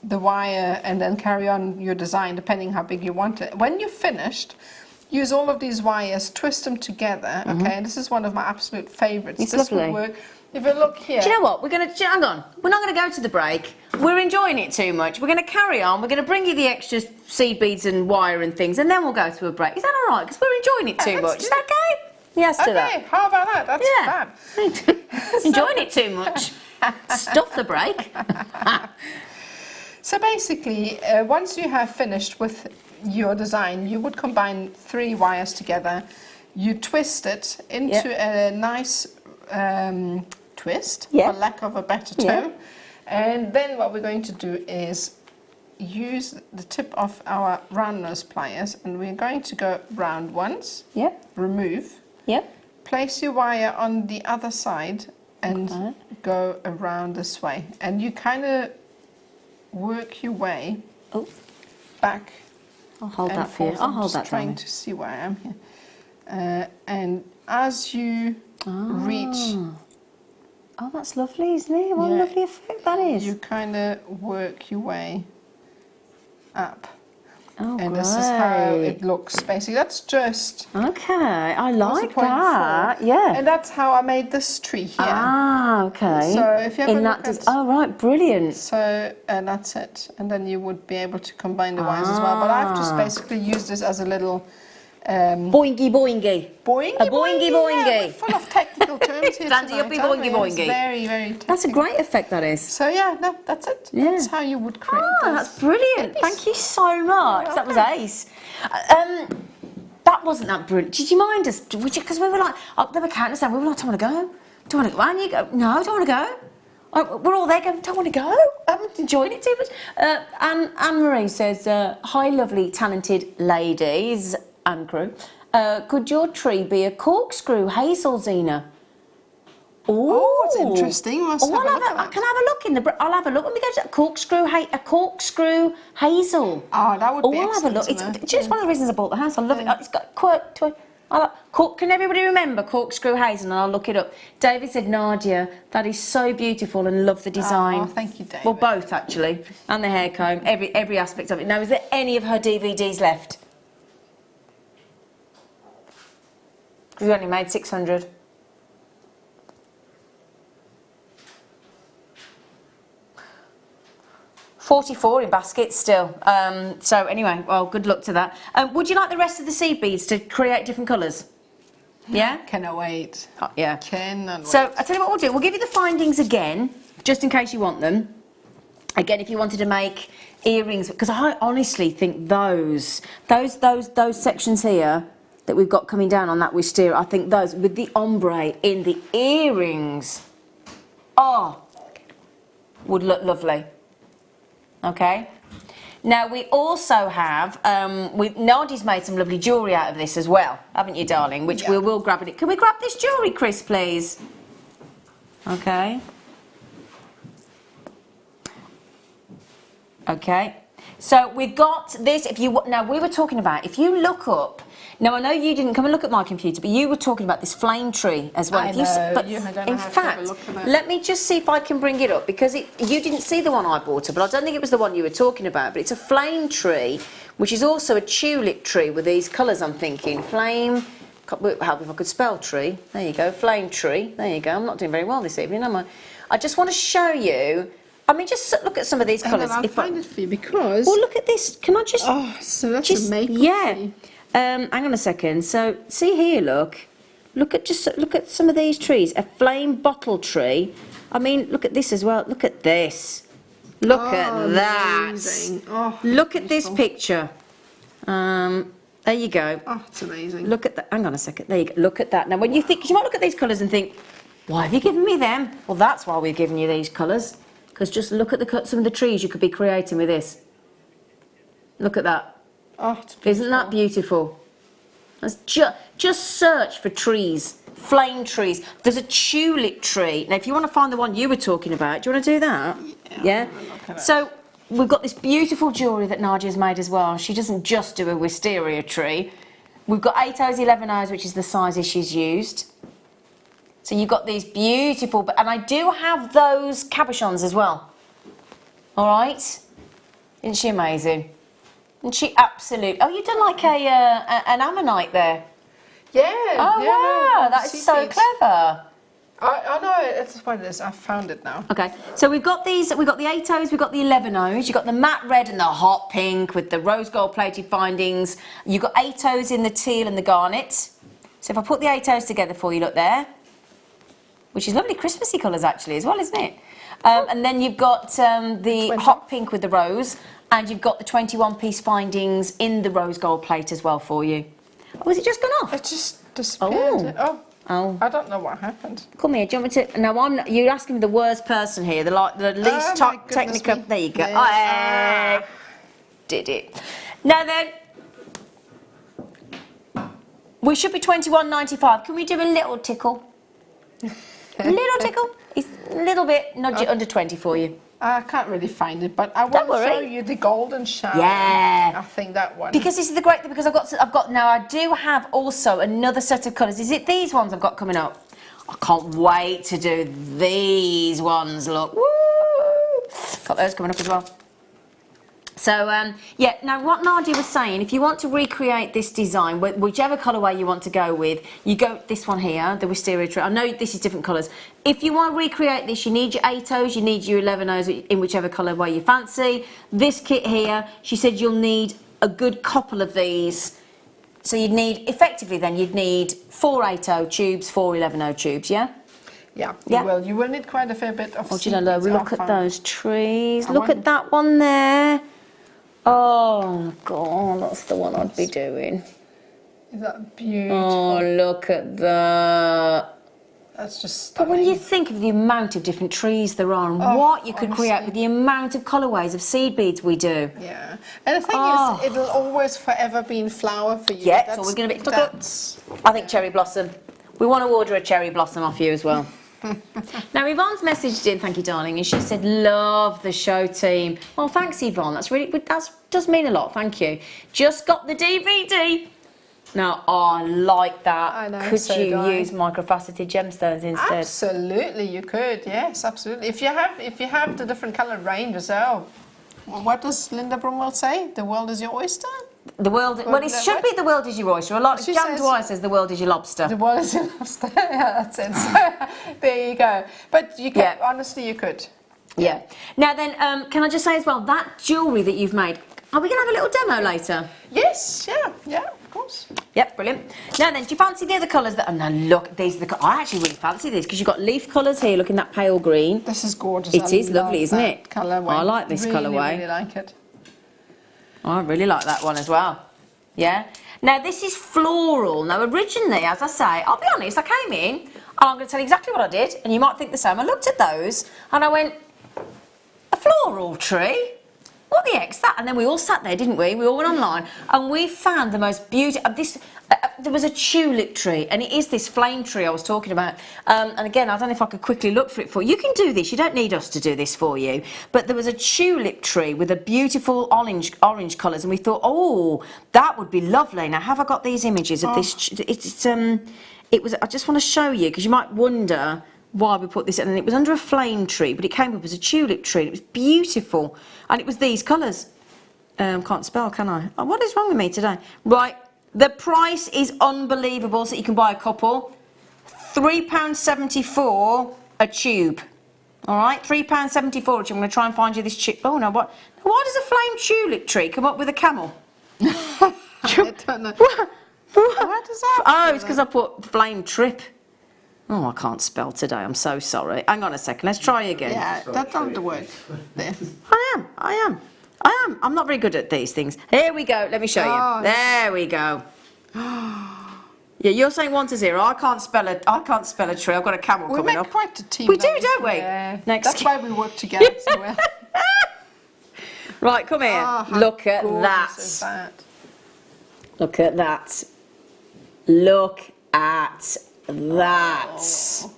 the wire and then carry on your design depending how big you want it. When you're finished, use all of these wires, twist them together, okay? And this is one of my absolute favorites. It's this lovely. would work. If you look here. Do you know what? We're going to, hang on, we're not going to go to the break. We're enjoying it too much. We're going to carry on. We're going to bring you the extra seed beads and wire and things, and then we'll go to a break. Is that all right? Because we're enjoying it too much. Is that okay? Yes, to that. Okay, how about that? That's fab. Enjoying it too much. Stuff the break. So basically, once you have finished with your design, you would combine 3 wires together. You twist it into a nice twist, for lack of a better term. And then what we're going to do is use the tip of our round nose pliers, and we're going to go round once, remove, place your wire on the other side and go around this way. And you kind of work your way back. I'll hold that for you. I'll hold that, trying to see where I am here. And as you reach... Oh, that's lovely, isn't it? What a lovely effect that is. You kind of work your way up. Oh, and this is how it looks, basically. That's just... Okay, I like that. Yeah. And that's how I made this tree here. Ah, okay. So if you have a look at... Oh, right, brilliant. So that's it. And then you would be able to combine the wires as well. But I've just basically used this as a little... boingy boingy. Boingy a boingy boingy. Yeah, we're full of technical terms here Standy uppy boingy boingy. Very, very technical. That's a great effect, that is. So yeah, no, that's it. Yeah. That's how you would create this. That's brilliant. Thank you so much. That was ace. That wasn't that brilliant. Did you mind us? Because we were like, they were counting us down. We were like, don't want to go. Don't want to go. And you go, no, don't want to go. We're all there going, don't want to go. I'm enjoying it too much. Anne-Marie says, hi, lovely, talented ladies and crew. Could your tree be a corkscrew hazel, Zena? Oh, it's interesting. I'll have a look at that. Can I have a look in the? I'll have a look when we go to a corkscrew hazel. Oh, that would be I'll have a look. excellent to know. It's just one of the reasons I bought the house. I love it. It's got can everybody remember corkscrew hazel? And I'll look it up. David said, Nadja, that is so beautiful and love the design. Oh, thank you, David. Well, both actually, and the hair comb, every aspect of it. Now, is there any of her DVDs left? We've only made 600. $44 in baskets still. So anyway, well, good luck to that. Would you like the rest of the seed beads to create different colours? Yeah? Cannot wait. Oh, yeah. Cannot wait. So I'll tell you what we'll do. We'll give you the findings again, just in case you want them. Again, if you wanted to make earrings, because I honestly think those sections here that we've got coming down on that wisteria, I think those with the ombre in the earrings, would look lovely. Okay. Now we also have, Nadi's made some lovely jewellery out of this as well, haven't you, darling? Which we will grab it. Can we grab this jewellery, Chris, please? Okay. Okay. So we've got this. Now we were talking about, if you look up. Now I know you didn't come and look at my computer, but you were talking about this flame tree as well. I know. In fact, let me just see if I can bring it up, because you didn't see the one I bought, but I don't think it was the one you were talking about. But it's a flame tree, which is also a tulip tree with these colours. I'm thinking flame. Help if I could spell tree. There you go, flame tree. There you go. I'm not doing very well this evening, am I? I just want to show you. I mean, just look at some of these colours. I'll find it for you because. Well, look at this. Can I just? Oh, so that's a makeup tree. Hang on a second. So see here, look at some of these trees. A flame bottle tree. I mean, look at this as well. Look at this. Look at that. Oh, look at this picture. There you go. Oh, it's amazing. Look at that. Hang on a second. There you go. Look at that. Now, when you think, 'cause you might look at these colours and think, why have you given me them? Well, that's why we've given you these colours. Because just look at some of the trees you could be creating with this. Look at that. Oh, it's Isn't that beautiful? That's just search for trees, flame trees. There's a tulip tree. Now, if you want to find the one you were talking about, do you want to do that? Yeah. So we've got this beautiful jewellery that Nadja's made as well. She doesn't just do a wisteria tree. We've got 8 O's, 11 O's, which is the sizes she's used. So you've got these beautiful, and I do have those cabochons as well. All right. Isn't she amazing? And she absolutely. Oh, you've done like an ammonite there. Yeah. Oh wow, that is so clever. I know it's what it is. I found it now. Okay, so we've got these. We've got the 8 O's. We've got the 11 O's. You've got the matte red and the hot pink with the rose gold plated findings. You've got 8 O's in the teal and the garnet. So if I put the 8 O's together for you, look there, which is lovely Christmassy colours actually as well, isn't it? And then you've got the hot pink with the rose. And you've got the 21-piece findings in the rose gold plate as well for you. Oh, has it just gone off? It just disappeared. Oh. I don't know what happened. Come here, do you want me to? No, you're asking me the worst person here, the least top technical. There you go. Yeah. Did it. Now then, we should be £21.95. Can we do a little tickle? A little tickle? It's a little bit, nudge it under 20 for you. I can't really find it, but I will show you the golden shower. Yeah, I think that one. Because this is the great thing. Because I've got now. I do have also another set of colours. Is it these ones I've got coming up? I can't wait to do these ones. Look, woo! Got those coming up as well. So yeah. Now what Nadja was saying, if you want to recreate this design, whichever colourway you want to go with, you go this one here, the wisteria tree. I know this is different colours. If you want to recreate this, you need your 8 O's, you need your 11 O's in whichever colourway you fancy. This kit here, she said you'll need a good couple of these. So you'd need, effectively then, you'd need 4 8 O tubes, 4 11 O tubes, yeah? Yeah, you will. You will need quite a fair bit of. Oh, do you know, look at those trees. Look at that one there. Oh, God, that's the one I'd be doing. Is that beautiful? Oh, look at that. That's just stunning. But when you think of the amount of different trees there are and what you could create with the amount of colourways of seed beads we do. Yeah. And the thing is, it'll always forever be in flower for you. Yeah, it's always going to be. I think cherry blossom. We want to order a cherry blossom off you as well. Now Yvonne's messaged in, thank you darling, and she said, love the show team. Well, thanks Yvonne, that does mean a lot, thank you. Just got the DVD. Now, I like that. I know, could so you do I. use microfaceted gemstones instead? Absolutely, you could. Yes, absolutely. If you have the different colour range as well. What does Linda Brumwell say? The world is your oyster? The world, well, it should be the world is your oyster. A lot. She Jan says- Dwyer says the world is your lobster. The world is your lobster. Yeah, that's it. So, there you go. But you could, Yeah. honestly, you could. Yeah. Now then, can I just say as well, that jewellery that you've made, are we going to have a little demo later? Yes, yeah, of course. Yep, brilliant. Now then, do you fancy the other colours that? Oh no, look, these are the. I actually really fancy these because you've got leaf colours here. Look in that pale green. This is gorgeous. It is lovely, isn't that it? Colourway. I like this really, colourway. really like it. I really like that one as well. Yeah. Now this is floral. Now originally, as I say, I'll be honest, I came in and I'm going to tell you exactly what I did, and you might think the same. I looked at those and I went, a floral tree? What the heck's that? And then we all sat there, didn't we? We all went online and we found the most beautiful. There was a tulip tree, and it is this flame tree I was talking about. And again, I don't know if I could quickly look for it for you. You can do this. You don't need us to do this for you. But there was a tulip tree with a beautiful orange colours, and we thought, oh, that would be lovely. Now, have I got these images of this? It was. I just want to show you because you might wonder why we put this in. And it was under a flame tree, but it came up as a tulip tree. And it was beautiful, and it was these colours. Can't spell, can I? Oh, what is wrong with me today? Right. The price is unbelievable, so you can buy a couple. £3.74 a tube. All right, £3.74 a tube. I'm going to try and find you this tube. Oh no, what? Why does a flame tulip tree come up with a camel? I don't know. What? Why does that? Oh, it's because I put flame trip. Oh, I can't spell today. I'm so sorry. Hang on a second. Let's try again. Yeah, that's not the word. There. I am. I'm not very good at these things. Here we go. Let me show you. Oh, There we go. Yeah, you're saying 1 to 0. I can't spell a tree. I've got a camel We coming make up. quite a team. We do, don't we? Yeah. Next. That's why we work together so well. Right, come here. Oh, how Look at gorgeous that. is that. Look at that. Look at that. Oh.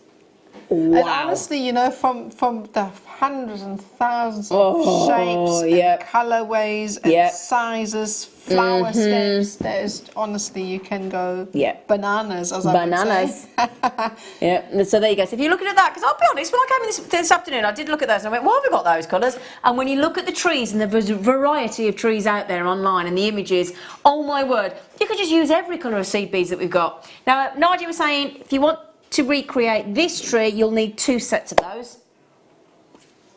Wow. And honestly, you know, from the hundreds and thousands of Oh, shapes yep. and colourways and Yep. sizes, flower stems, there's honestly, you can go Yep. bananas, as I Bananas. would say. Yeah, so there you go. So if you're looking at that, because I'll be honest, when I came in this afternoon, I did look at those and I went, why have we got those colours? And when you look at the trees and the variety of trees out there online and the images, oh my word, you could just use every colour of seed beads that we've got. Now, Nadja was saying, if you want to recreate this tree, you'll need 2 sets of those.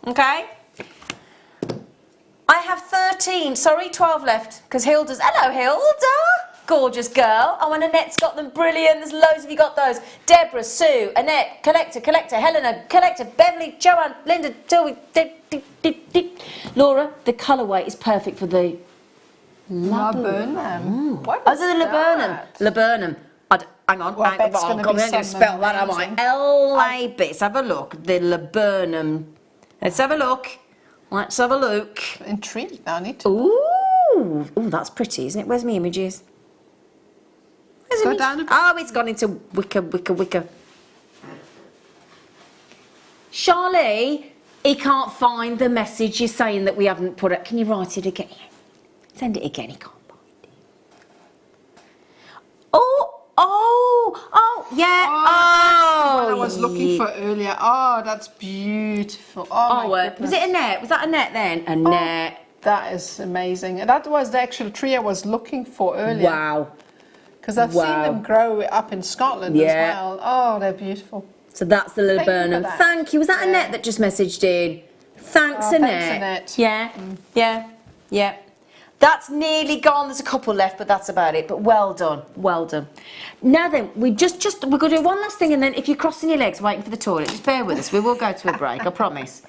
Okay? I have 12 left, because Hilda's, hello Hilda, gorgeous girl. Oh, and Annette's got them brilliant, there's loads of you got those. Deborah, Sue, Annette, Collector, Helena, Collector, Beverly, Joanne, Linda, Tilly, Laura, the colourway is perfect for the Laburnum. What Oh, is the laburnum. that? Laburnum. Hang on. Well, I bet it's I'm gonna be going to something spell that, am I? amazing. L-A-B. Let's have a look. The laburnum. Let's have a look. Let's have a look. Intrigued now, I need to. Ooh, that's pretty, isn't it? Where's my images? Where's Go image? down a bit. Oh, it's gone into wicker. Charlie, he can't find the message you're saying that we haven't put it. Can you write it again? Send it again. He can't find it. Oh, yeah. What I was looking for earlier. Oh, that's beautiful. Oh, my goodness. Was it Annette? Was that Annette then? Annette. That is amazing. And that was the actual tree I was looking for earlier. Wow. Because I've seen Wow. them grow up in Scotland Yeah. as well. Oh, they're beautiful. So that's the laburnum. for that. Thank you. Was that Yeah. Annette that just messaged in? Thanks, Oh, Annette. thanks, Annette. Yeah. That's nearly gone. There's a couple left, but that's about it. But well done. Now then, we're going to do one last thing, and then if you're crossing your legs waiting for the toilet, just bear with us. We will go to a break, I promise.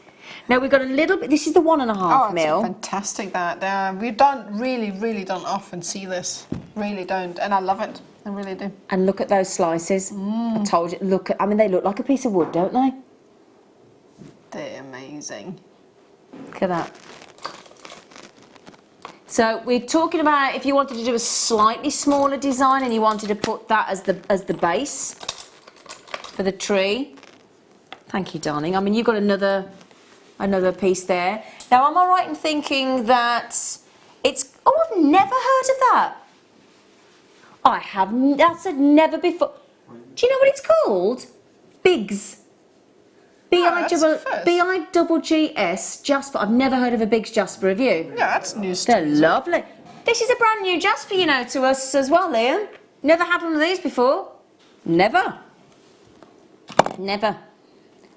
Now we've got a little bit. This is the 1.5 It's mil. fantastic that. We don't really don't often see this. Really don't. And I love it. I really do. And look at those slices. I told you. They look like a piece of wood, don't they? They're amazing. Look at that. So we're talking about if you wanted to do a slightly smaller design and you wanted to put that as the base for the tree. Thank you, darling. I mean, you've got another piece there. Now, am I right in thinking that it's... Oh, I've never heard of that. I have... That's never before... Do you know what it's called? Biggs. B-I-double-G-S, Jasper. I've never heard of a Biggs Jasper, have you? Yeah, that's news. They're lovely. This is a brand new Jasper, you know, to us as well, Liam. Never had one of these before. Never. Never.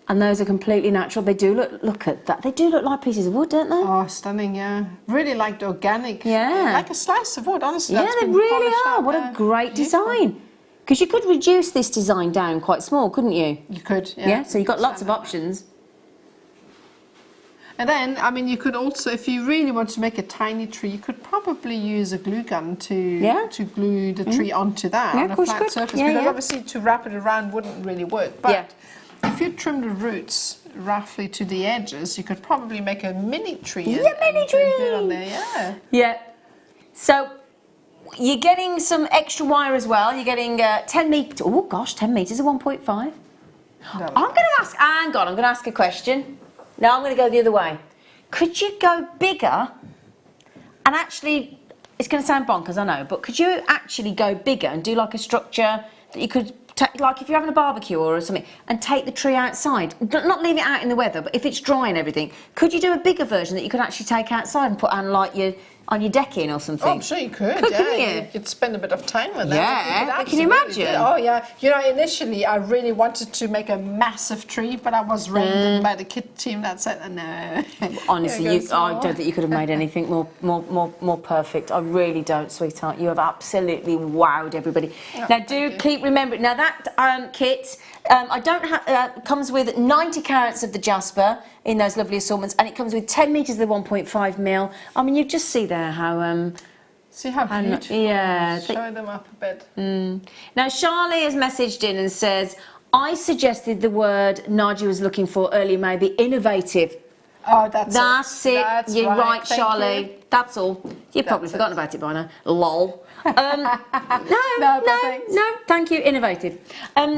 And those are completely natural. They do look at that. They do look like pieces of wood, don't they? Oh, stunning, yeah. Really like the organic. Yeah. Like a slice of wood, honestly. Yeah, they really are. What a great design. Because you could reduce this design down quite small, couldn't you? You could, yeah. Yeah, so you've got lots of options. And then, I mean, you could also, if you really want to make a tiny tree, you could probably use a glue gun to glue the tree onto that on a flat surface. Because obviously to wrap it around wouldn't really work. But if you trim the roots roughly to the edges, you could probably make a mini tree. Yeah, mini tree. On there, yeah. Yeah. So you're getting some extra wire as well. You're getting 10 metres. Oh gosh, 10 metres of 1.5. I'm going to ask. Hang on, I'm going to ask a question. Now I'm going to go the other way. Could you go bigger? And actually, it's going to sound bonkers, I know, but could you actually go bigger and do like a structure that you could take, like if you're having a barbecue or something, and take the tree outside? Not leave it out in the weather, but if it's dry and everything, could you do a bigger version that you could actually take outside and put on like on your decking or something? Oh, I'm sure you could. Couldn't you? You'd spend a bit of time with that. Yeah, can you imagine? Oh, yeah. You know, initially I really wanted to make a massive tree, but I was reined in by the kit team that said, no. Honestly, I don't think you could have made anything more perfect. I really don't, sweetheart. You have absolutely wowed everybody. Now, do keep remembering. Now, that kit, I don't have, comes with 90 carats of the Jasper in those lovely assortments, and it comes with 10 metres of the 1.5 mil. I mean, you just see there how... see how beautiful. Yeah. Show them up a bit. Now, Charlie has messaged in and says, I suggested the word Nadja was looking for earlier, maybe innovative. Oh, that's it. That's You're right, Charlie. That's all. You've probably forgotten about it by now. Lol. No, thank you. Innovative.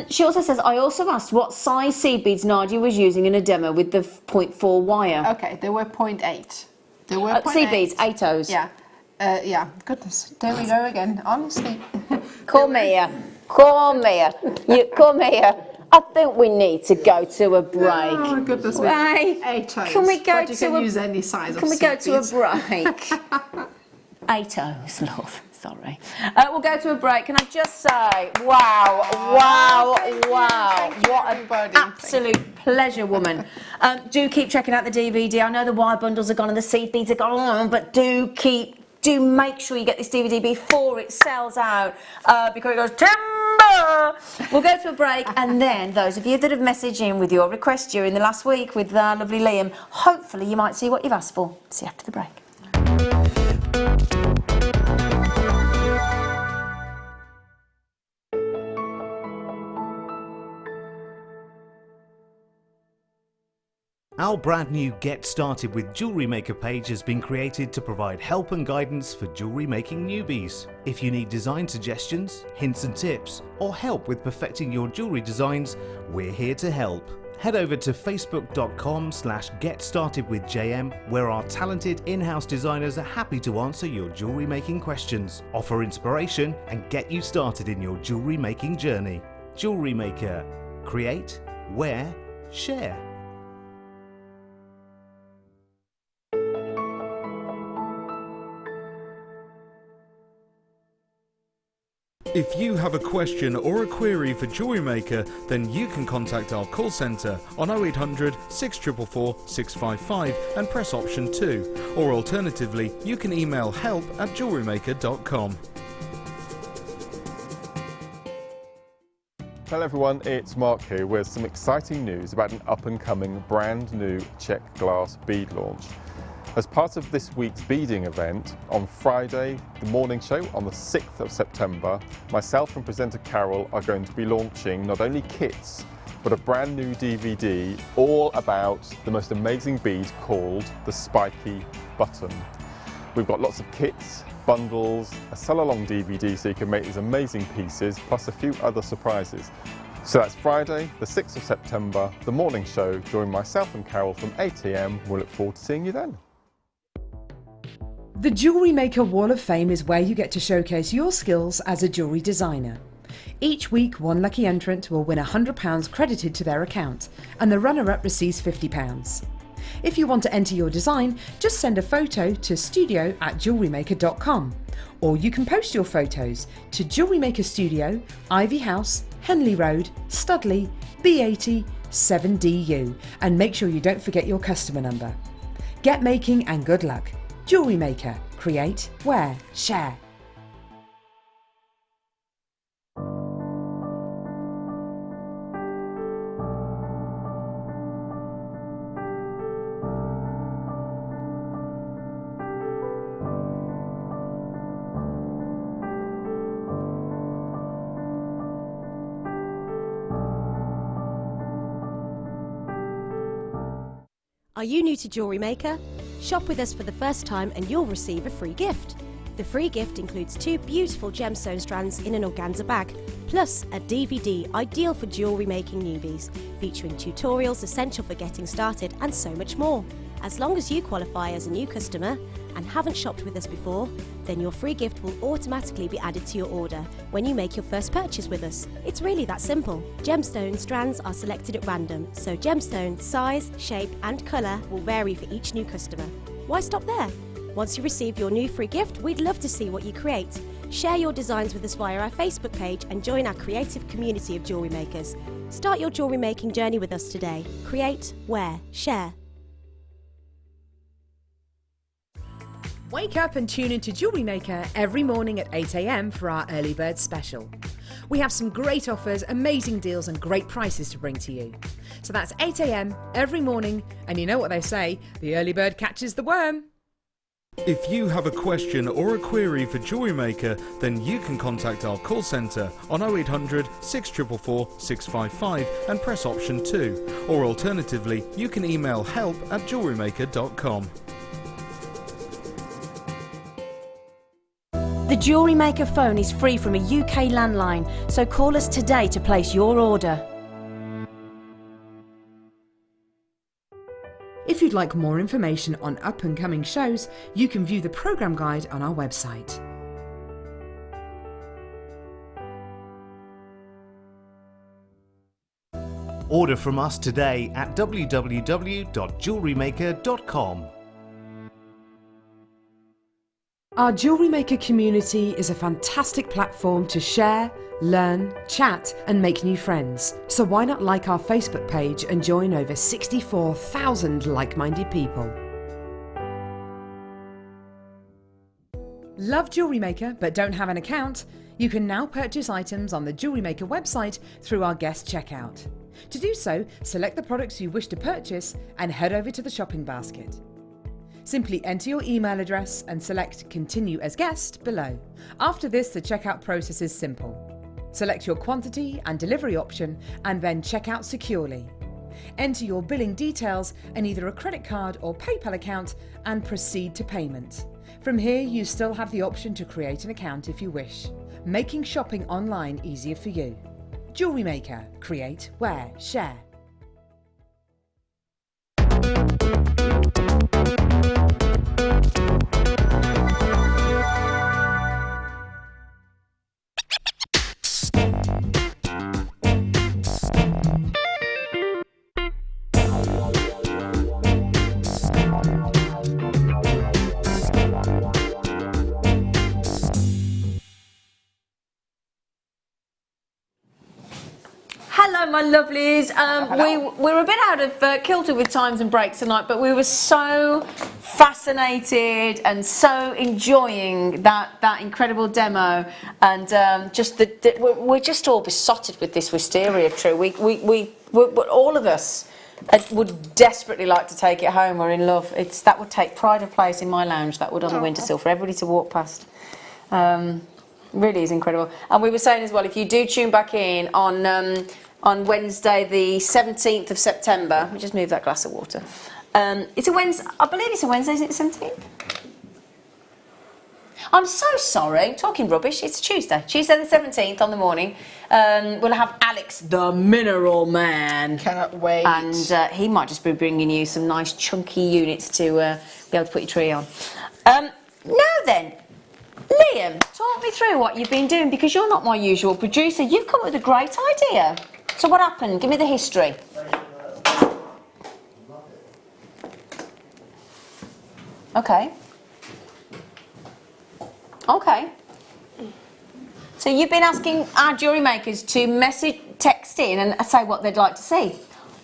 She also says, I also asked what size seed beads Nadja was using in a demo with the 0.4 wire. Okay, they were 0.8. They were 0.8. Seed beads, 8 O's. Yeah. Yeah, goodness. There we go again, honestly. Come here. You come here. I think we need to go to a break. Oh, goodness me. Right. 8 O's. Can we go but you can use any size of Can we go seed beads. to a break? 8 O's, love. Sorry. We'll go to a break. Can I just say, wow. What an absolute pleasure, woman. Do keep checking out the DVD. I know the wire bundles are gone and the seed beads are gone, but do make sure you get this DVD before it sells out, because it goes timber. We'll go to a break, and then those of you that have messaged in with your request during the last week with lovely Liam, hopefully you might see what you've asked for. See you after the break. Our brand new Get Started with Jewellery Maker page has been created to provide help and guidance for jewellery making newbies. If you need design suggestions, hints and tips, or help with perfecting your jewellery designs, we're here to help. Head over to facebook.com/getstartedwithjm, where our talented in-house designers are happy to answer your jewellery making questions, offer inspiration, and get you started in your jewellery making journey. Jewellery Maker. Create, wear, share. If you have a question or a query for JewelleryMaker, then you can contact our call centre on 0800 644 655 and press option 2, or alternatively you can email help@jewellerymaker.com. Hello everyone, it's Mark here with some exciting news about an up-and-coming brand new check glass bead launch. As part of this week's beading event, on Friday, the morning show on the 6th of September, myself and presenter Carol are going to be launching not only kits, but a brand new DVD all about the most amazing bead called the Spiky Button. We've got lots of kits, bundles, a sell-along DVD so you can make these amazing pieces, plus a few other surprises. So that's Friday, the 6th of September, the morning show. Join myself and Carol from 8 AM. We'll look forward to seeing you then. The Jewellery Maker Wall of Fame is where you get to showcase your skills as a jewellery designer. Each week, one lucky entrant will win £100 credited to their account, and the runner-up receives £50. If you want to enter your design, just send a photo to studio@jewellerymaker.com, or you can post your photos to Jewellery Maker Studio, Ivy House, Henley Road, Studley, B80 7DU, and make sure you don't forget your customer number. Get making and good luck. Jewellery Maker. Create, wear, share. Are you new to Jewellery Maker? Shop with us for the first time and you'll receive a free gift. The free gift includes 2 beautiful gemstone strands in an organza bag, plus a DVD ideal for jewellery making newbies, featuring tutorials essential for getting started and so much more. As long as you qualify as a new customer and haven't shopped with us before, then your free gift will automatically be added to your order when you make your first purchase with us. It's really that simple. Gemstone strands are selected at random, so gemstone size, shape and colour will vary for each new customer. Why stop there? Once you receive your new free gift, we'd love to see what you create. Share your designs with us via our Facebook page and join our creative community of jewellery makers. Start your jewellery making journey with us today. Create, wear, share. Wake up and tune into Jewellery Maker every morning at 8 AM for our early bird special. We have some great offers, amazing deals and great prices to bring to you. So that's 8 AM every morning, and you know what they say, the early bird catches the worm. If you have a question or a query for Jewellery Maker, then you can contact our call centre on 0800 644 655 and press option 2. Or alternatively, you can email help@jewellerymaker.com. The Jewellery Maker phone is free from a UK landline, so call us today to place your order. If you'd like more information on up-and-coming shows, you can view the programme guide on our website. Order from us today at www.jewellerymaker.com. Our Jewellery Maker community is a fantastic platform to share, learn, chat and make new friends. So why not like our Facebook page and join over 64,000 like-minded people. Love Jewellery Maker but don't have an account? You can now purchase items on the Jewellery Maker website through our guest checkout. To do so, select the products you wish to purchase and head over to the shopping basket. Simply enter your email address and select Continue as Guest below. After this, the checkout process is simple. Select your quantity and delivery option and then check out securely. Enter your billing details and either a credit card or PayPal account and proceed to payment. From here, you still have the option to create an account if you wish, making shopping online easier for you. Jewellery Maker. Create, wear, share. Hello, my lovelies. We're a bit out of kilter with times and breaks tonight, but we were so fascinated and so enjoying that incredible demo, and we're just all besotted with this wisteria tree. We all of us would desperately like to take it home. We're in love. That would take pride of place in my lounge. That would on the windowsill for everybody to walk past. Really is incredible. And we were saying as well, if you do tune back in on Wednesday the 17th of September, let me just move that glass of water. It's a Wednesday, I believe it's a Wednesday, is it the 17th? I'm so sorry. Talking rubbish. It's Tuesday the 17th on the morning. We'll have Alex, the Mineral Man. Cannot wait. And he might just be bringing you some nice chunky units to be able to put your tree on. Now then, Liam, talk me through what you've been doing, because you're not my usual producer. You've come up with a great idea. So what happened? Give me the history. Okay. Okay. So you've been asking our jewellery makers to text in and say what they'd like to see.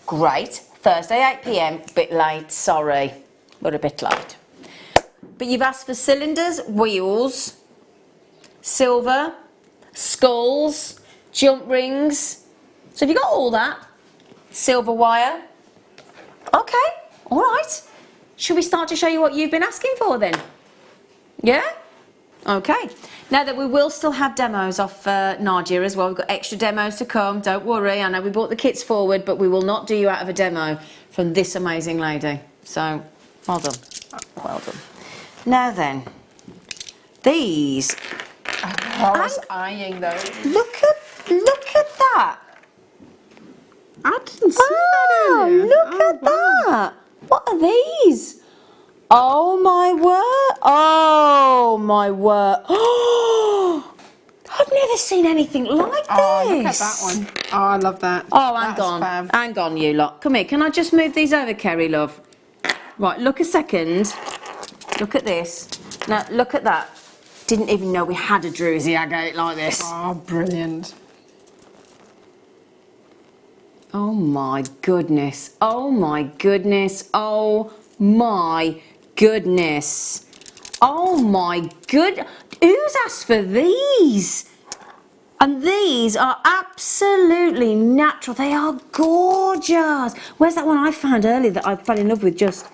Great. Thursday 8 p.m. Bit late, sorry. But a bit late. But you've asked for cylinders, wheels, silver, skulls, jump rings. So have you got all that? Silver wire. Okay, all right. Should we start to show you what you've been asking for then? Yeah? Okay. Now that we will still have demos off Nadja as well. We've got extra demos to come, don't worry. I know we brought the kits forward, but we will not do you out of a demo from this amazing lady. So, well done. Well done. Now then, these. I was eyeing those. Look at that. I didn't see that earlier. Look at that. What are these? Oh my word. Oh my word. Oh, I've never seen anything like this. Oh, look at that one. Oh, I love that. Oh, hang on. Fab. Hang on, you lot. Come here. Can I just move these over, Kerry, love? Right, look a second. Look at this. Now, look at that. Didn't even know we had a druzy agate like this. Oh, brilliant. Oh my goodness. Oh my goodness. Oh my goodness. Oh my good. Who's asked for these? And these are absolutely natural. They are gorgeous. Where's that one I found earlier that I fell in love with just?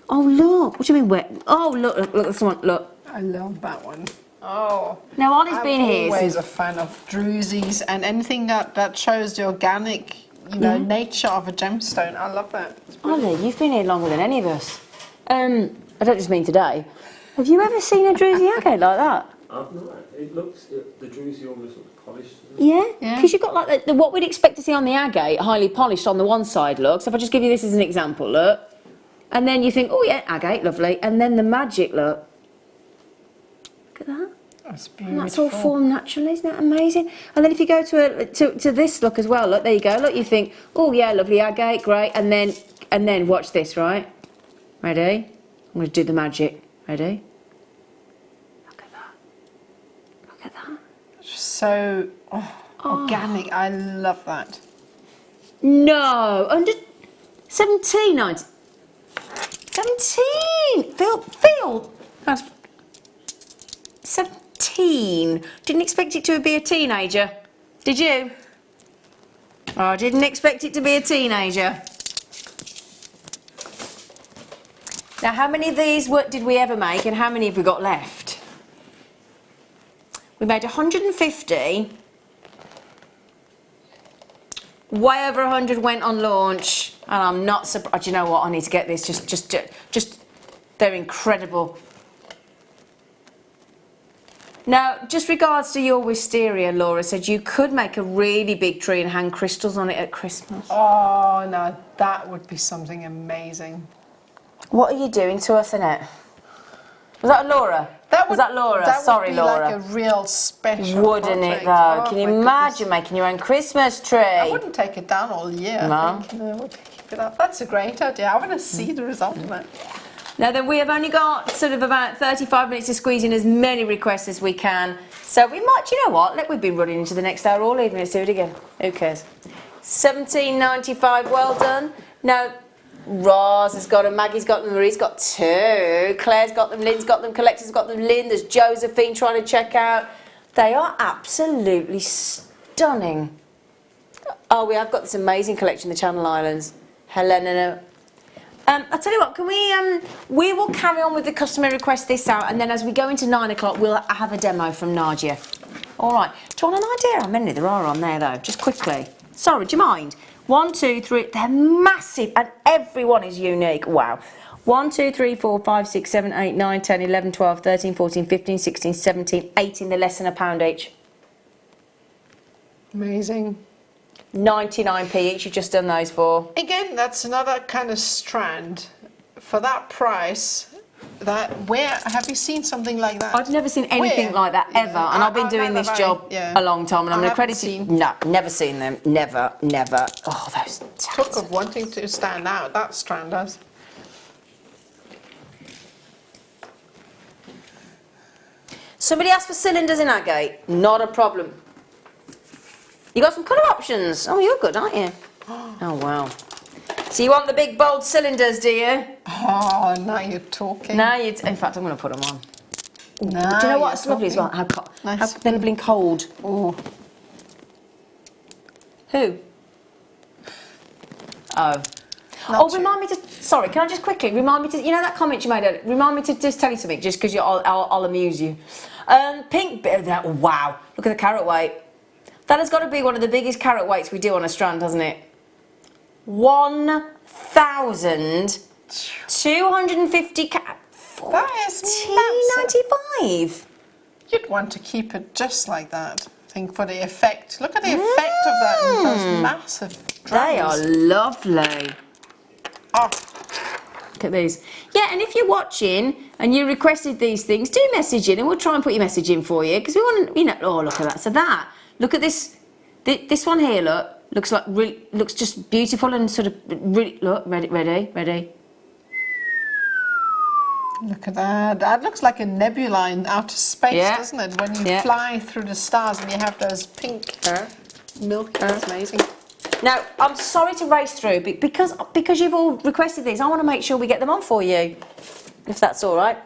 Oh look. What do you mean wet? Oh look, look, this one, look. I love that one. Oh. Now Ollie's been here. I'm always a fan of druzies and anything that shows the organic, nature of a gemstone. I love that. Ollie, you've been here longer than any of us. I don't just mean today. Have you ever seen a druzy agate like that? I've not. It looks, the druzy almost looks polished. Yeah, because you've got like what we'd expect to see on the agate, highly polished on the one side, look. So if I just give you this as an example, look. And then you think, oh yeah, agate, lovely. And then the magic, look. Look at that. That's beautiful. And that's all formed naturally, isn't that amazing? And then if you go to this look as well, look, there you go. Look, you think, oh yeah, lovely agate, great. And then watch this, right? Ready? I'm going to do the magic. Ready? Look at that. Look at that. So organic. I love that. No, under 17. Phil. That's 17. Didn't expect it to be a teenager. Did you? Oh, I didn't expect it to be a teenager. Now, how many of these did we ever make, and how many have we got left? We made 150. Way over 100 went on launch, and I'm not surprised. You know what? I need to get this. Just, they're incredible. Now, just regards to your wisteria, Laura said you could make a really big tree and hang crystals on it at Christmas. Oh no, that would be something amazing. What are you doing to us, Annette? Was that Laura? Was that Laura? Sorry, would be Laura. Like a real special Wouldn't project. it though? Oh, Can you my imagine goodness. making your own Christmas tree? I wouldn't take it down all year. No. I think, we'll keep it up. That's a great idea. I want to see the result of it. Now then, we have only got sort of about 35 minutes to squeeze in as many requests as we can. So we might, you know what? We've been running into the next hour all evening. Let's do it again. Who cares? $17.95. Well done. Now, Roz has got them, Maggie's got them, Marie's got two, Claire's got them, Lynn's got them, Collector's got them, Lynn, there's Josephine trying to check out. They are absolutely stunning. Oh, we have got this amazing collection, the Channel Islands. Helena. I'll tell you what, can we will carry on with the customer request this hour, and then as we go into 9 o'clock, we'll have a demo from Nadja. All right. Do you want an idea how many there are on there, though? Just quickly. Sorry, do you mind? 1, 2, 3. They're massive, and everyone is unique. Wow. 1, 2, 3, 4, 5, 6, 7, 8, 9, 10, 11, 12, 13, 14, 15, 16, 17, 18. They're less than £1 each. Amazing. 99p each. You've just done those for. Again, that's another kind of strand for that price. Where have you seen something like that? I've never seen anything like that ever, and I've been doing this job a long time, and I'm accredited. No, never seen them. Never. Oh, those took of wanting to stand out. That strand does. Somebody asked for cylinders in agate. Not a problem. You got some colour options. Oh, you're good, aren't you? Oh, wow. So you want the big bold cylinders, do you? Oh, now you're talking. In fact, I'm going to put them on. Do you know what's lovely as well? How they're nibbling cold. Oh. Who? Remind me to. Sorry, can I just quickly remind me to? You know that comment you made earlier? Remind me to just tell you something, just because I'll amuse you. Pink. Wow! Look at the carat weight. That has got to be one of the biggest carat weights we do on a strand, hasn't it? 1,250 carat. That is $14.95. You'd want to keep it just like that. I think for the effect. Look at the effect of that. Those massive drums. They are lovely. Oh. Look at these. Yeah, and if you're watching and you requested these things, do message in and we'll try and put your message in for you, because we want to, oh, look at that. So look at this. This one here, looks just beautiful and sort of really, look, ready. Look at that. That looks like a nebula in outer space, doesn't it? When you fly through the stars and you have those pink milky. It's amazing. Now, I'm sorry to race through, but because you've all requested these, I want to make sure we get them on for you, if that's all right.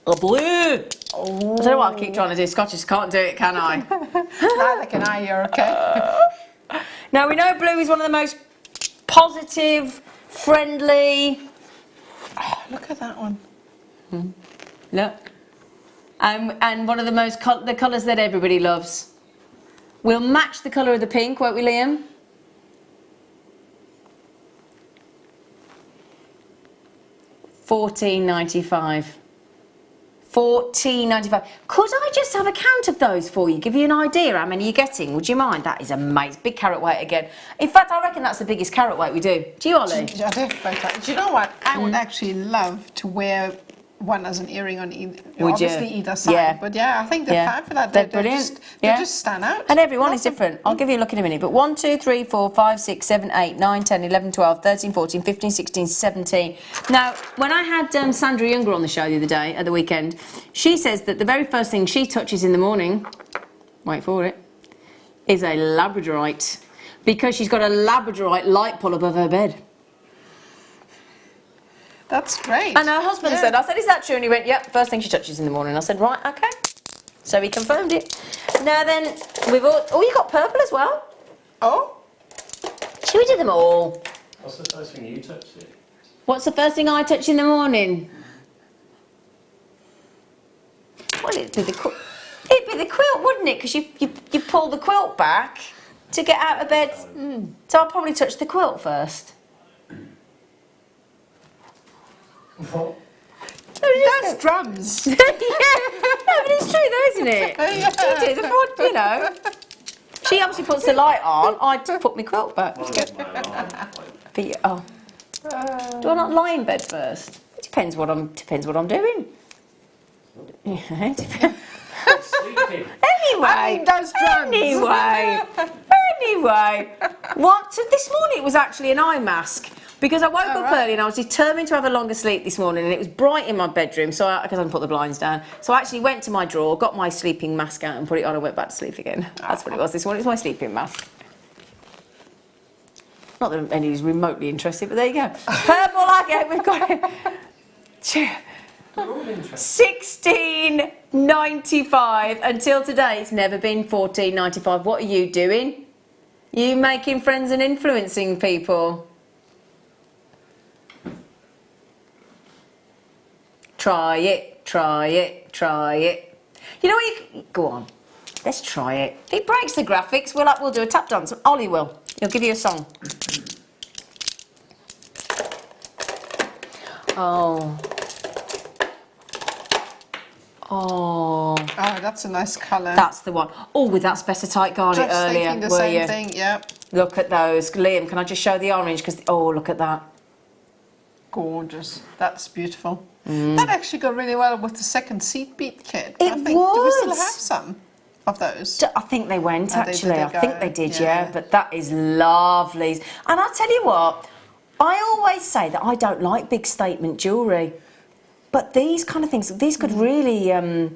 A blue. Oh. I don't know what I keep trying to do. Scottish can't do it, can I? Neither can I. You're okay. Now, we know blue is one of the most positive, friendly. Oh, look at that one. Look. And one of the most the colours that everybody loves. We'll match the colour of the pink, won't we, Liam? $14.95. $14.95. Could I just have a count of those for you? Give you an idea how many you're getting? Would you mind? That is amazing. Big carat weight again. In fact, I reckon that's the biggest carat weight we do. Do you, Ollie? Do you know what? I would actually love to wear one as an earring on either side. Yeah. But yeah, I think they're fine for that. They're brilliant. They just stand out. And everyone is different. I'll give you a look in a minute. But 1, 2, 3, 4, 5, 6, 7, 8, 9, 10, 11, 12, 13, 14, 15, 16, 17. Now, when I had Sandra Younger on the show the other day, at the weekend, she says that the very first thing she touches in the morning, wait for it, is a labradorite. Because she's got a labradorite light pole above her bed. That's great. And her husband said, I said, is that true? And he went, yep, first thing she touches in the morning. I said, right, okay. So he confirmed it. Now then, we've all, you got purple as well. Oh? Should we do them all? What's the first thing you touched it? What's the first thing I touch in the morning? Well, it'd be the quilt, wouldn't it? Because you pull the quilt back to get out of bed. So I'll probably touch the quilt first. That's drums. Yeah, but it's true though, isn't it? You know. She obviously puts the light on, I put my quilt back. But, do I not lie in bed first? It depends what I'm doing. Yeah, it depends. Anyway, those drums. Anyway, this morning it was actually an eye mask. Because I woke up early and I was determined to have a longer sleep this morning, and it was bright in my bedroom, so because I hadn't put the blinds down. So I actually went to my drawer, got my sleeping mask out and put it on and went back to sleep again. That's what it was this morning. It was my sleeping mask. Not that anybody's remotely interested, but there you go. Purple agate, we've got it. $16.95 until today. It's never been $14.95. What are you doing? You making friends and influencing people. Try it. You know what go on, let's try it. If it breaks the graphics, we'll do a tap dance. Ollie will. He'll give you a song. Oh. Oh. Oh, that's a nice colour. That's the one. Oh, with that spessartite garnet Just earlier, thinking the were same you? thing, yeah. Look at those. Liam, can I just show the orange? Because, oh, look at that. Gorgeous. That's beautiful. That actually go really well with the second seat beat kit. It I think. would. Do we still have some of those? I think they went, Oh, actually. they I think go? they did, Yeah. yeah. But that is lovely. And I'll tell you what, I always say that I don't like big statement jewellery. But these kind of things, these could really... Yeah,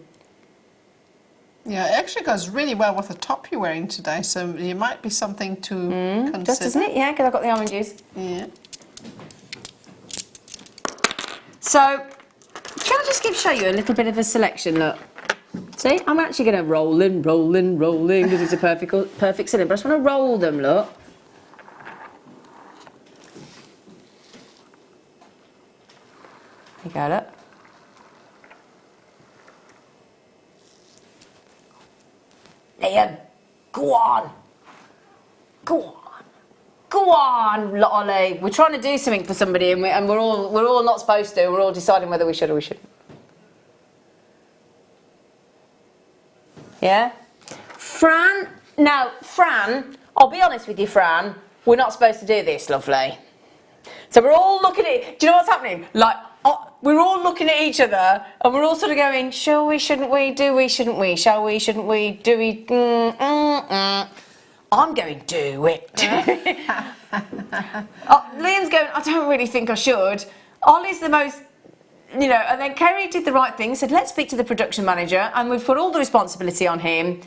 it actually goes really well with the top you're wearing today, so it might be something to consider. Just, doesn't it? Yeah, because I've got the oranges. Yeah. So, can I just show you a little bit of a selection, look. See, I'm actually going to roll in, because it's a perfect cylinder. But I just want to roll them, look. There you go, look. Liam, go on. Go on. Go on, Ollie. We're trying to do something for somebody and we're all not supposed to. We're all deciding whether we should or we shouldn't. Yeah? Fran, I'll be honest with you, Fran, we're not supposed to do this, lovely. So we're all looking at, do you know what's happening? Like, we're all looking at each other and we're all sort of going, shall we, shouldn't we, do we, shouldn't we, shall we, shouldn't we, do we, I'm going, do it. Liam's going, I don't really think I should. Ollie's the most, you know, and then Kerry did the right thing, said, let's speak to the production manager, and we've put all the responsibility on him.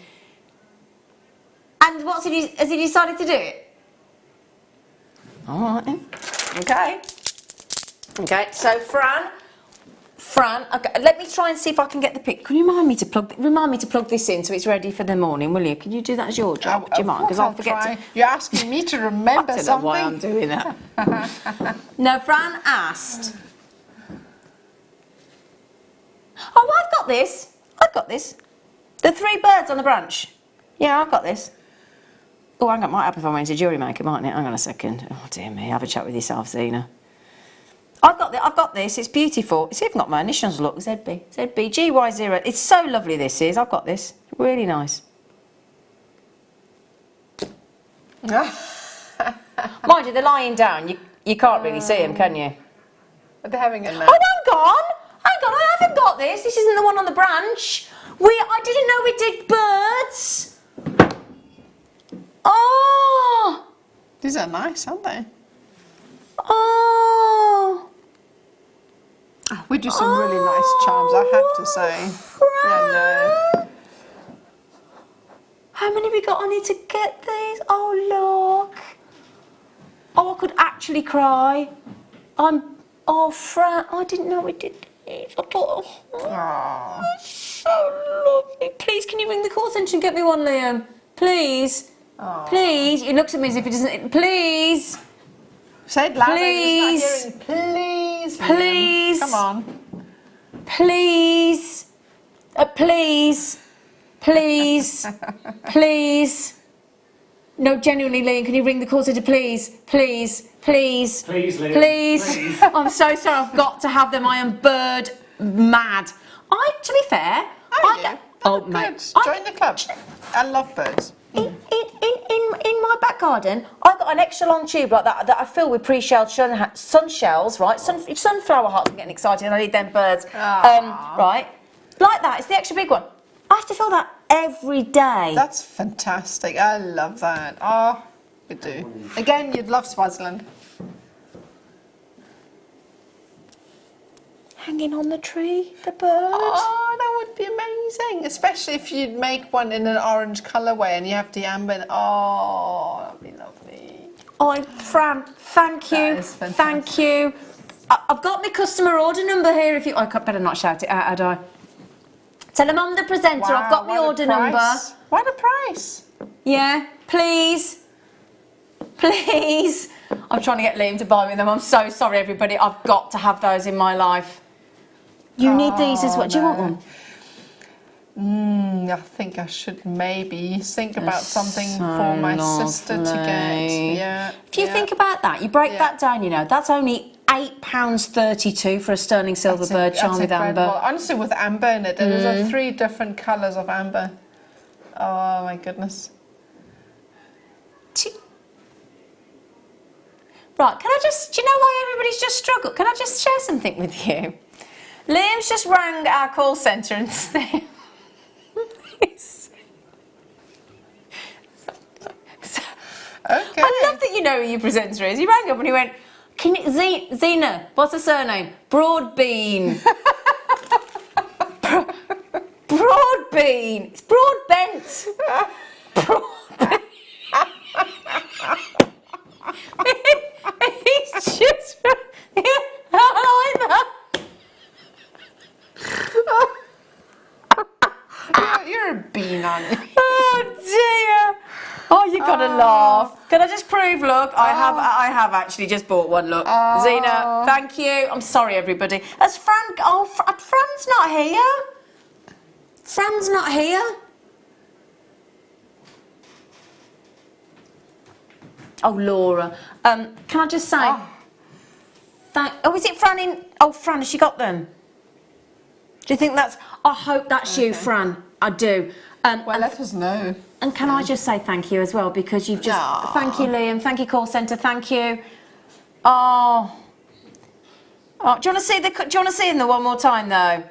And has he decided to do it? All right then. Okay. Okay, so Fran, okay, let me try and see if I can get the pic. Can you remind me to plug this in so it's ready for the morning, will you? Can you do that as your job? Do you mind? Because I'll forget to. You're asking me to remember I don't something. know why I'm doing that. No, Fran asked. Oh, I've got this. I've got this. The 3 birds on the branch. Yeah, I've got this. Oh, hang on, might happen if I went to JewelleryMaker, mightn't it? Hang on a second. Oh dear me, have a chat with yourself, Zena. I've got this. It's beautiful. It's even got my initials. Look, ZB GY0. It's so lovely. This is. I've got this. Really nice. Mind you, they're lying down. You can't really see them, can you? But they're having a nap. Oh, hang on. I haven't got this. This isn't the one on the branch. I didn't know we did birds. Oh. These are nice, aren't they? Oh. We do some really nice charms, I have to say. Yeah, no. How many we got? I need to get these. Oh, look. Oh, I could actually cry. Oh, Fran, I didn't know we did these. I thought, oh, that's so lovely. Please, can you ring the call centre and get me one, Liam? Please. Aww. Please. He looks at me as if he doesn't. Please. Say it louder. Please. He's not hearing. Please. Please. Come on. Please. Please. Please. Please. No, genuinely, Liam, can you ring the call centre, please? Please. Please. Please, Liam. Please. Please. I'm so sorry, I've got to have them. I am bird mad. To be fair, mate. Join the club. I love birds. In my back garden, I've got an extra long tube like that I fill with pre-shelled sun shells, right? Sunflower hearts. I'm getting excited. I need them birds. Right, like that. It's the extra big one. I have to fill that every day. That's fantastic. I love that. Oh, we do. Again, you'd love Swaziland. Hanging on the tree, the bird. Oh, that would be amazing. Especially if you'd make one in an orange colourway and you have the amber. Oh, that'd be lovely. Oh, Fran, thank you. That is fantastic. Thank you. I've got my customer order number here. If you, I better not shout it out, had I? Tell them I'm the presenter. Wow, I've got my order number. What a price. Yeah, please. Please. I'm trying to get Liam to buy me them. I'm so sorry, everybody. I've got to have those in my life. You need these as well. Do you want one? I think I should maybe think about something for my sister to get. Yeah. If you think about that, you break that down, you know, that's only £8.32 for a sterling silver bird charm with amber. Honestly, with amber in it, and there's 3 different colours of amber. Oh my goodness. Right, can I just, do you know why everybody's just struggled? Can I just share something with you? Liam's just rang our call centre and said, okay. I love that you know who your presenter is. He rang up and he went, Zena, what's her surname? Broadbean. Broadbean. It's Broadbent. Broadbent. He's just You're a bean, aren't you? Oh dear. Oh, you gotta laugh. Can I just prove? Look, I have actually just bought one. Look, Zena, thank you. I'm sorry, everybody. Has Fran? Oh, Fran's not here. Fran's not here. Oh, Laura. Can I just say? Oh, is it Fran in? Oh, Fran, has she got them? Do you think that's? I hope that's you, Fran. I do. Well, let us know. And can I just say thank you as well, because you've just... Aww. Thank you, Liam. Thank you, call centre. Thank you. Oh. Do you want to see the? Do you want to see them one more time though?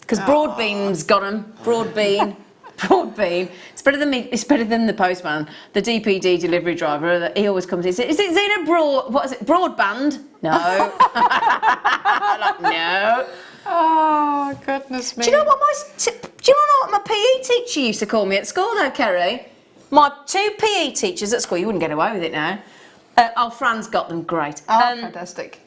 Because Broadbean's got them. Broadbean. Broadbean. It's better than me. It's better than the postman, the DPD delivery driver. He always comes in. Is it Zena What is it? Broadband? No. Like, no. Oh, goodness me. Do you know what my PE teacher used to call me at school though, Kerry? My 2 PE teachers at school, you wouldn't get away with it now. Fran's got them, great. Fantastic.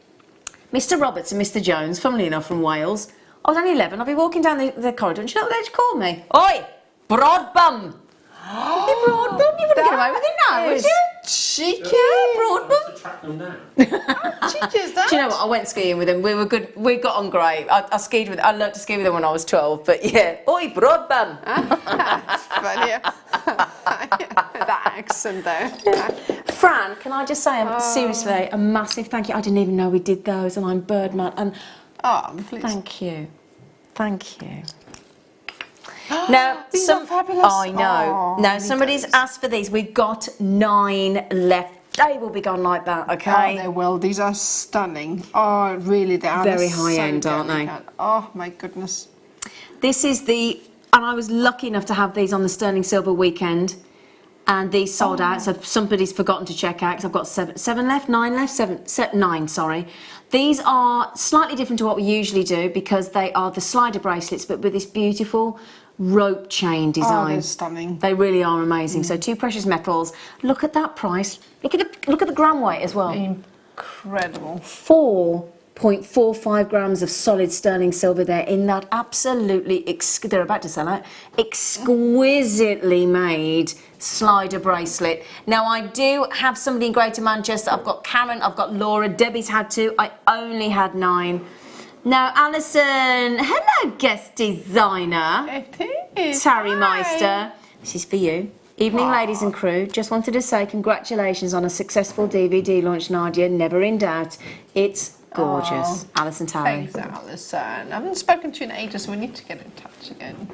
Mr. Roberts and Mr. Jones, funnily enough, from Wales. I was only 11, I'd be walking down the corridor and do you know what they'd call me? Oi, broadbum. Broadbum, you wouldn't get away with it now, would you? Cheeky. Yeah, broadbum. To track them down. Cheeky is that? Do you know what? I went skiing with them. We were good. We got on great. I skied with. I learnt to ski with them when I was 12. But yeah, oi, broadbum. That's funny. That accent there. Fran, can I just say seriously a massive thank you? I didn't even know we did those, and I'm Birdman. And please. thank you, thank you. Now, these are fabulous. I know. Now, somebody's asked for these. We've got 9 left. They will be gone like that, okay? Oh, they will. These are stunning. Oh, really, they are. Very high end, aren't they? Oh, my goodness. This is and I was lucky enough to have these on the sterling silver weekend, and these sold out. So somebody's forgotten to check out. Because I've got 7 left, 9 left, 9. Sorry. These are slightly different to what we usually do because they are the slider bracelets, but with this beautiful rope chain design. Oh, they're stunning. They really are amazing. So 2 precious metals. Look at that price. Look at the gram weight as well. Incredible. 4.45 grams of solid sterling silver there in that absolutely they're about to sell out, exquisitely made slider bracelet. Now I do have somebody in Greater Manchester. I've got Karen, I've got Laura, Debbie's had 2. I only had 9. Now, Alison, hello, guest designer. It is. Terry Meister. This is for you. Evening, ladies and crew. Just wanted to say congratulations on a successful DVD launch, Nadja. Never in doubt. It's gorgeous. Alison Terry. Thanks, Alison. I haven't spoken to you in ages, so we need to get in touch again.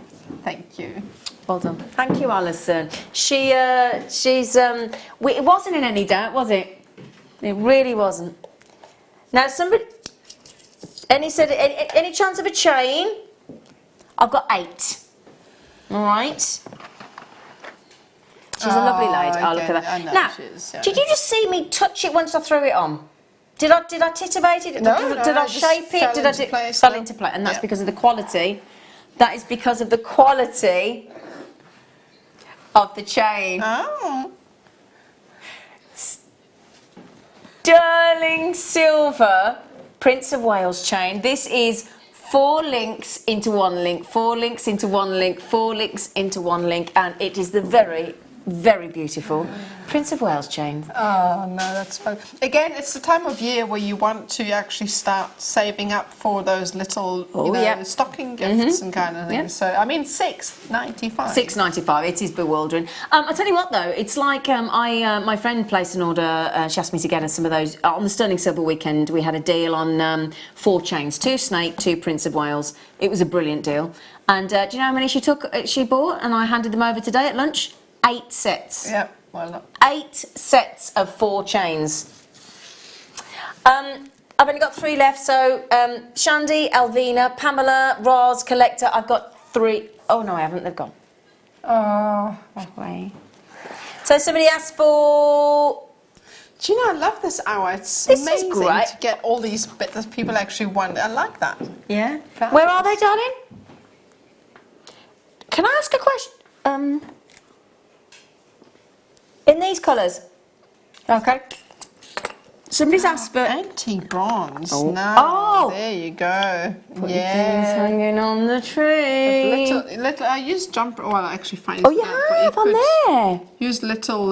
Thank you. Well done. Thank you, Alison. It wasn't in any doubt, was it? It really wasn't. Now, somebody... Any chance of a chain? I've got 8. All right. She's a lovely lady. Oh, look at that. I know now, she is, yeah. did you just see me touch it once I threw it on? Did I titivate it? Did I shape it? Fell into place, and that's because of the quality. That is because of the quality of the chain. Oh. Sterling silver. Prince of Wales chain. This is 4 links into 1 link, 4 links into 1 link, 4 links into 1 link, and it is the very Very beautiful. Prince of Wales chain. Oh, no, that's fun. Again, it's the time of year where you want to actually start saving up for those little, stocking gifts and kind of things. Yeah. So, I mean, $6.95. $6.95. It is bewildering. I tell you what, though, it's like my friend placed an order. She asked me to get her some of those on the Sterling Silver weekend. We had a deal on 4 chains, 2 Snake, 2 Prince of Wales. It was a brilliant deal. And do you know how many she bought? And I handed them over today at lunch. 8 sets. Yep. Well, 8 sets of 4 chains. I've only got 3 left. So Shandy, Alvina, Pamela, Roz, Collector. I've got 3. Oh no, I haven't. They've gone. oh. Away. So somebody asked for. Do you know, I love this hour. It's This is amazing great. to get all these bits that people actually want. I like that. Yeah. Fabulous. Where are they, darling? Can I ask a question? In these colours. Okay. Somebody's asked for. Antique bronze. Oh. No. Oh. There you go. Things hanging on the tree. Little. I used jumper. Well, I actually find. Oh, you have on there. Use little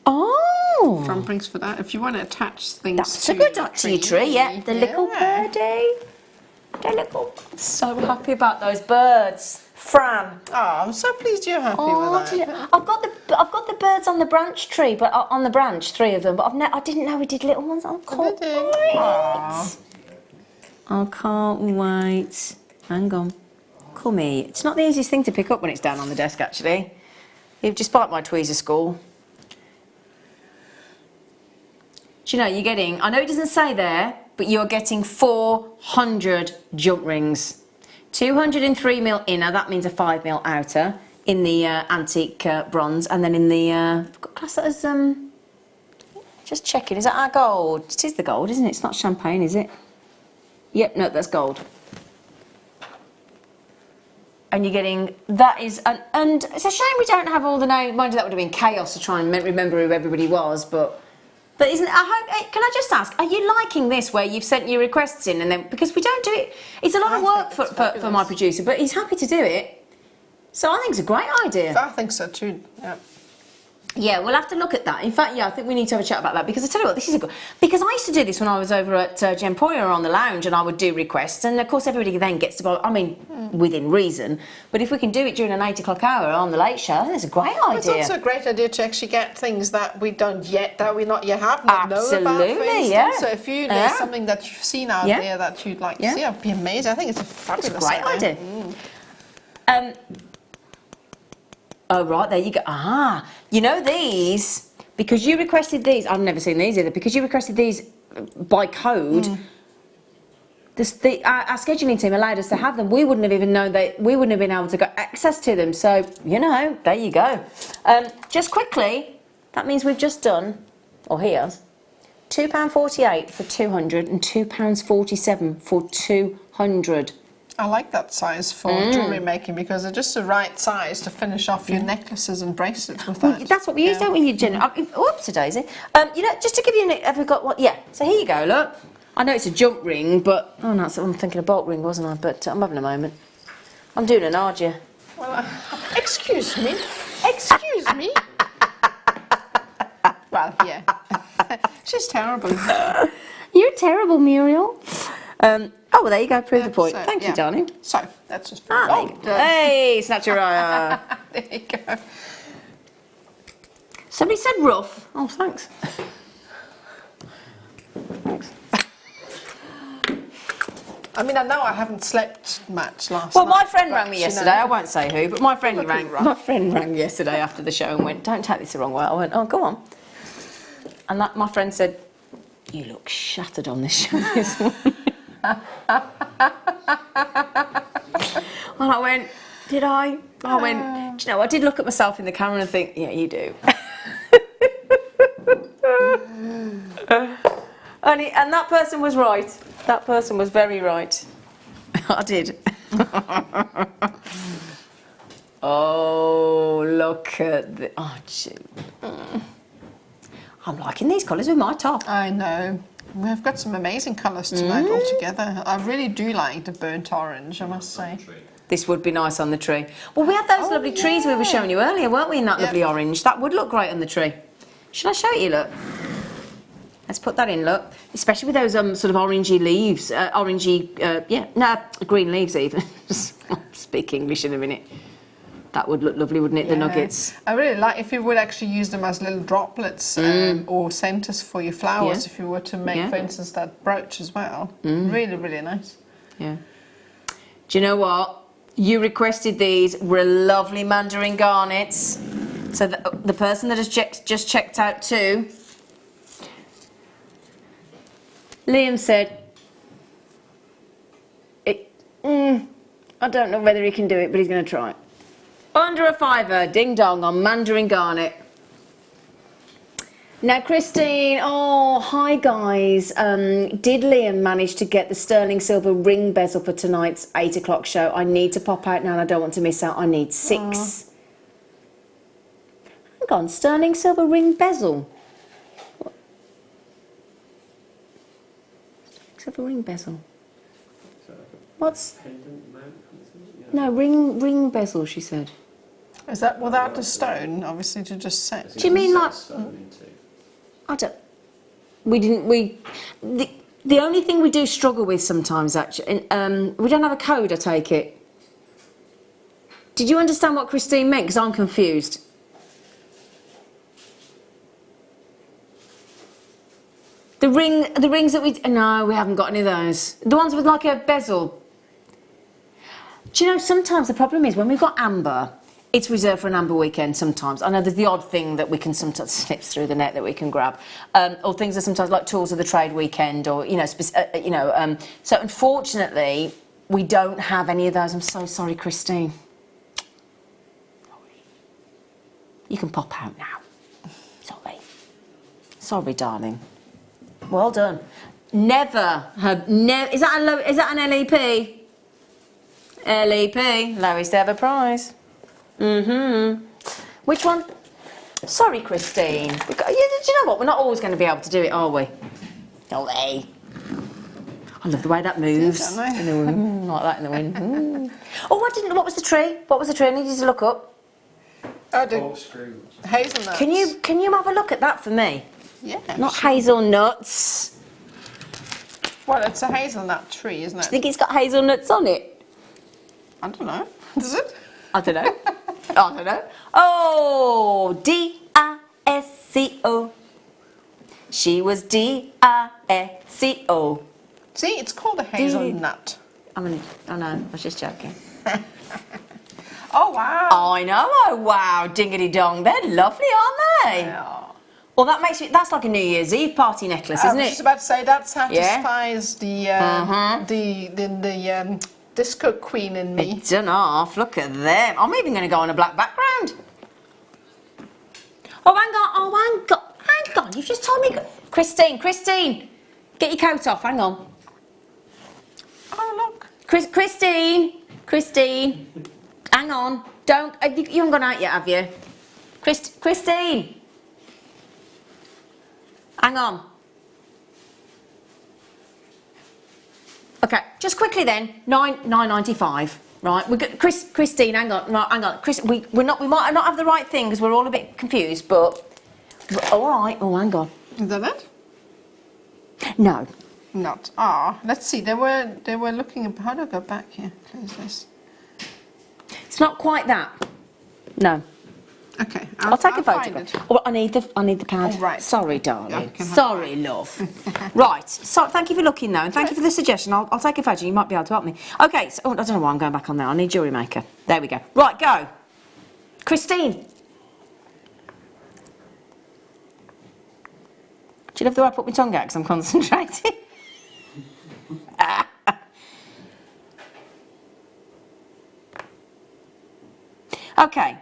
Oh. front rings for that. If you want to attach things. That's a good dot to your tree. Yeah. The little Yeah. birdie. The little. So happy about those birds. Fran. Oh, I'm so pleased you're happy with that. I've got the birds on the branch tree, but on the branch, 3 of them. But I didn't know we did little ones. I can't Did you? wait. Aw. I can't wait. Hang on. Come here. It's not the easiest thing to pick up when it's down on the desk, actually. Despite my tweezer school. Do you know, you're getting, I know it doesn't say there, but you're getting 400 jump rings. 203mm inner, that means a 5mm outer in the antique bronze, and then in the, I've got class that as, just checking, is that our gold? It is the gold, isn't it? It's not champagne, is it? Yep, no, that's gold. And you're getting, that is, and it's a shame we don't have all the names. Mind you, that would have been chaos to try and remember who everybody was, but isn't, can I just ask, are you liking this where you've sent your requests in and then, because we don't do it, it's a lot of work for my producer, but he's happy to do it. So I think it's a great idea. I think so too, yeah. Yeah, we'll have to look at that. In fact, yeah, I think we need to have a chat about that, because I tell you what, this is a good, because I used to do this when I was over at Gemporia on the lounge, and I would do requests, and of course everybody then gets to go, I mean, within reason, but if we can do it during an 8 o'clock hour on the late show, I think it's a great idea. It's also a great idea to actually get things that we not yet have, not know about, for instance. Yeah. So if there's something that you've seen out there that you'd like to see, it'd be amazing. I think it's a fabulous idea. Oh, right, there you go. Ah, you know these, because you requested these, I've never seen these either, because you requested these by code, our scheduling team allowed us to have them. We wouldn't have even known we wouldn't have been able to get access to them. So, you know, there you go. Just quickly, that means we've just done, or he has, £2.48 for 200 and £2.47 for 200. I like that size for jewellery making, because they're just the right size to finish off your necklaces and bracelets with that. That's what we use, don't we, Jen? Oops, Daisy. You know, just to give you have we got what? Yeah, so here you go, look. I know it's a jump ring, but, oh no, I'm thinking a bolt ring, wasn't I? But I'm having a moment. I'm doing an Nadja. Well, excuse me. Excuse me. Well, yeah. She's terrible. You're terrible, Muriel. Oh, well, there you go, prove the point. So, Thank you, darling. So, that's just... Hey, snatch your eye. There you go. Somebody said rough. Oh, thanks. Thanks. I mean, I know I haven't slept much last night. Well, my friend rang me yesterday. I won't say who, but my friend rang yesterday after the show and went, "Don't take this the wrong way." I went, "Oh, go on." And my friend said, "You look shattered on this show this morning." And I went, "Did I?" I went, "Do you know, I did look at myself in the camera and think, yeah, you do." And that person was right. That person was very right. I did. Oh, look at the... Oh, gee. I'm liking these colours with my top. I know. We've got some amazing colours tonight altogether. I really do like the burnt orange, I must say. This would be nice on the tree. Well, we had those lovely trees we were showing you earlier, weren't we, in that lovely orange? That would look great on the tree. Should I show it you, look? Let's put that in, look. Especially with those sort of orangey leaves, green leaves even. I'll speak English in a minute. That would look lovely, wouldn't it, the nuggets? I really like if you would actually use them as little droplets or centres for your flowers, if you were to make, for instance, that brooch as well. Really, really nice. Yeah. Do you know what? You requested these were lovely mandarin garnets. So the person that has just checked out too, Liam said, I don't know whether he can do it, but he's going to try it. Under a £5, ding dong, on mandarin garnet. Now, Christine, oh, hi guys. Did Liam manage to get the sterling silver ring bezel for tonight's 8 o'clock show? I need to pop out now and I don't want to miss out. I need 6. Hang on, sterling silver ring bezel. What? Silver ring bezel. What's... No, ring bezel, she said. Is that without the stone, obviously, to just set? Do you mean like... I don't... The only thing we do struggle with sometimes, actually... we don't have a code, I take it. Did you understand what Christine meant? Because I'm confused. The rings that we... No, we haven't got any of those. The ones with like a bezel. Do you know, sometimes the problem is when we've got amber, it's reserved for an amber weekend sometimes. I know there's the odd thing that we can sometimes slip through the net that we can grab. Or things that sometimes like tools of the trade weekend or, so unfortunately, we don't have any of those. I'm so sorry, Christine. You can pop out now. Sorry. Sorry, darling. Well done. Never have... Is that an LEP? LEP, lowest ever price. Which one? Sorry, Christine. Do you know what? We're not always going to be able to do it, are we? Oh, hey. I love the way that moves. In the wind, like that in the wind. Oh, what was the tree? What was the tree? I need you to look up. Hazelnuts. Can you have a look at that for me? Yeah. Not hazelnuts. Well, it's a hazelnut tree, isn't it? Do you think it's got hazelnuts on it? I don't know. Does it? I don't know. I don't know. Oh, D-I-S-C-O. She was D-I-S-C-O. See, it's called a hazelnut. I know, I was just joking. Oh, wow. I know, oh, wow, dingity dong. They're lovely, aren't they? Yeah. Well, that's like a New Year's Eve party necklace, isn't it? I was just about to say, that satisfies the disco queen in me. It's done off. Look at them. I'm even going to go on a black background. Oh, hang on. You've just told me. Christine, get your coat off. Hang on. Oh, look. Christine. Hang on. Don't. You haven't gone out yet, have you? Christine. Hang on. Okay, just quickly then. $9.95. Right, we got Christine. Hang on. Chris, we might not have the right thing because we're all a bit confused. But all right. Oh, hang on. Is that it? No. Not. Let's see. They were looking. How do I go back here? Close this. It's not quite that. No. Okay. I'll take a photograph. Oh, I need the pad. Oh, right. Sorry, darling. Sorry, love. Right. So thank you for looking though, and thank you for the suggestion. I'll take a photo. You might be able to help me. Okay. So, I don't know why I'm going back on there. I need JewelleryMaker. There we go. Right, go. Christine. Do you love the way I put my tongue out because I'm concentrating? Okay.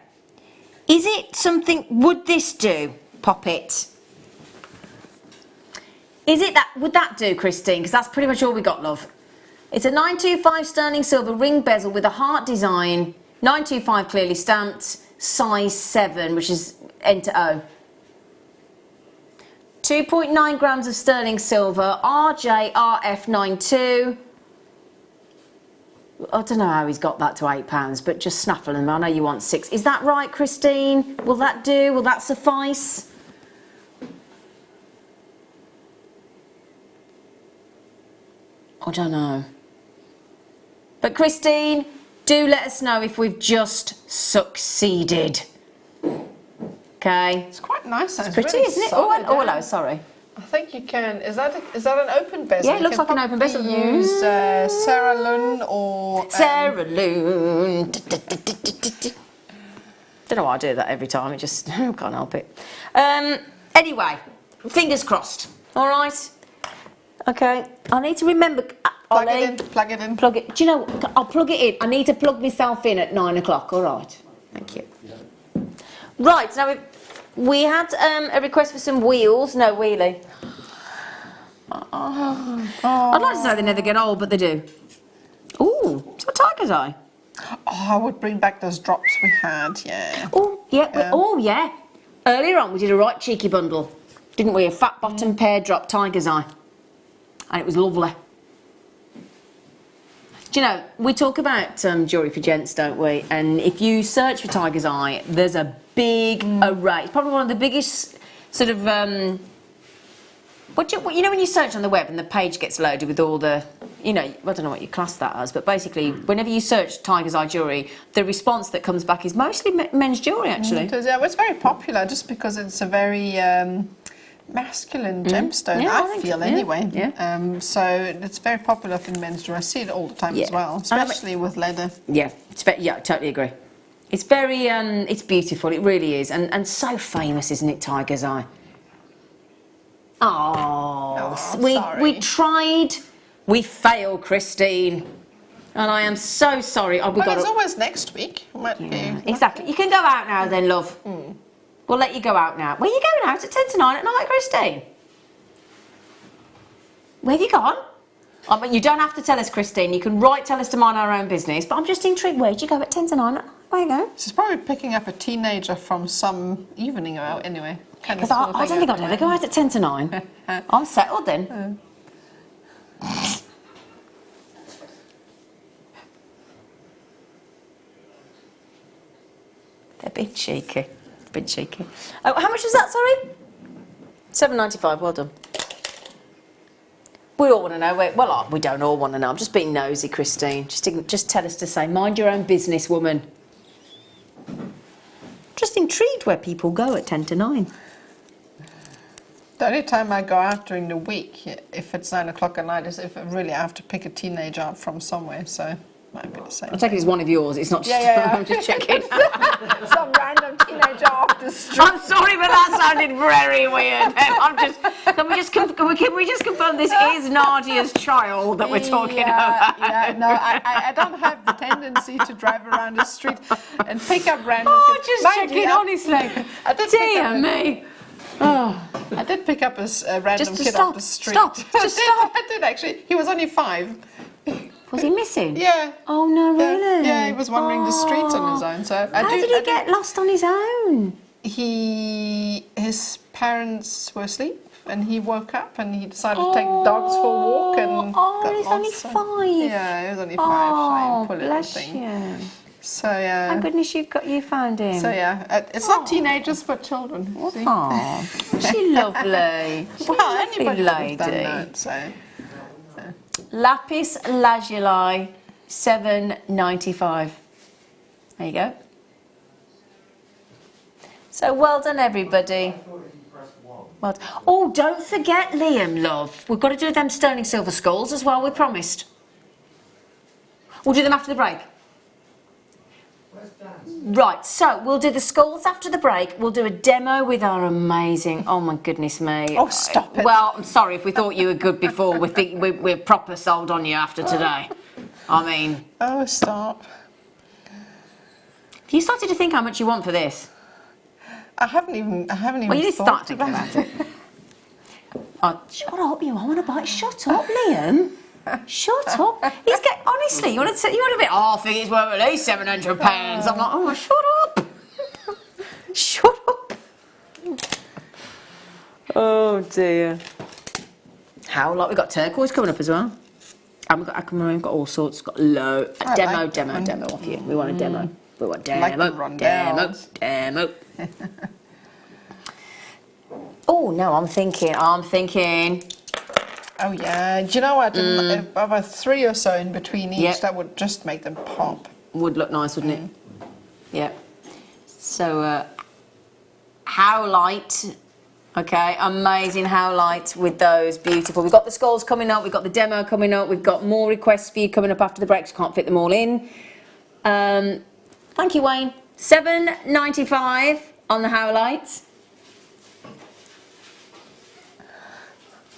Is it something, would this do? Pop it. Is it that, would that do, Christine? Because that's pretty much all we got, love. It's a 925 sterling silver ring bezel with a heart design, 925 clearly stamped, size 7, which is enter O. 2.9 grams of sterling silver, RJRF92. I don't know how he's got that to £8, but just snaffle them. I know you want 6. Is that right, Christine? Will that do? Will that suffice? I don't know. But Christine, do let us know if we've just succeeded. Okay. It's quite nice. It's pretty, really isn't it? solid, Oh, hello, sorry. I think you can. Is that an open bezel? Yeah, it looks like an open bezel. Use Sarah Lune or Sarah Lune. Don't know why I do that every time. It just can't help it. Anyway, fingers crossed. All right. Okay. I need to remember. plug it in. Plug it. Do you know? I'll plug it in. I need to plug myself in at 9 o'clock. All right. Thank you. Yeah. Right. Now we had a request for some wheels. No wheelie. I'd like to say they never get old, but they do. Ooh, it's a tiger's eye. Oh, I would bring back those drops we had, yeah. Oh, yeah. Oh, yeah. Earlier on, we did a right cheeky bundle, didn't we? A fat bottom pear drop tiger's eye. And it was lovely. Do you know, we talk about jewellery for gents, don't we? And if you search for tiger's eye, there's a big array. It's probably one of the biggest sort of... you know when you search on the web and the page gets loaded with all the... You know, I don't know what you class that as, but basically, whenever you search tiger's eye jewellery, the response that comes back is mostly men's jewellery, actually. It is, yeah, well, it's very popular just because it's a very masculine gemstone, Yeah, I feel, anyway. Yeah. So it's very popular in men's jewellery. I see it all the time as well, especially with leather. Yeah, I totally agree. It's very, it's beautiful, it really is, and so famous, isn't it, tiger's eye? Oh, we tried, we failed, Christine, and I am so sorry. Oh, it's always next week. Might be. Exactly. You can go out now then, love. We'll let you go out now. Where are you going out at 10 to 9 at night, Christine? Where have you gone? I mean, you don't have to tell us, Christine. You can tell us to mind our own business, but I'm just intrigued. Where did you go at 10 to 9 at night? Where you go? She's probably picking up a teenager from some evening out anyway. Because I don't think I'd ever go out at 10 to 9. I'm settled then. They're a bit cheeky. Oh, how much was that, sorry? £7.95, well done. We all want to know. Well, we don't all want to know. I'm just being nosy, Christine. Just tell us to say, mind your own business, woman. Just intrigued where people go at 10 to 9. The only time I go out during the week, if it's 9 o'clock at night, is if I really have to pick a teenager up from somewhere, so might be the same. I take it it's one of yours, it's not just... Yeah. I'm just checking. Some random teenager off the street. I'm sorry, but that sounded very weird. Can we just confirm this is Nadia's child that we're talking about? Yeah, no, I don't have the tendency to drive around the street and pick up random kids. Just checking, honestly. Dear me. Oh. I did pick up a random kid off the street. Stop. I did actually. He was only 5. Was he missing? Yeah. Oh no, really? Yeah, he was wandering the streets on his own. So how did he get lost on his own? His parents were asleep, and he woke up and he decided to take the dogs for a walk and he's only 5. Yeah, he was only 5. Oh, bless you. So yeah. Thank goodness you found him. So yeah, it's not teenagers but children. Oh, she lovely. Well, anybody would have done that. So. Lapis lazuli, £7.95. There you go. So well done, everybody. Well done. Oh, don't forget, Liam, love. We've got to do them sterling silver skulls as well. We promised. We'll do them after the break. Right, so we'll do the skulls after the break. We'll do a demo with our amazing... Oh, my goodness me. Oh, stop it. Well, I'm sorry if we thought you were good before. We're proper sold on you after today. I mean... Oh, stop. Have you started to think how much you want for this? I haven't even well, you need to start thinking about it. Oh, shut up, you. I want to buy it. Shut up, Liam. Shut up. Honestly, you want a bit, I think it's worth at least £700. I'm like, oh, shut up. Shut up. Oh, dear. How? Like, we've got turquoise coming up as well. We've got all sorts. Got demo off you. We want a demo. We want demo. Oh no, I'm thinking. Oh yeah, do you know what? About 3 or so in between each, that would just make them pop. Would look nice, wouldn't it? Yeah. So, how light? Okay, amazing how light with those, beautiful. We've got the skulls coming up, we've got the demo coming up, we've got more requests for you coming up after the break, so can't fit them all in. Thank you, Wayne. $7.95 on the how lights.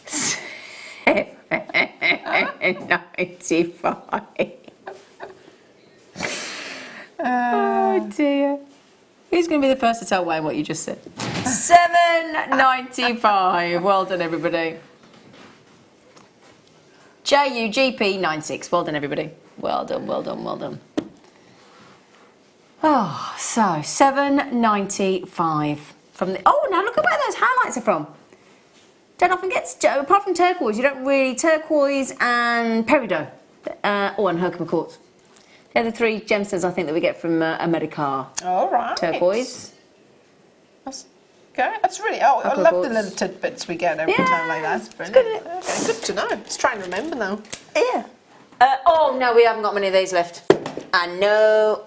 $7.95. Oh dear. Who's going to be the first to tell Wayne what you just said? $7.95. Well done, everybody. JUGP96. Well done, everybody. Well done. Oh, so $7.95 from the. Oh, now look at where those highlights are from. Don't often get, apart from turquoise, you don't really turquoise and peridot. And Herkimer quartz. They're the 3 gemstones I think that we get from America. All right. Turquoise. That's okay. That's really. Oh, I love the little tidbits we get every time like that. That's brilliant. Okay, good to know. Just try and remember now. Yeah. Oh no, we haven't got many of these left. I know.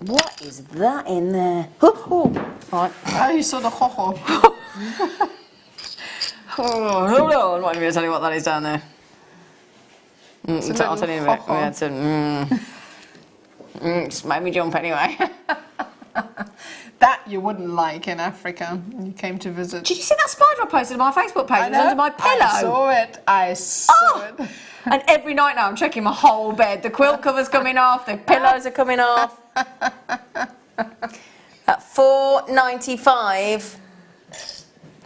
What is that in there? Oh, right. Oh, you saw the ho-ho. Oh, hold on. I'm not even going to tell you what that is down there. I'll tell you in a bit. We had some. Just made me jump anyway. That you wouldn't like in Africa. You came to visit. Did you see that spider I posted on my Facebook page? It was under my pillow. I saw it. And every night now I'm checking my whole bed. The quilt cover's coming off. The pillows are coming off. At $4.95.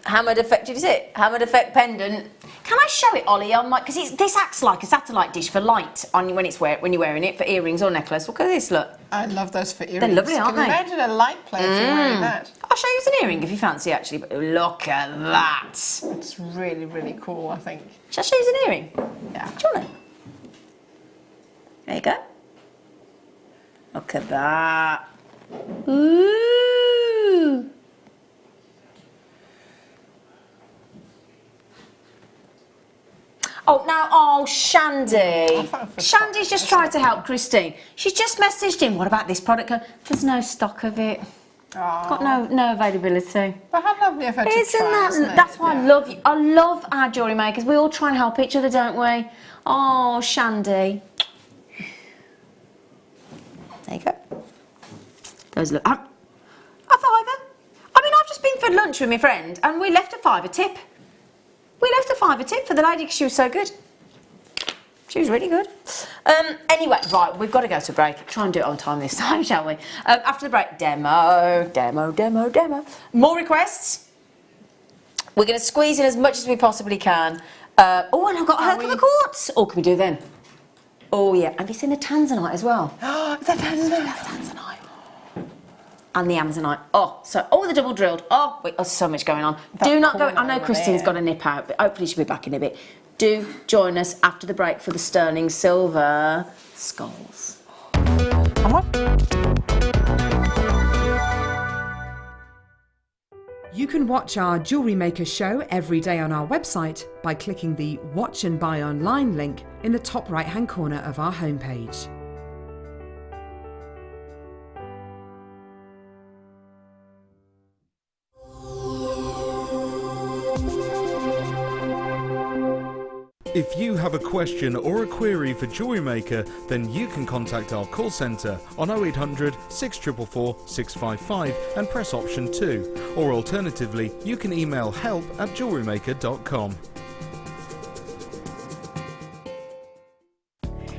Hammered effect. Did you see it? Hammered effect pendant. Can I show it, Ollie? On my because this acts like a satellite dish for light on when you're wearing it for earrings or necklace. Look at this. Look. I love those for earrings. They're lovely, aren't they? Can you imagine a light play if you're wearing that? I'll show you as an earring if you fancy, actually. But look at that. It's really, really cool, I think. Shall I show you as an earring? Yeah. Do you want it? There you go. Look at that. Ooh. Oh, Shandy. Shandy's just tried to help Christine. She's just messaged in, what about this product? There's no stock of it. Got no availability. But how lovely of her to try, isn't it? That's why I love you. I love our jewellery makers. We all try and help each other, don't we? Oh, Shandy. There you go. Those look. A £5. I mean, I've just been for lunch with my friend and we left a £5 tip. We left a £5 tip for the lady because she was so good. She was really good. Anyway, right, we've got to go to a break. Try and do it on time this time, shall we? After the break, demo. More requests. We're going to squeeze in as much as we possibly can. Oh, and I've got Herkimer quartz. What can we do then? Oh, yeah. Have you seen the tanzanite as well? Oh, the tanzanite. And the amazonite. The double drilled. Oh, wait, there's so much going on. Do not go. I know Christine's got to nip out, but hopefully she'll be back in a bit. Do join us after the break for the sterling silver skulls. You can watch our Jewellery Maker show every day on our website by clicking the Watch and Buy Online link in the top right-hand corner of our homepage. If you have a question or a query for JewelleryMaker, then you can contact our call centre on 0800 644 655 and press option 2. Or alternatively, you can email help@jewellerymaker.com.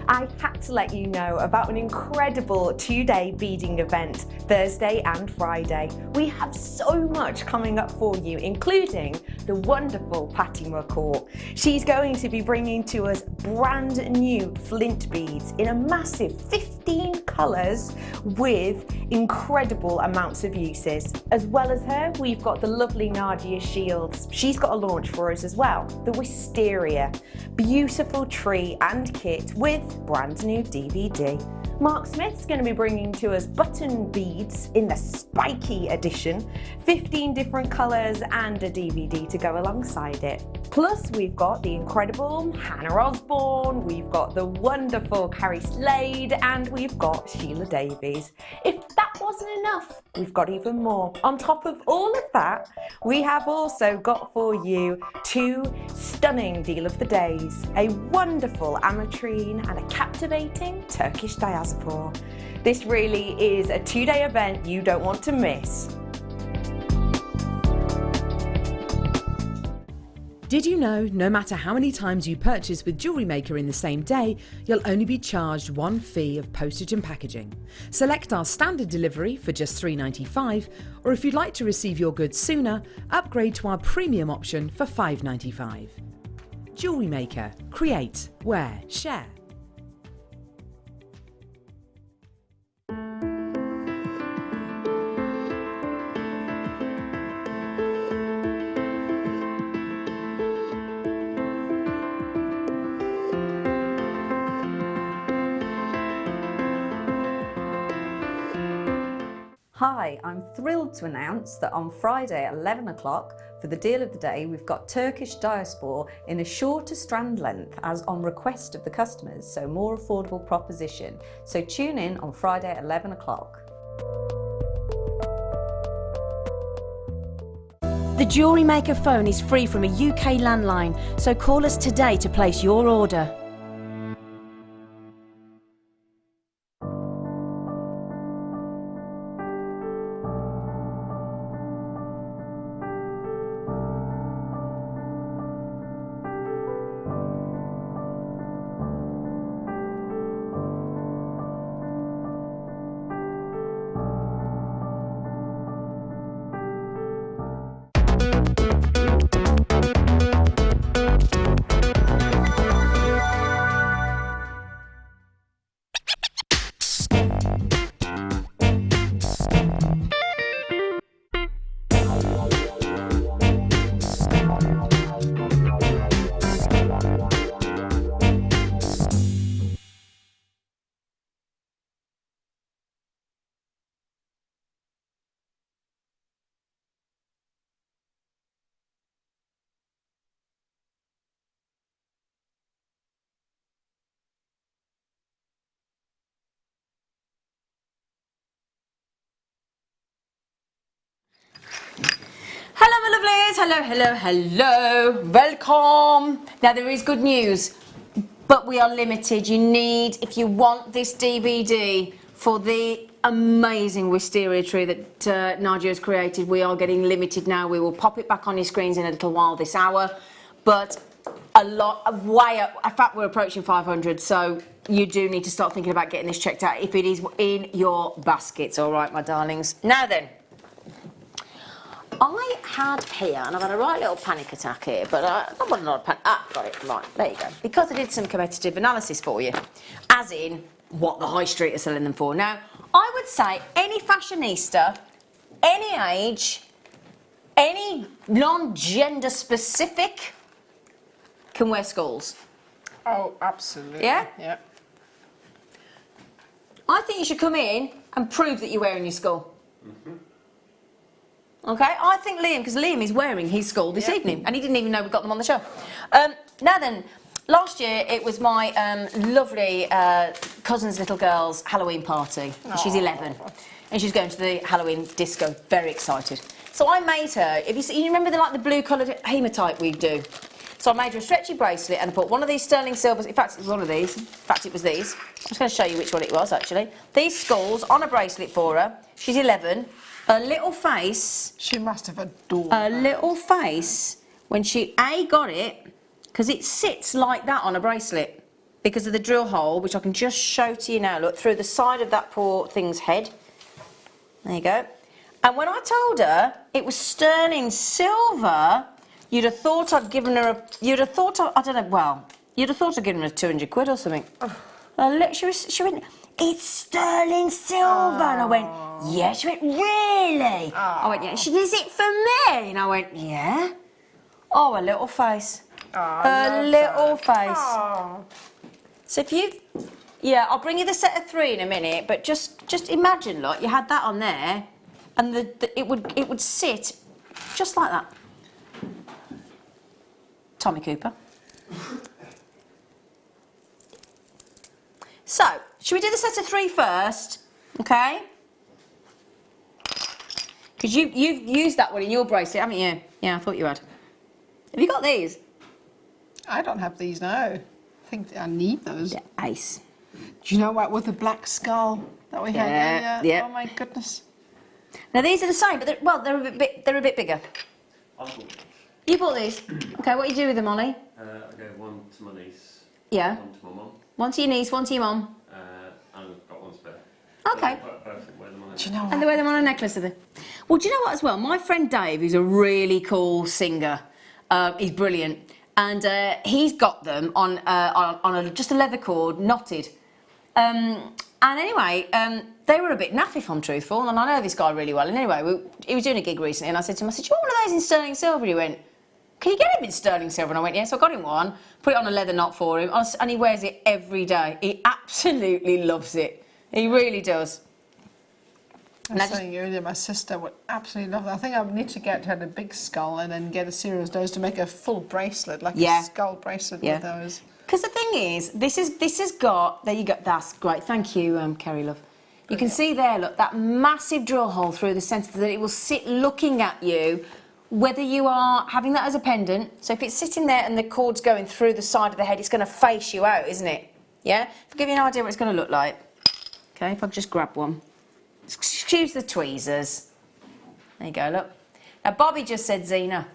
I had to let you know about an incredible 2-day beading event, Thursday and Friday. We have so much coming up for you, including the wonderful Patty McCall. She's going to be bringing to us brand new flint beads in a massive 15 colours with incredible amounts of uses. As well as her, we've got the lovely Nadja shields. She's got a launch for us as well. The Wisteria. Beautiful tree and kit with brand new DVD. Mark Smith's going to be bringing to us button beads in the spiky edition, 15 different colours and a DVD to go alongside it. Plus we've got the incredible Hannah Osborne, we've got the wonderful Carrie Slade, and we've got Sheila Davies. If that wasn't enough, we've got even more. On top of all of that, we have also got for you 2 stunning deal of the days, a wonderful ametrine and a captivating Turkish diaspora. This really is a 2-day event you don't want to miss. Did you know no matter how many times you purchase with JewelleryMaker in the same day, you'll only be charged 1 fee of postage and packaging? Select our standard delivery for just $3.95, or if you'd like to receive your goods sooner, upgrade to our premium option for $5.95. JewelleryMaker. Create, wear, share. Hi, I'm thrilled to announce that on Friday at 11 o'clock, for the deal of the day, we've got Turkish diaspora in a shorter strand length as on request of the customers, so more affordable proposition. So tune in on Friday at 11 o'clock. The JewelleryMaker phone is free from a UK landline, so call us today to place your order. Hello my lovelies, hello, welcome. Now there is good news, but we are limited. You need, if you want this DVD for the amazing wisteria tree that Nadja has created, we are getting limited now. We will pop it back on your screens in a little while this hour, but way up, in fact we're approaching 500, so you do need to start thinking about getting this checked out if it is in your baskets, all right my darlings. Now then, I had here, and I've had a right little panic attack here, but I want another panic. Got it, right, there you go. Because I did some competitive analysis for you, as in what the high street are selling them for. Now, I would say any fashionista, any age, any non-gender specific can wear skulls. Oh, absolutely. Yeah? Yeah. I think you should come in and prove that you're wearing your skull. Mm-hmm. Okay, I think Liam, because Liam is wearing his skull this evening, and he didn't even know we got them on the show. Now then, last year it was my lovely cousin's little girl's Halloween party. She's 11, and she's going to the Halloween disco, very excited. So I made her, you remember the blue coloured hematite we do? So I made her a stretchy bracelet and I put one of these sterling silvers, in fact it was one of these, in fact it was these. I'm just going to show you which one it was actually. These skulls on a bracelet for her. She's 11. Her little face. She must have adored her little face when she got it, because it sits like that on a bracelet because of the drill hole, which I can just show to you now. Look, through the side of that poor thing's head. There you go. And when I told her it was sterling silver, you'd have thought I'd given her you'd have thought I'd given her 200 quid or something. She went, it's sterling silver. And I went, yeah. She went, really? I went, yeah. She said, is it for me? And I went, yeah. Oh, a little face. A little face. So if you, yeah, I'll bring you the set of 3 in a minute, but just imagine, look, you had that on there, and it would sit just like that. Tommy Cooper. So, should we do the set of 3 first? Okay? Because you've used that one in your bracelet, haven't you? Yeah, I thought you had. Have you got these? I don't have these now. I think I need those. Yeah, ace. Do you know what, with the black skull that we had earlier? Yeah. Oh my goodness. Now these are the same, but they're a bit bigger. I bought You bought these? Okay, what do you do with them, Ollie? I gave one to my niece. Yeah. One to my mum. One to your niece, one to your mum. And I've got one spare. Okay. Perfect. Wear them on. Do you know what? And they wear them on a necklace, do they? Well, do you know what as well? My friend Dave, who's a really cool singer, he's brilliant, and he's got them on just a leather cord, knotted. And anyway, they were a bit naff, if I'm truthful, and I know this guy really well. And anyway, he was doing a gig recently, and I said to him, I said, do you want one of those in sterling silver? He went, can you get him in sterling silver? And I went, yes. So I got him one, put it on a leather knot for him, and he wears it every day. He absolutely loves it. He really does. I was saying earlier, my sister would absolutely love that. I think I would need to get her the big skull and then get a series of those to make a full bracelet, like a skull bracelet with those. Because the thing is, this has got, there you go, that's great. Thank you, Kerry, love. You can see there, look, that massive drill hole through the centre that it will sit looking at you, whether you are having that as a pendant. So if it's sitting there and the cord's going through the side of the head, it's going to face you out, isn't it? Yeah? I'll give you an idea what it's going to look like. Okay, if I just grab one. Excuse the tweezers. There you go, look. Now, Bobby just said, Zena,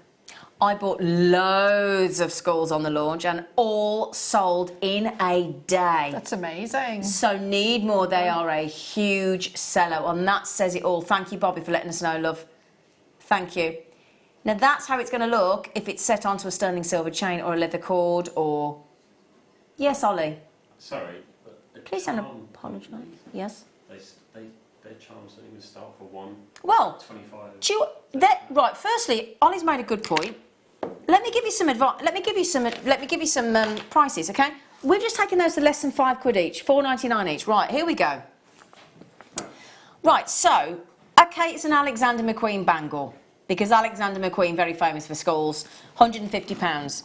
I bought loads of skulls on the launch and all sold in a day. That's amazing. So need more. They are a huge seller, and that says it all. Thank you, Bobby, for letting us know, love. Thank you. Now, that's how it's going to look if it's set onto a sterling silver chain or a leather cord or... Yes, Ollie? Sorry, but... Please don't apologise. Yes? Their charms don't even start for one. Well, 25. Right. Firstly, Ollie's made a good point. Let me give you some advice. Let me give you some prices. Okay, we've just taken those to less than £5 each, £4.99 each. Right, here we go. Right, so okay, it's an Alexander McQueen bangle because Alexander McQueen very famous for skulls, £150.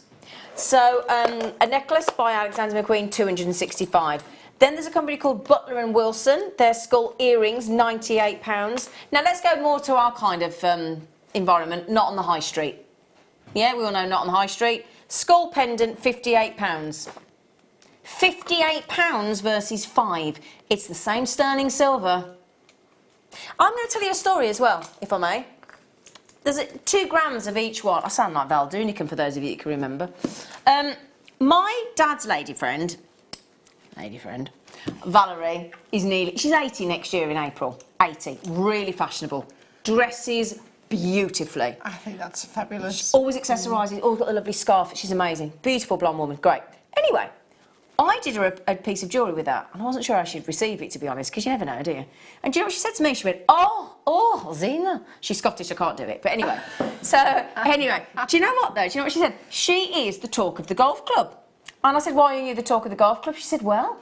So a necklace by Alexander McQueen, £265. Then there's a company called Butler and Wilson. Their skull earrings, £98. Now let's go more to our kind of environment, not on the high street. Yeah, we all know not on the high street. Skull pendant, £58. £58 versus £5. It's the same sterling silver. I'm going to tell you a story as well, if I may. There's 2 grams of each one. I sound like Val Dunican for those of you who can remember. My dad's lady friend, Valerie, she's 80 next year in April. 80, really fashionable. Dresses beautifully. I think that's fabulous. She always accessorises, always got a lovely scarf. She's amazing. Beautiful blonde woman, great. Anyway, I did her a piece of jewellery with that, and I wasn't sure how she'd receive it, to be honest, because you never know, do you? And do you know what she said to me? She went, oh, Zena. She's Scottish, I can't do it. But anyway, do you know what, though? Do you know what she said? She is the talk of the golf club. And I said, why are you the talk of the golf club? She said, well,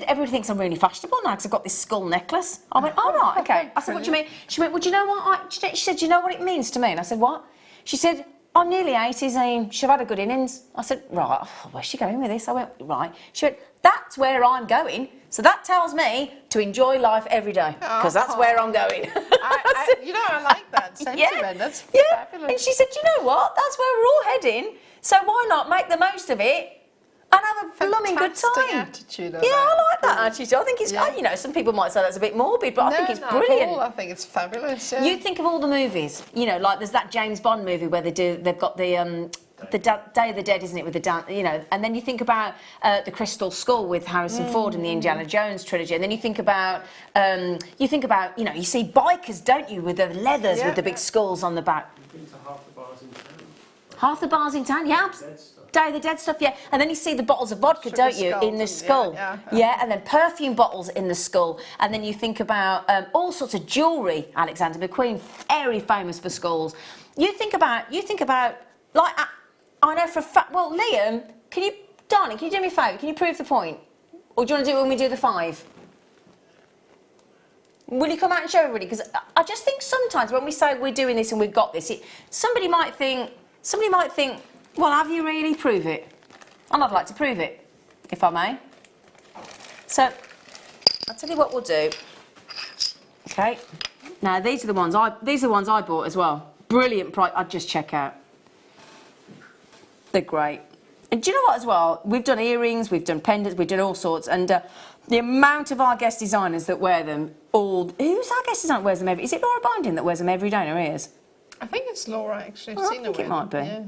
everybody thinks I'm really fashionable now because I've got this skull necklace. I went, oh, right, okay. I said, what do you mean? She went, well, do you know what? She said, do you know what it means to me? And I said, what? She said, I'm nearly 80, Zane. She'll have had a good innings. I said, right, where's she going with this? I went, right. She went, that's where I'm going. So that tells me to enjoy life every day because that's where I'm going. I like that sentiment. Yeah, that's fabulous. And she said, you know what? That's where we're all heading. So why not make the most of it? And have a blooming good time. Attitude. Yeah, I like that attitude. I think it's, some people might say that's a bit morbid, but I think it's brilliant. I think it's fabulous. Yeah. You think of all the movies, like there's that James Bond movie where they've got the Day of the Dead, isn't it, with the dance, and then you think about the Crystal Skull with Harrison Ford in the Indiana Jones trilogy, and then you think about, you see bikers, don't you, with the leathers with the big skulls on the back. You've been to half the bars in town. Half the bars in town, yeah. Day of the Dead stuff, yeah. And then you see the bottles of vodka, Sugar don't you, skulls in the and- skull. yeah. And then perfume bottles in the skull. And then you think about all sorts of jewellery. Alexander McQueen, very famous for skulls. You think about, like, I know for a fact, well, Liam, darling, can you do me a favour? Can you prove the point? Or do you want to do it when we do the 5? Will you come out and show everybody? Because I just think sometimes when we say we're doing this and we've got this, somebody might think, well, have you really? Prove it. And I'd like to prove it, if I may. So, I'll tell you what we'll do. Okay. Now, these are the ones I bought as well. Brilliant price. I'd just check out. They're great. And do you know what as well? We've done earrings, we've done pendants, we've done all sorts, and the amount of our guest designers that wear them who's our guest designer that wears them every... Is it Laura Binding that wears them every day in her ears? I think it's Laura, actually. I've Oh, seen I her think it with. might be. Yeah.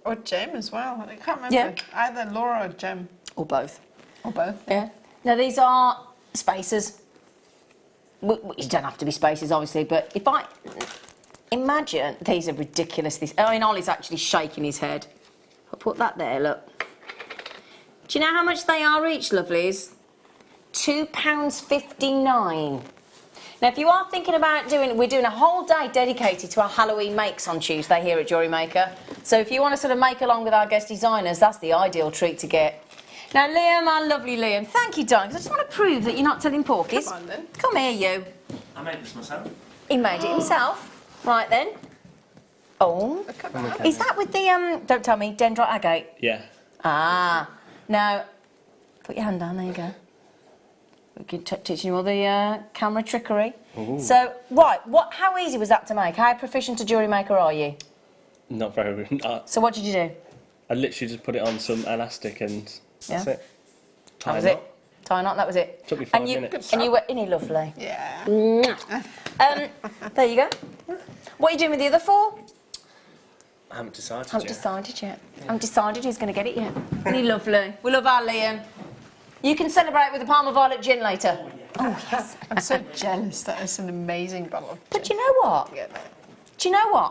Or Jem as well. I can't remember. Yeah. Either Laura or Jem. Or both. Or both. Yeah. Now, these are spacers. You don't have to be spacers, obviously, but if I... Imagine... These are ridiculous. Ollie's actually shaking his head. I'll put that there, look. Do you know how much they are each, lovelies? £2.59. Now, if you are thinking about we're doing a whole day dedicated to our Halloween makes on Tuesday here at JewelleryMaker. So if you want to sort of make along with our guest designers, that's the ideal treat to get. Now, Liam, our lovely Liam, thank you, darling, 'cause I just want to prove that you're not telling porkies. Come on, then. Come here, you. I made this myself. He made it himself. Right, then. Oh. Is that with the, don't tell me, dendrite agate? Yeah. Ah. Now, put your hand down, there you go. We can teaching you all the camera trickery. Ooh. So, right, how easy was that to make? How proficient a jewellery maker are you? Not very. So what did you do? I literally just put it on some elastic and that's it. That was it. Tie a knot, that was it. Took me 5 minutes. And you were, isn't he lovely? Yeah. There you go. What are you doing with the other 4? I haven't decided Haven't decided yet. Haven't decided who's going to get it yet. Isn't he lovely? We love our Liam. You can celebrate with a Palmer Violet gin later. Oh, yes. I'm so jealous. That is an amazing bottle of gin. But you know what? Yeah, no. Do you know what?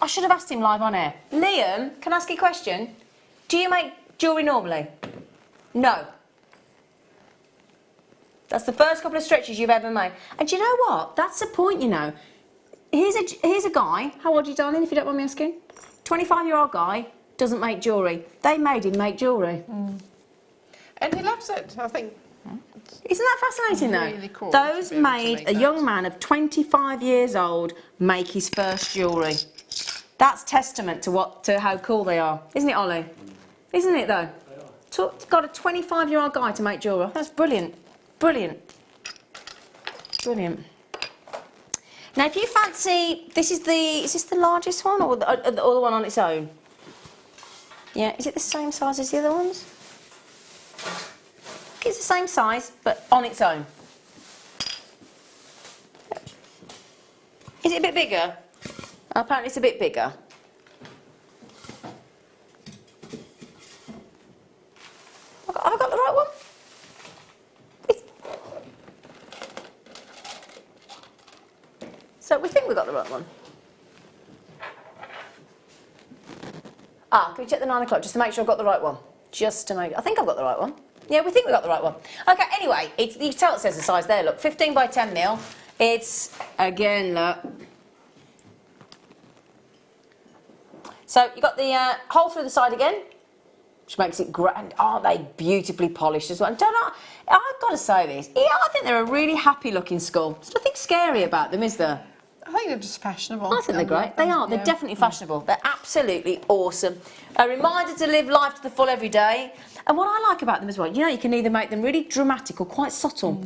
I should have asked him live on air. Liam, can I ask you a question? Do you make jewellery normally? No. That's the first couple of stretches you've ever made. And do you know what? That's the point, you know. Here's a guy. How old are you, darling, if you don't mind me asking? 25-year-old guy doesn't make jewellery. They made him make jewellery. And he loves it, I think. Isn't that fascinating, though? Really cool Those to be able to made make a that. young man of 25 years old make his first jewellery. That's testament to how cool they are, isn't it, Ollie? Isn't it, though? Got a 25-year-old guy to make jewellery. That's brilliant. Brilliant. Brilliant. Now, if you fancy, is this the largest one or the one on its own? Yeah, is it the same size as the other ones? It's the same size, but on its own. Is it a bit bigger? Apparently it's a bit bigger. Have I got the right one? So we think we got the right one. Can we check the 9 o'clock just to make sure I've got the right one? I think I've got the right one. Yeah, we think we got the right one. Okay, anyway, you can tell it says the size there, look. 15 by 10 mil. It's, again, look. So you've got the hole through the side again, which makes it great. And aren't they beautifully polished as well? And I've got to say this. Yeah, I think they're a really happy looking skull. There's nothing scary about them, is there? I think they're just fashionable. I think they're great. They are. They're definitely fashionable. They're absolutely awesome. A reminder to live life to the full every day. And what I like about them as well, you know, you can either make them really dramatic or quite subtle.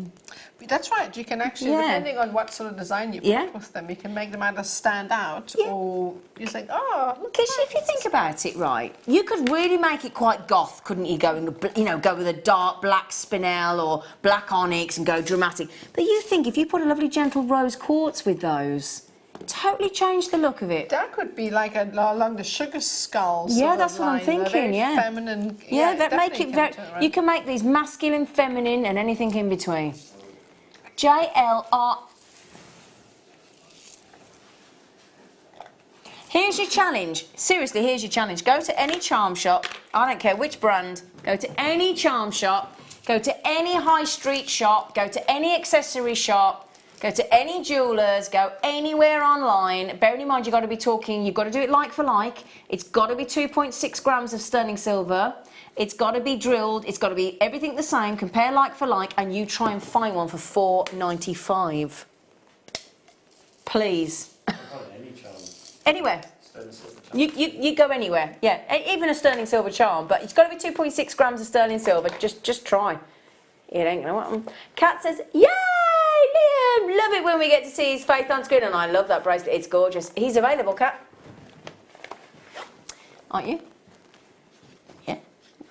That's right. You can actually, depending on what sort of design you put with them, you can make them either stand out or you think, oh, look. Because if you think about it, right, you could really make it quite goth, couldn't you? Go with a dark black spinel or black onyx and go dramatic. But you think if you put a lovely gentle rose quartz with those, totally change the look of it. That could be like along the sugar skull. Yeah, that's what I'm thinking. Very feminine. Yeah, that make it very. You can make these masculine, feminine, and anything in between. JLR. Here's your challenge. Seriously, here's your challenge. Go to any charm shop. I don't care which brand. Go to any charm shop. Go to any high street shop. Go to any accessory shop. Go to any jewellers. Go anywhere online. Bearing in mind, you've got to be talking, you've got to do it like for like. It's got to be 2.6 grams of sterling silver. It's got to be drilled. It's got to be everything the same. Compare like for like, and you try and find one for £4.95. Please. Anywhere. You go anywhere. Yeah, even a sterling silver charm, but it's got to be 2.6 grams of sterling silver. Just try. It ain't gonna want them. Kat says, "Yay, Liam! Love it when we get to see his face on screen." And I love that bracelet. It's gorgeous. He's available, Kat. Aren't you? Yeah.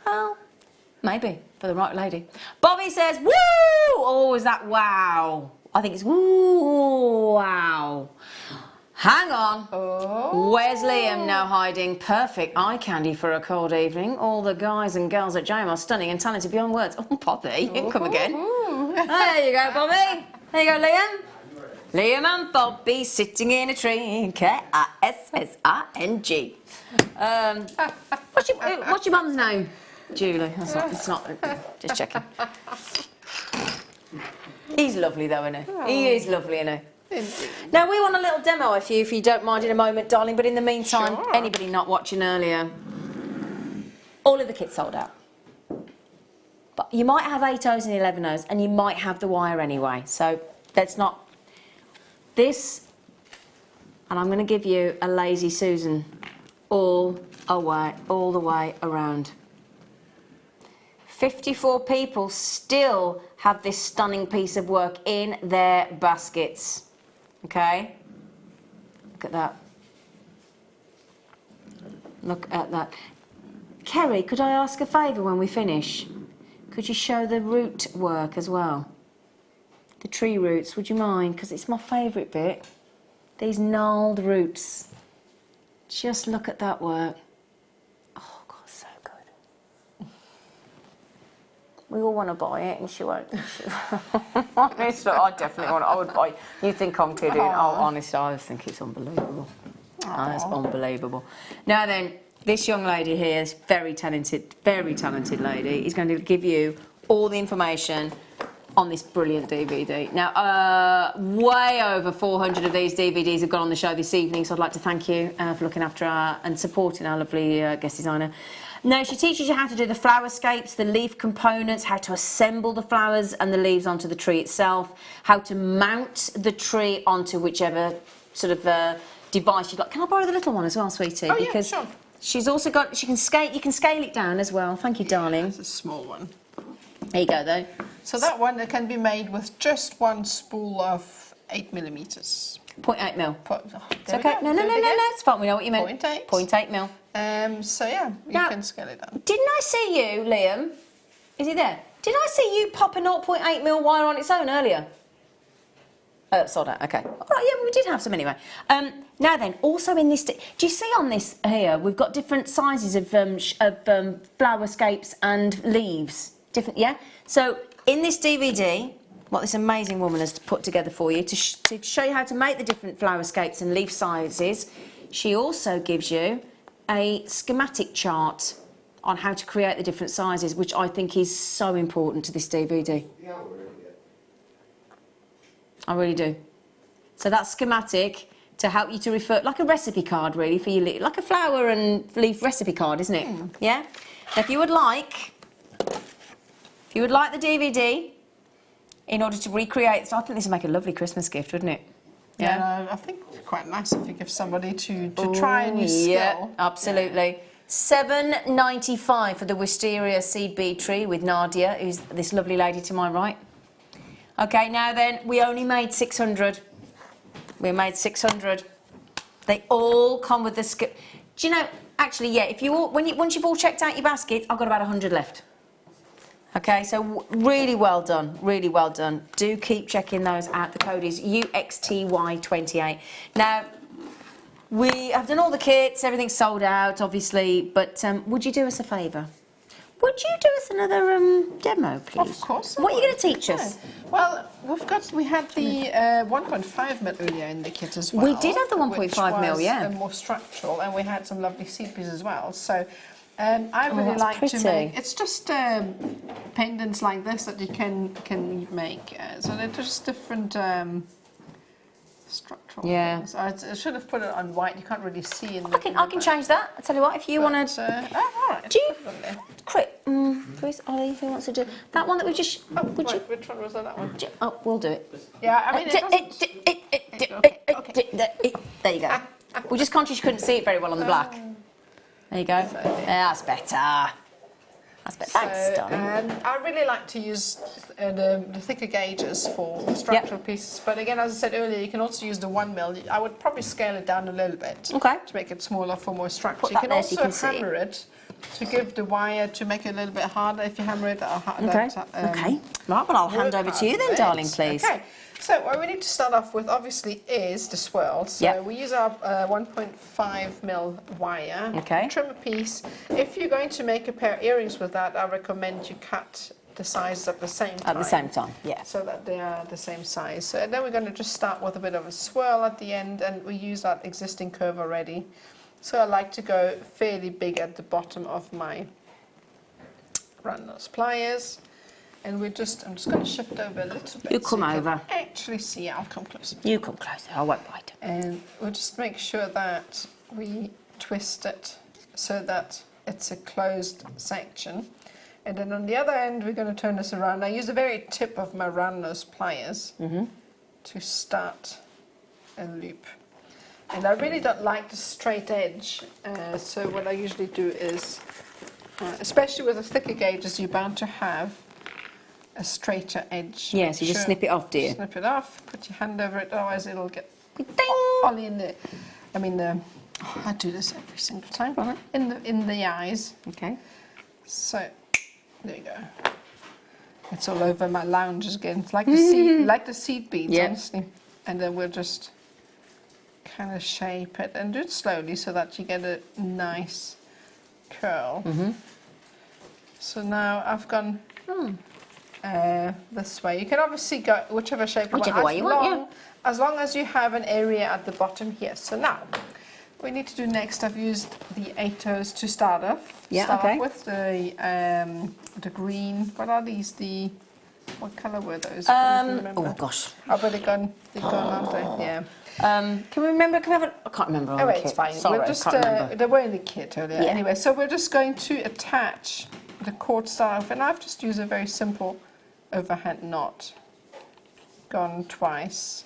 Well, maybe for the right lady. Bobby says, "Woo!" Oh, is that wow? I think it's woo wow. Hang on. Oh. Where's Liam now hiding? Perfect eye candy for a cold evening. All the guys and girls at JM are stunning and talented beyond words. Oh, Bobby, you can come again. There you go, Bobby. There you go, Liam. Liam and Bobby sitting in a tree. K-I-S-S-I-N-G. What's your mum's name? Julie. That's not, it's not. Just checking. He's lovely though, isn't he? Oh. He is lovely, isn't he? Now we want a little demo of you, if you don't mind, in a moment, darling. But in the meantime, sure. Anybody not watching earlier, all of the kits sold out. But you might have 8 O's and 11 O's, and you might have the wire anyway. So that's not this. And I'm going to give you a lazy Susan all the way around. 54 people still have this stunning piece of work in their baskets. Okay? Look at that. Look at that. Kerry, could I ask a favour when we finish? Could you show the root work as well? The tree roots, would you mind? Because it's my favourite bit. These gnarled roots. Just look at that work. Oh, God, so good. We all want to buy it, and she won't. Honestly, I definitely want it. I would buy it. You think I'm kidding? Oh, honestly, I think it's unbelievable. Oh, it's unbelievable. Now then, this young lady here is very talented lady. Is going to give you all the information on this brilliant DVD. Now, way over 400 of these DVDs have gone on the show this evening, so I'd like to thank you for looking after our and supporting our lovely guest designer. Now, she teaches you how to do the flowerscapes, the leaf components, how to assemble the flowers and the leaves onto the tree itself, how to mount the tree onto whichever sort of device you've got. Can I borrow the little one as well, sweetie? Oh, because yeah, sure. She's also got, you can scale it down as well. Thank you, darling. It's a small one. There you go, though. So that one that can be made with just one spool of 8mm. 0.8 mil. It's okay. No, it's fine. We know what you meant. 0.8. 0.8 mil. So yeah, you can scale it down. Didn't I see you, Liam? Is he there? Did I see you pop a 0.8 mil wire on its own earlier? Oh, sold out. Okay. All right. Yeah, we did have some anyway. Now then, also in this, do you see on this here? We've got different sizes of flowerscapes and leaves. Different, yeah. So in this DVD, what this amazing woman has put together for you to show you how to make the different flowerscapes and leaf sizes, she also gives you a schematic chart on how to create the different sizes, which I think is so important to this DVD. I really do. So that's schematic to help you to refer, like a recipe card really for your like a flower and leaf recipe card, isn't it? Mm. Yeah. Now, if you would like the DVD in order to recreate, so I think this would make a lovely Christmas gift, wouldn't it? Yeah, I think it's quite nice if you give somebody to try a new skill. Yeah, absolutely. $7.95 for the wisteria seed bead tree with Nadja, who's this lovely lady to my right. Okay, now then, we only made 600. We made 600. They all come with the skip. Do you know? Actually, yeah. If you all, once you've all checked out your baskets, I've got about 100 left. Okay, so really well done. Really well done. Do keep checking those out. The code is UXTY28. Now, we have done all the kits. Everything's sold out, obviously. But would you do us a favour? Would you do us another demo, please? Of course. What are you going to teach us? Well, we had the 1.5 mil earlier in the kit as well. We did have the 1.5 mil, yeah. More structural, and we had some lovely seed pieces as well. So I really like to make. It's just pendants like this that you can make. So they're just different structural. Yeah. So I should have put it on white. You can't really see in the. I can change that. I tell you what, if you want to. All right. Do you, Chris, Ollie, who wants to do that one that we just? Would you? Which one was that one? Oh, we'll do it. Yeah, I mean, there you go. We're just conscious you couldn't see it very well on the black. There you go. Yeah, that's better. That's better. Thanks, darling. I really like to use the thicker gauges for structural pieces, but again, as I said earlier, you can also use the 1 mil. I would probably scale it down a little bit to make it smaller for more structure. You can also hammer it to give the wire to make it a little bit harder if you hammer it. Okay. Right, well, I'll hand over to you then, darling, please. Okay. So what we need to start off with, obviously, is the swirl. So we use our 1.5 mil wire. Okay. Trim a piece. If you're going to make a pair of earrings with that, I recommend you cut the sizes at the same time. At the same time, yeah. So that they are the same size. So then we're going to just start with a bit of a swirl at the end, and we use that existing curve already. So I like to go fairly big at the bottom of my round nose pliers. And I'm just going to shift over a little bit. You come over. Actually see, I'll come closer. You come closer, I won't bite. And we'll just make sure that we twist it so that it's a closed section. And then on the other end, we're going to turn this around. I use the very tip of my round nose pliers to start a loop. And I really don't like the straight edge. So what I usually do is, especially with the thicker gauges, you're bound to have a straighter edge. Yeah, so you just snip it off, do you? Snip it off, put your hand over it, otherwise it'll get Ollie in the, I do this every single time. Right. In the eyes. Okay. So, there you go. It's all over my lounge again. It's like the seed beads, honestly. And then we'll just kind of shape it and do it slowly so that you get a nice curl. So now I've gone this way. You can obviously go whichever shape way you want, as long as you have an area at the bottom here. So now, what we need to do next, I've used the 8 toes to start off. Start off with the green. What are these? What colour were those? Oh gosh. Oh, but they're gone, aren't they? Yeah. Can we remember? Can we have I can't remember. Oh, it's fine. Sorry, we'll just, I can't remember. they were in the kit earlier. Yeah. Anyway, so we're just going to attach the cord start off, and I've just used a very simple overhand knot. Gone twice.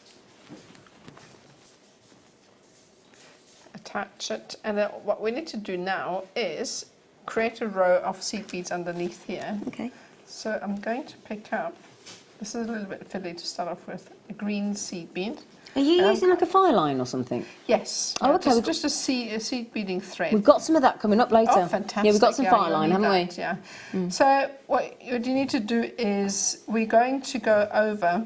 Attach it, and then what we need to do now is create a row of seed beads underneath here. Okay. So I'm going to pick up, this is a little bit fiddly to start off with, a green seed bead. Are you using like a fire line or something? Yes. Oh, okay. Just a seed beading thread. We've got some of that coming up later. Oh, fantastic. Yeah, we've got some fire line, haven't we? Yeah. So what you need to do is we're going to go over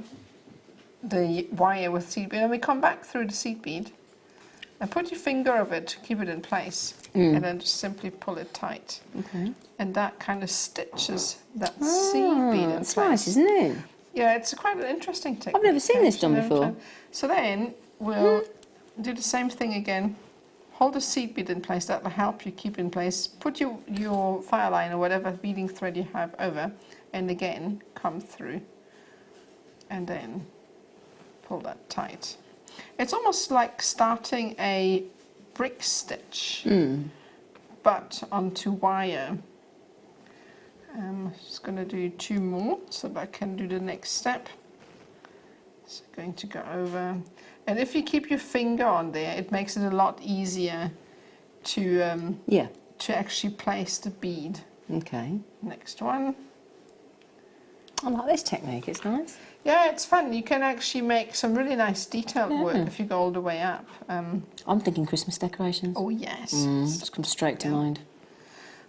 the wire with seed bead, and we come back through the seed bead and put your finger over it to keep it in place, and then just simply pull it tight. Okay. And that kind of stitches that seed bead in That's place. nice, isn't it? Yeah, it's quite an interesting technique. I've never seen this done before. So then we'll do the same thing again. Hold the seed bead in place, that will help you keep in place. Put your fire line or whatever beading thread you have over, and again come through, and then pull that tight. It's almost like starting a brick stitch, but onto wire. I'm just going to do 2 more so that I can do the next step. So going to go over, and if you keep your finger on there, it makes it a lot easier to actually place the bead. Okay. Next one. I like this technique. It's nice. Yeah, it's fun. You can actually make some really nice detailed work if you go all the way up. I'm thinking Christmas decorations. Oh yes. Just come straight to mind.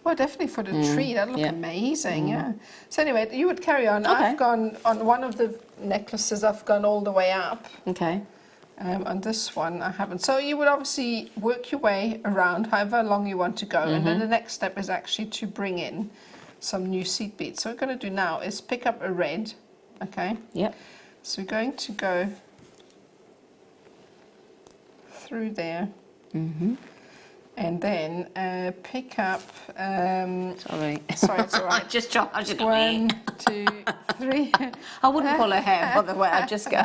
Well, definitely for the tree, that'd look amazing, yeah. So anyway, you would carry on. Okay. I've gone, on one of the necklaces, I've gone all the way up. Okay. On this one, I haven't. So you would obviously work your way around however long you want to go, and then the next step is actually to bring in some new seed beads. So what we're going to do now is pick up a red okay? Yep. So we're going to go through there. Mm-hmm. And then pick up. Sorry, it's all right. I just dropped. 1, 2, 3. I wouldn't pull her hair, by the way. I'd just go.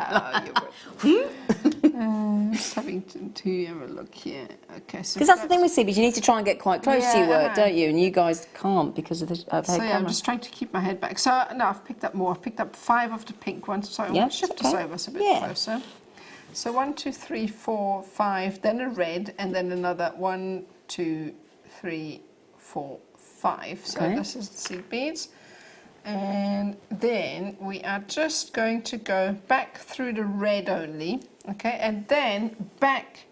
Just having to have a look here. Okay, so because that's the thing with CBs, you need to try and get quite close to your work, don't you? And you guys can't because of the so camera. I'm just trying to keep my head back. So no, I've picked up more. I've picked up 5 of the pink ones. So I'm going to shift this over so a bit closer. So 1, 2, 3, 4, 5, then a red, and then another 1, 2, 3, 4, 5. So this is the seed beads. And then we are just going to go back through the red only, okay, and then back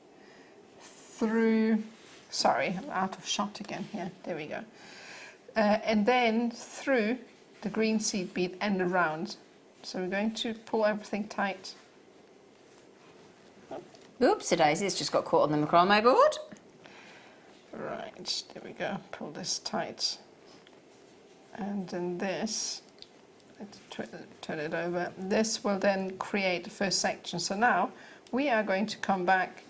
through, sorry, I'm out of shot again here, there we go. And then through the green seed bead and around. So we're going to pull everything tight. Oopsie daisy, it's just got caught on the macrame board. Right, there we go, pull this tight. And then this, let's turn it over. This will then create the first section. So now we are going to come back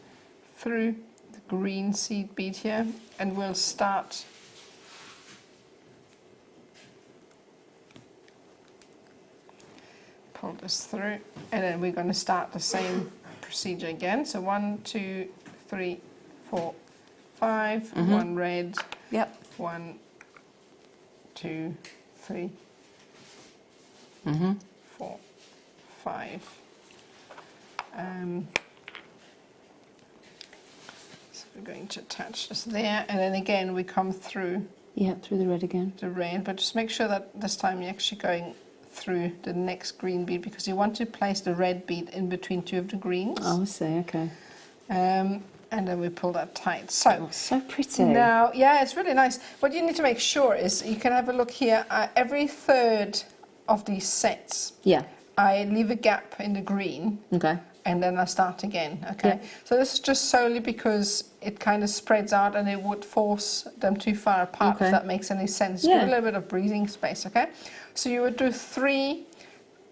through the green seed bead here and we'll start pull this through, and then we're going to start the same procedure again. So 1, 2, 3, 4, 5, 1 red, 1, 2, 3, 4, 5. So we're going to attach this there, and then again we come through. Through the red again. The red, but just make sure that this time you're actually going through the next green bead, because you want to place the red bead in between 2 of the greens. Oh, I see, okay. And then we pull that tight. So, so pretty. Now, yeah, it's really nice. What you need to make sure is, you can have a look here, every third of these sets, I leave a gap in the green. Okay. And then I start again, okay? So this is just solely because it kind of spreads out and it would force them too far apart, if that makes any sense. Give a little bit of breathing space, okay? So you would do 3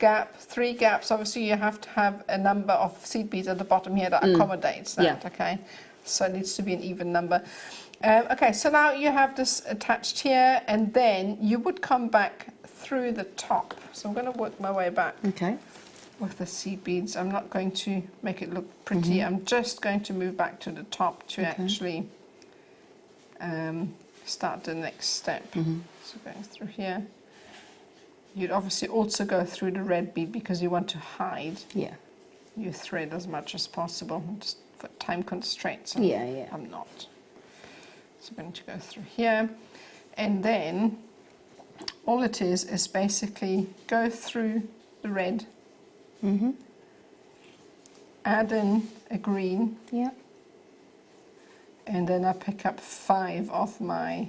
gaps. Obviously you have to have a number of seed beads at the bottom here that accommodates that, okay? So it needs to be an even number. Okay, so now you have this attached here, and then you would come back through the top. So I'm going to work my way back. Okay. With the seed beads. I'm not going to make it look pretty. I'm just going to move back to the top to actually start the next step. So going through here. You'd obviously also go through the red bead because you want to hide your thread as much as possible, just for time constraints. I'm not. So I'm going to go through here, and then all it is basically go through the red, add in a green, and then I pick up 5 of my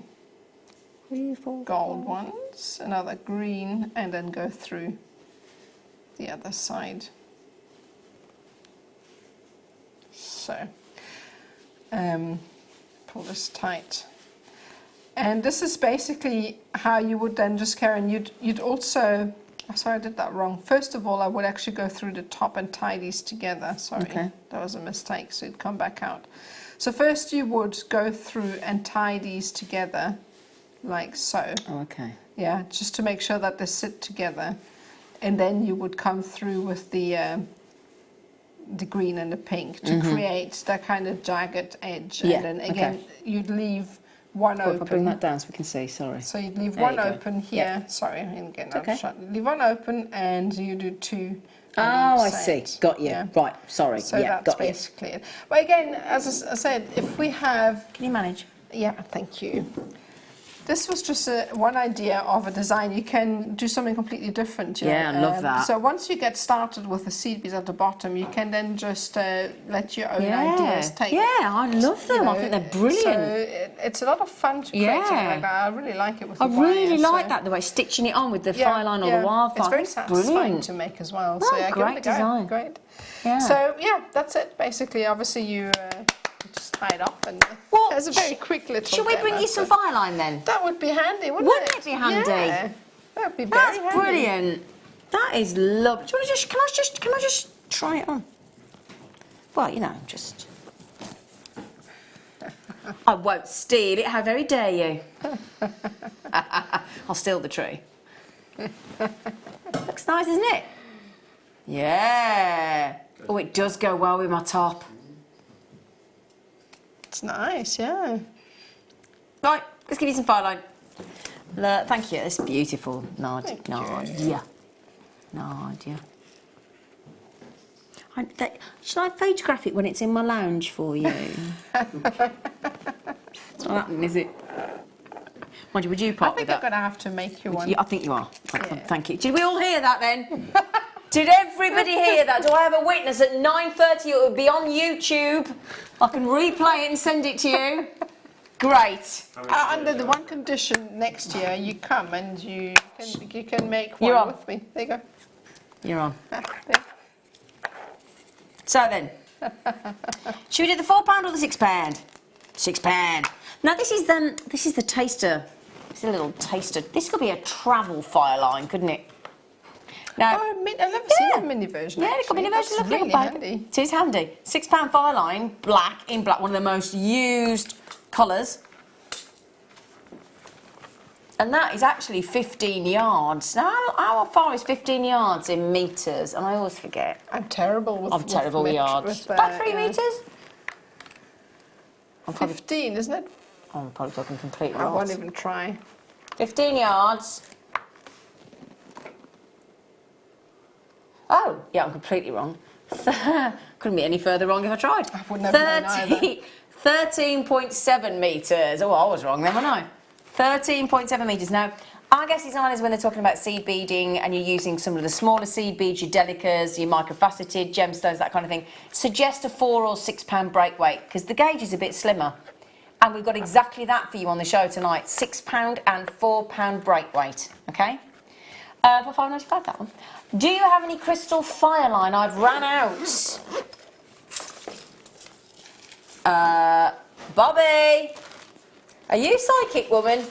3, 4, gold ones, another green, and then go through the other side. So pull this tight, and this is basically how you would then just carry on. You'd also, sorry, I did that wrong. First of all, I would actually go through the top and tie these together. Sorry, that was a mistake, so it'd come back out. So first you would go through and tie these together like so. Oh, okay. Yeah, just to make sure that they sit together, and then you would come through with the green and the pink to create that kind of jagged edge. And then again, you'd leave one open. If I bring that down so we can see, sorry. So you'd leave one open here. Sorry, I'm getting out of shot. Leave one open, and you do 2. Oh, I see. Got you. Right, sorry. So that's basically it. But again, as I said, if we have... Can you manage? Yeah, thank you. This was just one idea of a design. You can do something completely different. You know? I love that. So once you get started with the seed beads at the bottom, you can then just let your own ideas take. Yeah, I love them. I think they're brilliant. So it's a lot of fun to create something like that. I really like it with the wire. I really like that, the way stitching it on with the file line or the wildfire. It's very satisfying to make as well. Oh, so yeah, great design. Great. Yeah. So yeah, that's it. Basically, obviously you just tie it off, and there's a very quick little. Should we bring you some fire line then? That would be handy, wouldn't it? Wouldn't it be handy? Yeah, that would be very handy. That's brilliant. That is lovely. Do you want to can I just try it on? Well, you know, just. I won't steal it. How very dare you? I'll steal the tree. Looks nice, isn't it? Yeah. Oh, it does go well with my top. It's nice, yeah. Right, let's give you some fire line. Thank you. It's beautiful, Nadja. Nadja. Shall I photograph it when it's in my lounge for you? It's not happening, is it? Mind you, would you part with that? I think I'm going to have to make you one. I think you are. Yeah. Thank you. Did we all hear that then? Did everybody hear that? Do I have a witness at 9:30? It will be on YouTube. I can replay it and send it to you. Great. Under the one condition, next year you come and you can make one with me. There you go. You're on. So then, should we do the £4 or the £6? £6. Now this is the taster. It's a little taster. This could be a travel fire line, couldn't it? Now, I've never seen a mini version. Yeah, it's got a mini version. That's really handy. It is handy. £6 fire line, black, in black, one of the most used colours. And that is actually 15 yards. Now, how far is 15 yards in metres? And I always forget. I'm terrible with yards. About 3 metres? 15, isn't it? I'm probably talking completely I wrong. won't even try. 15 yards. Oh, yeah, I'm completely wrong. Couldn't be any further wrong if I tried. I wouldn't have known either. 13.7 metres. Oh, I was wrong then, wasn't I? 13.7 metres. Now, our guess designers, when they're talking about seed beading and you're using some of the smaller seed beads, your delicas, your microfaceted gemstones, that kind of thing, suggest a £4 or £6 break weight because the gauge is a bit slimmer. And we've got exactly that for you on the show tonight, £6 and £4 break weight, okay? For £5.95, that one. Do you have any crystal fire line? I've ran out. Bobby! Are you psychic, woman?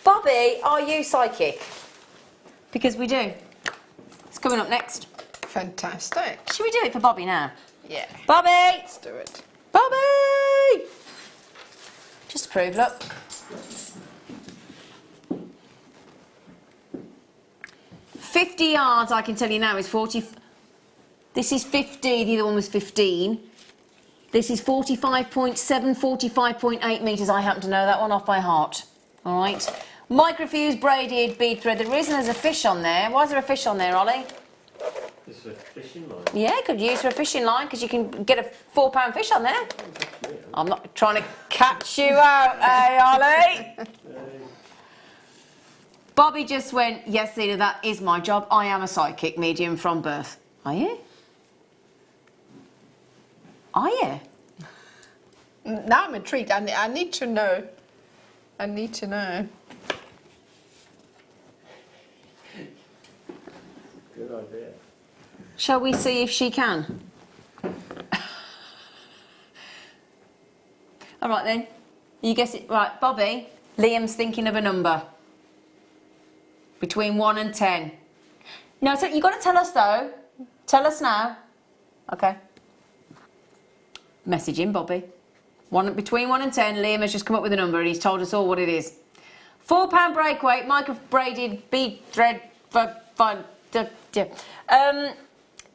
Bobby, are you psychic? Because we do. It's coming up next. Fantastic. Should we do it for Bobby now? Yeah. Bobby! Let's do it. Bobby! Just to prove, look. $50 yards, I can tell you now, is 40. This is 50, the other one was 15. This is 45.7, 45.8 metres. I happen to know that one off by heart. All right. Microfused braided bead thread. The reason there's a fish on there, why is there a fish on there, Ollie? It's a fishing line. Yeah, could use for a fishing line because you can get a £4 fish on there. I'm not trying to catch you out, eh, Ollie? Bobby just went, yes, Zena, that is my job. I am a psychic medium from birth. Are you? Are you? Now I'm intrigued. I need to know. I need to know. Good idea. Shall we see if she can? All right then. You guess it. Right, Bobby. Liam's thinking of a number. Between 1 and 10. No, so you've got to tell us though. Tell us now. Okay. Message him, Bobby. Between 1 and 10, Liam has just come up with a number and he's told us all what it is. £4 break weight, micro braided bead thread.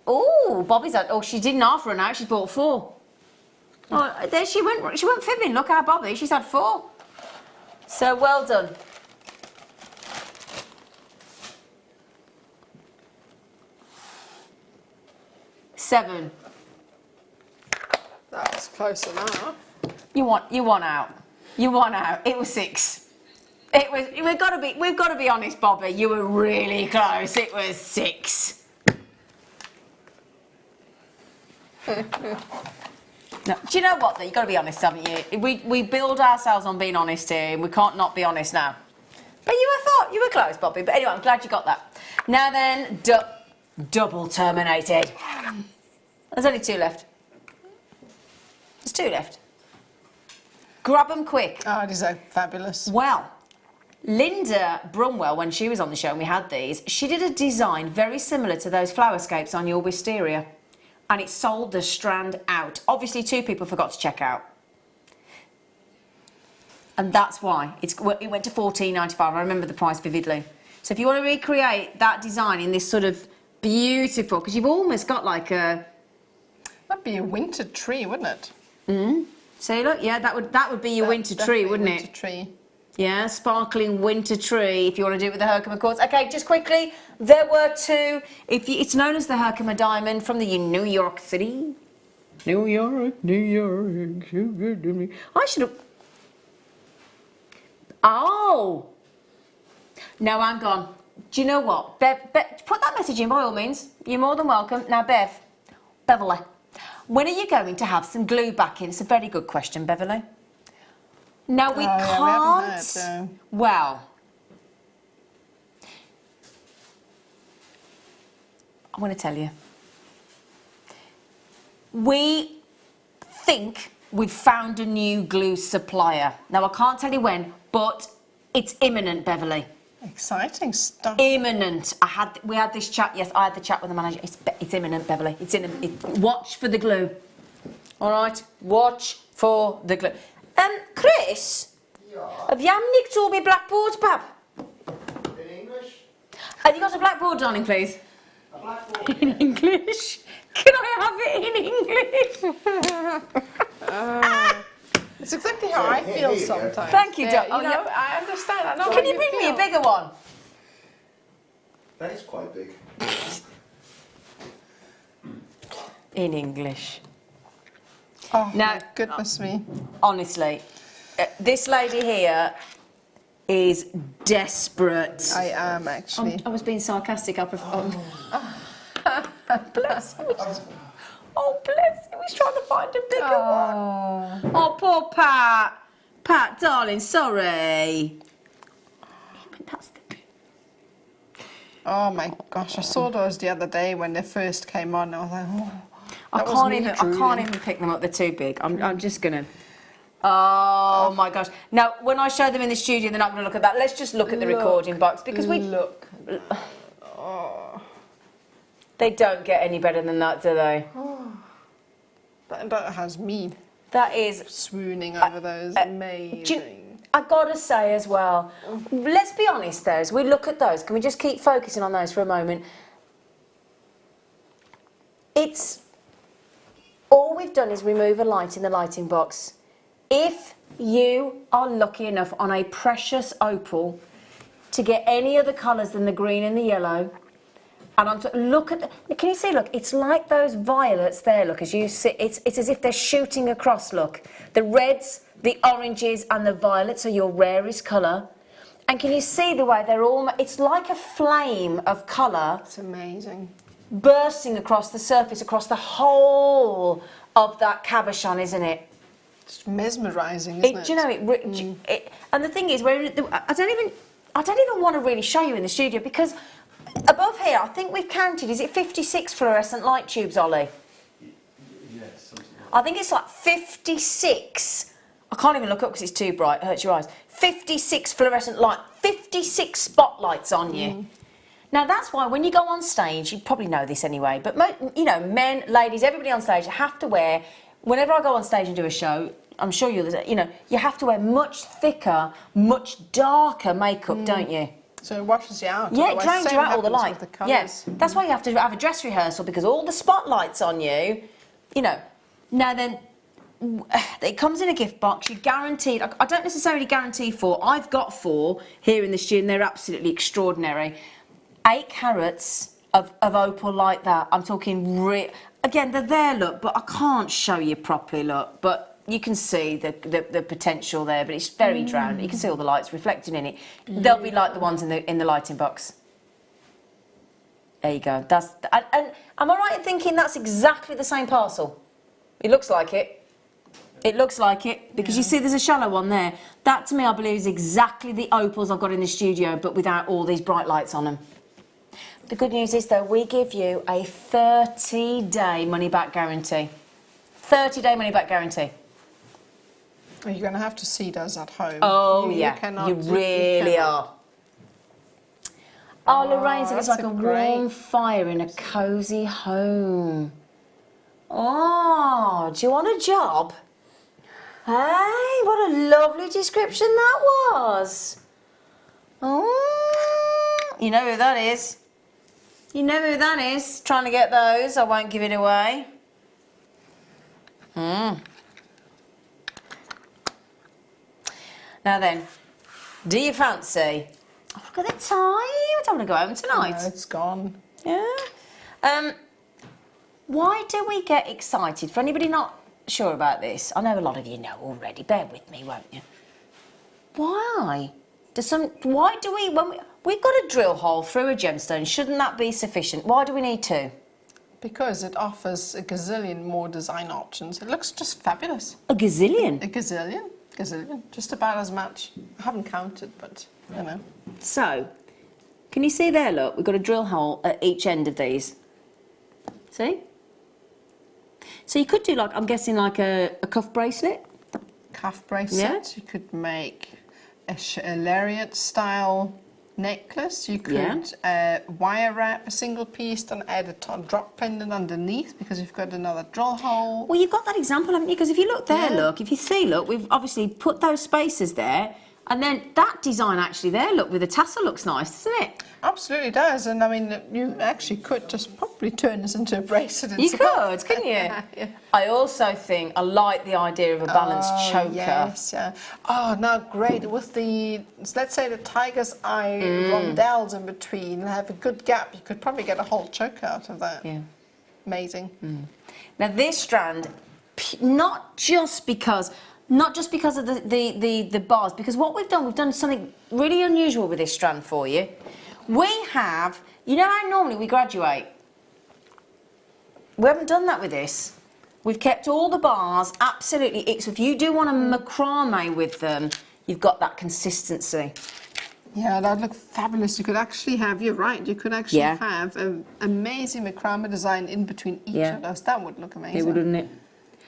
Oh, Bobby's at. Oh, she didn't half run out. She's bought 4. Oh, there she went. She went fibbing. Look how Bobby. She's had 4. So well done. $7. That was close enough. You want out. You want out. It was 6. It was. We've got to be honest, Bobby. You were really close. It was 6. No, do you know what? Though you've got to be honest, haven't you? We build ourselves on being honest here, and we can't not be honest now. But you were close, Bobby. But anyway, I'm glad you got that. Now then, double terminated. There's only 2 left. There's 2 left. Grab them quick. Oh, it is so fabulous. Well, Linda Brumwell, when she was on the show and we had these, she did a design very similar to those flowerscapes on your wisteria. And it sold the strand out. Obviously, 2 people forgot to check out. And that's why. It went to $14.95. I remember the price vividly. So if you want to recreate that design in this sort of beautiful, because you've almost got like a... That'd be a winter tree, wouldn't it? Mm. So look, yeah, that would be your winter tree, wouldn't it? Winter tree. Yeah, sparkling winter tree, if you want to do it with the Herkimer quartz. Okay, just quickly, there were 2. It's known as the Herkimer diamond from the New York City. New York. I should have... Oh! No, hang on. Do you know what? Bev, put that message in by all means. You're more than welcome. Now, Beverly, when are you going to have some glue back in? It's a very good question, Beverly. No, we can't. Yeah, we haven't heard, Well, I'm going to tell you. We think we've found a new glue supplier. Now, I can't tell you when, but it's imminent, Beverly. Exciting stuff. Imminent. We had this chat. Yes, I had the chat with the manager. It's imminent, Beverly. It's imminent. Watch for the glue. All right. Watch for the glue. Chris. Yeah. Have Yamnik told me blackboards, Pap? In English? Have you got a blackboard, darling, please? A blackboard? In English? Can I have it in English? It's exactly how I feel sometimes. Thank you, yeah, darling. I understand. I know Can you bring me a bigger one? That is quite big. In English. Oh, now, my goodness me. Honestly, this lady here is desperate. I am, actually. I was being sarcastic. I prefer... Bless him. Oh, bless him. He's trying to find a bigger one. Oh, poor Pat. Pat, darling, sorry. That's the... Oh, my gosh. I saw those the other day when they first came on. I was like, oh. I can't even pick them up. They're too big. I'm just gonna. Oh my gosh! Now, when I show them in the studio, they're not going to look at that. Let's just look at the recording box because we look. Oh. They don't get any better than that, do they? Oh. That has me. That is swooning over those. Amazing. I gotta say as well. Let's be honest, though. As we look at those, can we just keep focusing on those for a moment? It's. All we've done is remove a light in the lighting box. If you are lucky enough on a precious opal to get any other colours than the green and the yellow, and look at can you see? Look, it's like those violets there. Look, as you see, it's as if they're shooting across. Look, the reds, the oranges, and the violets are your rarest colour. And can you see the way they're all? It's like a flame of colour. It's amazing. Bursting across the surface, across the whole of that cabochon, isn't it? It's mesmerising, isn't it? Do you know it? And the thing is, I don't even want to really show you in the studio because above here, I think we've counted. Is it 56 fluorescent light tubes, Ollie? Yes, something like that. I think it's like 56. I can't even look up because it's too bright. It hurts your eyes. 56 fluorescent light, 56 spotlights on you. Now, that's why when you go on stage, you probably know this anyway, but, men, ladies, everybody on stage have to wear, whenever I go on stage and do a show, I'm sure you have to wear much thicker, much darker makeup, don't you? So it washes you out. Yeah, it drains you out all the light. Yes, yeah. That's why you have to have a dress rehearsal because all the spotlights on you, Now then, it comes in a gift box. You're guaranteed, I don't necessarily guarantee 4. I've got 4 here in the studio and they're absolutely extraordinary. 8 carats of opal like that. I'm talking again, they're there, look, but I can't show you properly, look. But you can see the potential there, but it's very drowned. You can see all the lights reflecting in it. They'll be like the ones in the lighting box. There you go. And am I right in thinking that's exactly the same parcel? It looks like it. It looks like it because you see there's a shallow one there. That to me, I believe, is exactly the opals I've got in the studio, but without all these bright lights on them. The good news is, though, we give you a 30-day money-back guarantee. 30-day money-back guarantee. You're going to have to see those at home. Oh, you really are. Oh, Lorraine said it's like a warm fire in a cosy home. Oh, do you want a job? Hey, what a lovely description that was. Oh, you know who that is. You know who that is. Trying to get those. I won't give it away. Now then, do you fancy? Oh, look at the time. I don't want to go home tonight. No, it's gone. Yeah. Why do we get excited? For anybody not sure about this, I know a lot of you know already. Bear with me, won't you? Why? Why do we, when we've got a drill hole through a gemstone, shouldn't that be sufficient? Why do we need two? Because it offers a gazillion more design options. It looks just fabulous. A gazillion? A gazillion. Gazillion. Just about as much. I haven't counted, but, you know. So, can you see there, look? We've got a drill hole at each end of these. See? So you could do, like, I'm guessing, like a cuff bracelet? Cuff bracelet. Yeah. You could make a lariat style necklace. You could wire wrap a single piece and add a drop pendant underneath because you've got another drill hole. Well, you've got that example, haven't you? Because if you look there, look, if you see, look, we've obviously put those spaces there, and then that design actually there, look, with the tassel looks nice, doesn't it? Absolutely does, and I mean, you actually could just probably turn this into a bracelet. You could, couldn't you? Yeah. I also think I like the idea of a balanced choker. Yes, yeah. Oh, now great with the, let's say the tiger's eye rondelles in between, have a good gap. You could probably get a whole choker out of that. Yeah. Amazing. Now this strand, not just because of the bars, because what we've done something really unusual with this strand for you. We have, you know how normally we graduate? We haven't done that with this. We've kept all the bars absolutely, so if you do want a macrame with them, you've got that consistency. Yeah, that would look fabulous. You could actually have, you're right, you could actually have an amazing macrame design in between each of those. That would look amazing. It would, wouldn't it?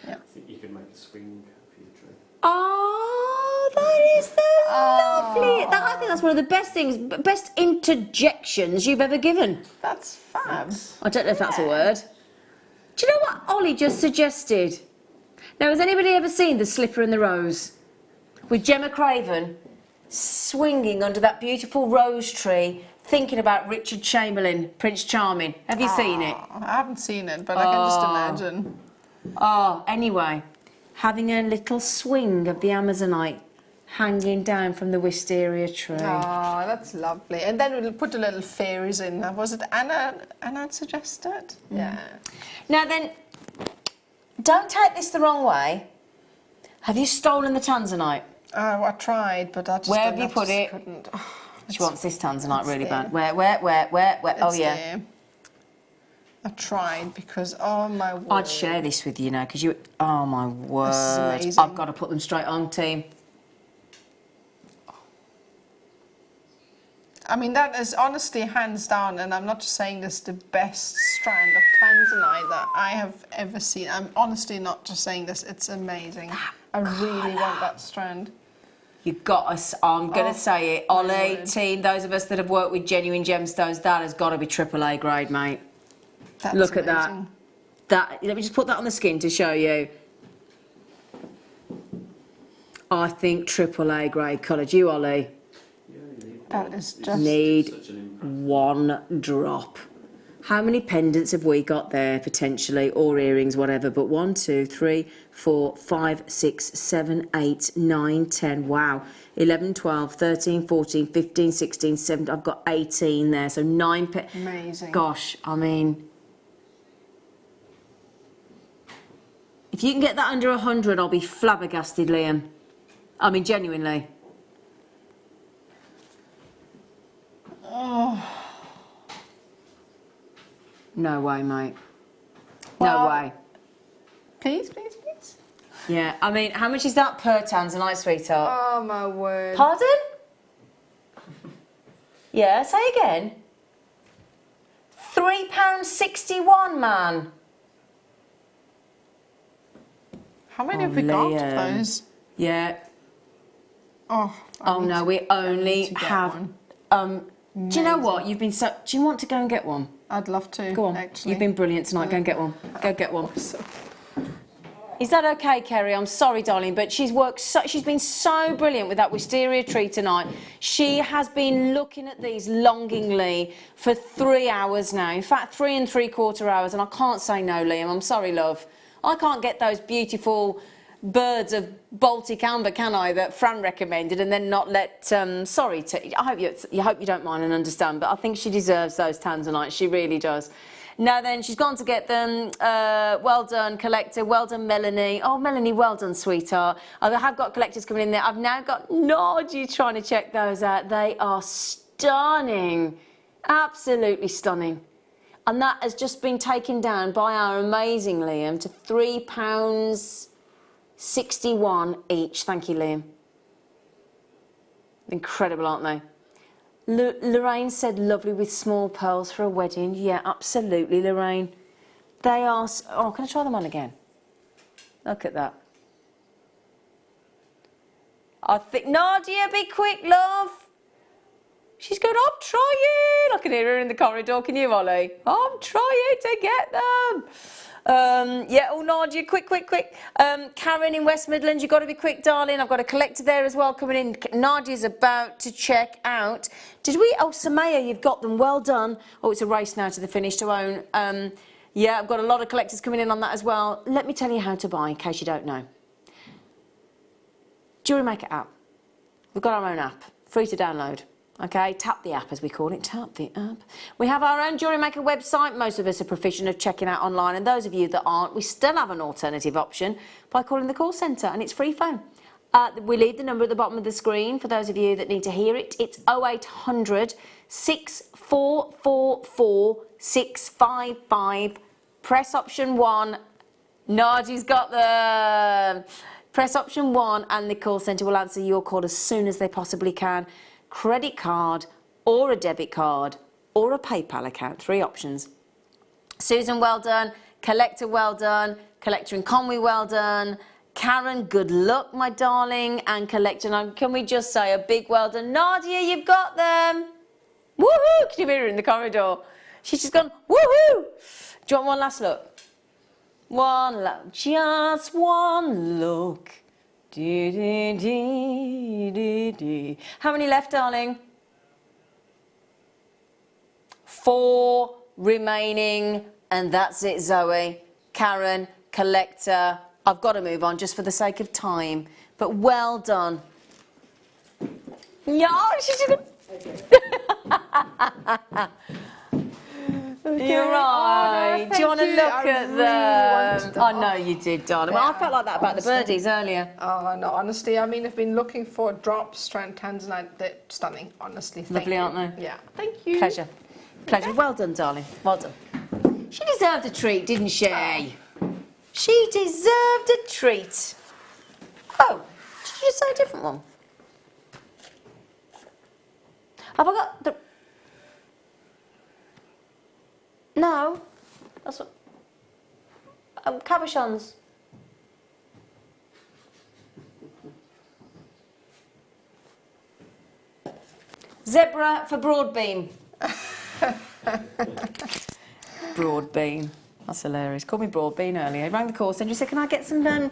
Yeah. I think you could make a swing for your tree. Oh, that is so lovely. I think that's one of the best things, best interjections you've ever given. That's fab. I don't know if that's a word. Do you know what Ollie just suggested? Now, has anybody ever seen The Slipper and the Rose? With Gemma Craven swinging under that beautiful rose tree, thinking about Richard Chamberlain, Prince Charming. Have you seen it? I haven't seen it, but I can just imagine. Oh, anyway, having a little swing of the Amazonite hanging down from the wisteria tree. Oh, that's lovely. And then we'll put the little fairies in. Was it Anna had suggested? Yeah. Now then, don't take this the wrong way. Have you stolen the tanzanite? Oh, I tried, but I just Where have you put it? Couldn't. She wants this tanzanite really there. bad. Where? Oh, yeah. There. I tried because, oh my word. I'd share this with you now because you. Oh my word! This is amazing. I've got to put them straight on, team. I mean, that is honestly hands down, and I'm not just saying this, the best strand of tanzanite that I have ever seen. I'm honestly not just saying this, it's amazing. I really want that strand. You've got us. I'm going to say it. Ollie, team, those of us that have worked with genuine gemstones, that has got to be AAA grade, mate. That's Look amazing. at that. Let me just put that on the skin to show you. I think AAA grade colour. Do you, Ollie? That is just... Need one drop. How many pendants have we got there, potentially, or earrings, whatever? But 1, 2, 3, 4, 5, 6, 7, 8, 9, 10. Wow. 11, 12, 13, 14, 15, 16, 17. I've got 18 there, so 9 Amazing. Gosh, I mean... If you can get that under 100, I'll be flabbergasted, Liam. I mean, genuinely. Oh. No way, mate. No way. Please, please, please. Yeah, I mean, how much is that per tanzanite, sweetheart? Oh, my word. Pardon? Yeah, say again. £3.61, man. How many have we got of Liam. those? Yeah. Oh, no, we only have. Do you know what? You've been so. Do you want to go and get one? I'd love to. Go on. Actually. You've been brilliant tonight. Go and get one. Go get one. Is that okay, Kerry? I'm sorry, darling, but she's been so brilliant with that wisteria tree tonight. She has been looking at these longingly for 3 hours now. In fact, 3 3/4 hours, and I can't say no, Liam. I'm sorry, love. I can't get those beautiful birds of Baltic amber, can I, that Fran recommended, and then not let. I hope you don't mind and understand, but I think she deserves those tanzanites. She really does. Now then, she's gone to get them. Well done, collector. Well done, Melanie. Oh, Melanie, well done, sweetheart. I have got collectors coming in there. I've now got Nadja trying to check those out. They are stunning. Absolutely stunning. And that has just been taken down by our amazing Liam to £3.61 each. Thank you, Liam. Incredible, aren't they? Lorraine said lovely with small pearls for a wedding. Yeah, absolutely, Lorraine. They are... Oh, can I try them on again? Look at that. I think... Nadja, be quick, love. She's going, I'm trying. I can hear her in the corridor. Can you, Ollie? I'm trying to get them. Yeah, oh, Nadja, quick. Karen in West Midlands, you've got to be quick, darling. I've got a collector there as well coming in. Nadja's about to check out. Did we? Oh, Samaya, you've got them. Well done. Oh, it's a race now to the finish to own. Yeah, I've got a lot of collectors coming in on that as well. Let me tell you how to buy, in case you don't know. JewelleryMaker app. We've got our own app, free to download. Okay, tap the app as we call it, tap the app. We have our own JewelleryMaker website. Most of us are proficient at checking out online, and those of you that aren't, we still have an alternative option by calling the call centre, and it's free phone. We leave the number at the bottom of the screen for those of you that need to hear it. It's 0800 6444 655. Press option 1. Nadja's got them. Press option 1 and the call centre will answer your call as soon as they possibly can. Credit card or a debit card or a PayPal account. 3 options. Susan, well done. Collector, well done. Collector in Conway, well done. Karen, good luck, my darling. And collector, can we just say a big well done. Nadja, you've got them. Woohoo! Can you hear her in the corridor? She's just gone, woohoo! Do you want one last look? One look. Just one look. How many left, darling? 4 remaining, and that's it, Zoe. Karen, collector. I've got to move on just for the sake of time, but well done. No, she's just... You're right. Do you want to look at them? I know you did, darling. Well, I felt like that about the birdies earlier. Oh, no, honestly, I mean, I've been looking for drop strand tanzanite. They're stunning, honestly. Lovely, aren't they? Yeah. Thank you. Pleasure. Well done, darling. Well done. She deserved a treat, didn't she? She deserved a treat. Oh, did you just say a different one? Have I got the... No, that's what... cabochons. Zebra for Broadbeam. Broadbeam. That's hilarious. Called me Broadbean earlier. He rang the call centre and said, can I get some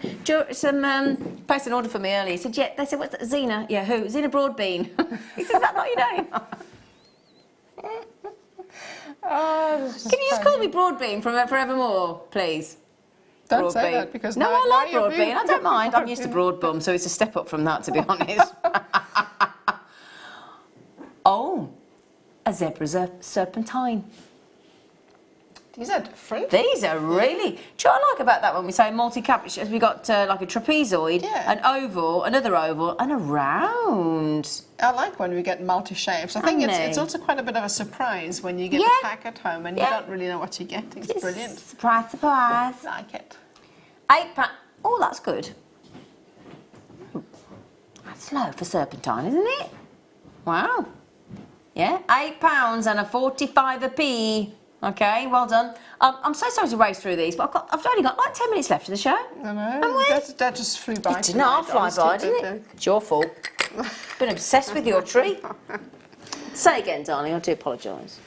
place an order for me earlier? He said, yeah. They said, what's that? Zena? Yeah, who? Zena Broadbean. He said, is that not your name? Can you just call me Broadbean from forevermore, please? Don't say that because no, I like Broadbean. I don't mind. I'm used to Broadbum, so it's a step up from that, to be honest. Oh, a zebra serpentine. These are different. These are really... Do you know what I like about that when we say multi-cabochon? We got like a trapezoid, an oval, another oval, and a round. I like when we get multi-shapes. I think it's also quite a bit of a surprise when you get the pack at home and you don't really know what you're getting. It's brilliant. Surprise, surprise. I like it. £8. Oh, that's good. That's low for serpentine, isn't it? Wow. Yeah, £8 and a 45p. Okay, well done. I'm so sorry to race through these, but I've only got like 10 minutes left of the show. I know. That just flew by. It did not fly by, didn't it? It's your fault. Been obsessed with your tree. Say again, darling. I do apologise.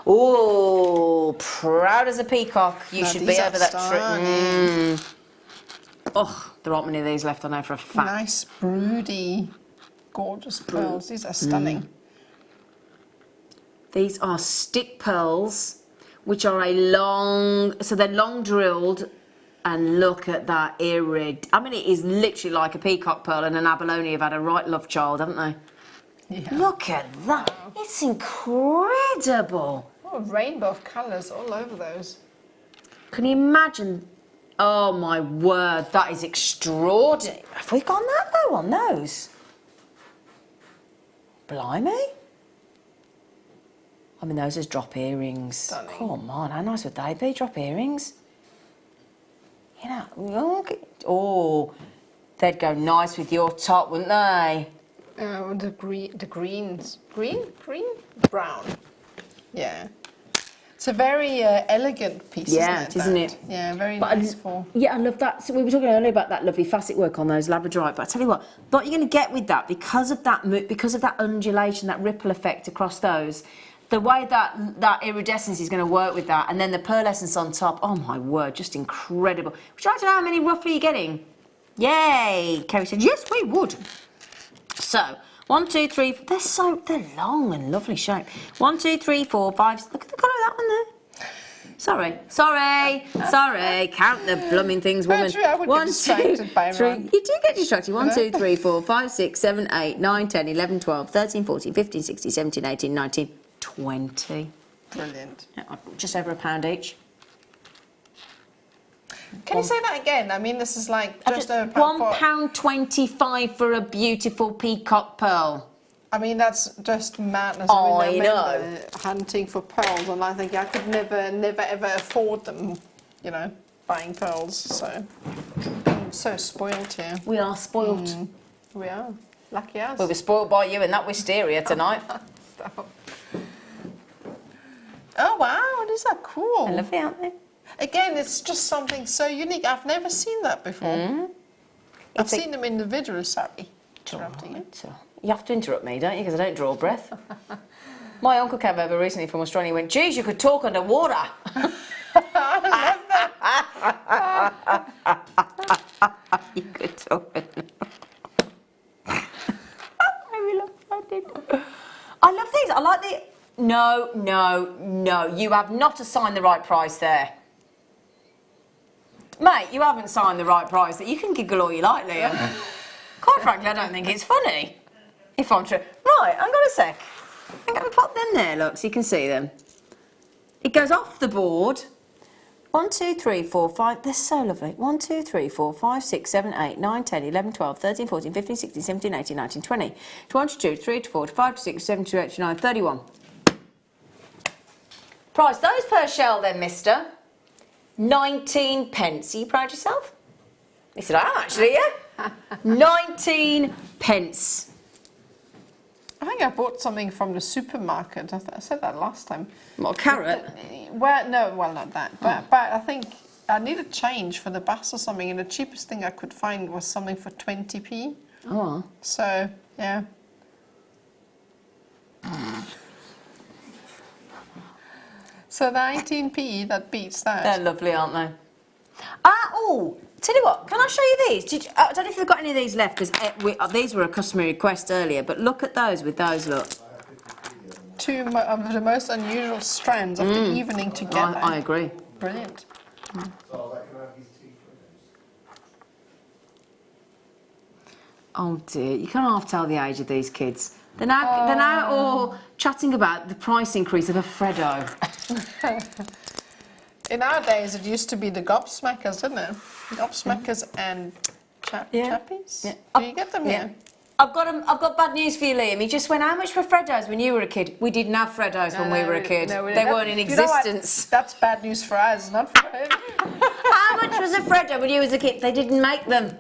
Oh, proud as a peacock. You should be over that tree. Oh, there aren't many of these left, I know for a fact. Nice, broody, gorgeous pearls. These are stunning. These are stick pearls, which are so they're long drilled, and look at that irid. I mean, it is literally like a peacock pearl, and an abalone have had a right love child, haven't they? Yeah. Look at that. Wow. It's incredible. Oh, rainbow of colours all over those. Can you imagine? Oh my word, that is extraordinary. Have we gone that low on those? Blimey. I mean, those are drop earrings. Stunning. Come on, how nice would they be, drop earrings? You know, oh, they'd go nice with your top, wouldn't they? The greens. Green? Brown. Yeah. It's a very elegant piece, isn't it? Yeah, very nice Yeah, I love that. So we were talking earlier about that lovely facet work on those labradorite, but I tell you what you're going to get with that, because of that undulation, that ripple effect across those, the way that iridescence is going to work with that, and then the pearlescence on top, oh my word, just incredible. Would you like to know how many roughly you're getting? Yay! Kerry said, yes, we would. So, 1, 2, 3, they're long and lovely shape. 1, 2, 3, 4, 5, look at the colour of that one there. Sorry. Count the blooming things, woman. I would get distracted by 3. You do get distracted. 1, 2, 3, 4, 5, 6, 7, 8, 9, 10, 11, 12, 13, 14, 15, 16, 17, 18, 19, 20. Brilliant. Just over £1 each. Can you say that again? I mean, this is like just over £1.25 for a beautiful peacock pearl. I mean, that's just madness. I know. Hunting for pearls, and I think I could never ever afford them. You know, buying pearls. So I'm so spoiled here. We are spoiled. We are. Lucky us. We'll be spoiled by you in that wisteria tonight. Stop. Oh wow, these are cool. They're lovely, aren't they? Again, it's just something so unique. I've never seen that before. I've seen them individually. Sorry, interrupting you. You have to interrupt me, don't you? Because I don't draw breath. My uncle came over recently from Australia and went, geez, you could talk underwater. I love that. You could talk I love these. I like the... No. You have not assigned the right price there. Mate, you haven't signed the right price. You can giggle all you like, Liam. Quite frankly, I don't think it's funny. If I'm true. Right, hang on a sec. I'm going to pop them there, look, so you can see them. It goes off the board. 1, 2, 3, 4, 5. They're so lovely. 1, 2, 3, 4, 5, 6, 7, 8, 9, 10, 11, 12, 13, 14, 15, 16, 17, 18, 19, 20. 22, 3, 4, 5, 6, 7, 8, 9, 31. Price those per shell then, mister. 19 pence. Are you proud of yourself? He said, I am actually, yeah. 19 pence. I think I bought something from the supermarket. I said that last time. What, a carrot? Well, not that. But I think I needed change for the bus or something, and the cheapest thing I could find was something for 20p. Oh. So, yeah. So 19p, that beats that. They're lovely, aren't they? Oh, tell you what, can I show you these? I don't know if you've got any of these left, because these were a customer request earlier, but look at those with those, look. 2 of the most unusual strands of the evening together. I agree. Brilliant. Oh dear, you can't half tell the age of these kids. They're now all chatting about the price increase of a Freddo. In our days, it used to be the gobsmackers, didn't it? Gobsmackers and chappies. Yeah. Do you get them here? I've got bad news for you, Liam. He just went, how much were Freddos when you were a kid? We didn't have Freddos when we were a kid. No, they weren't in existence. That's bad news for us, not for him. How much was a Freddo when you was a kid? They didn't make them.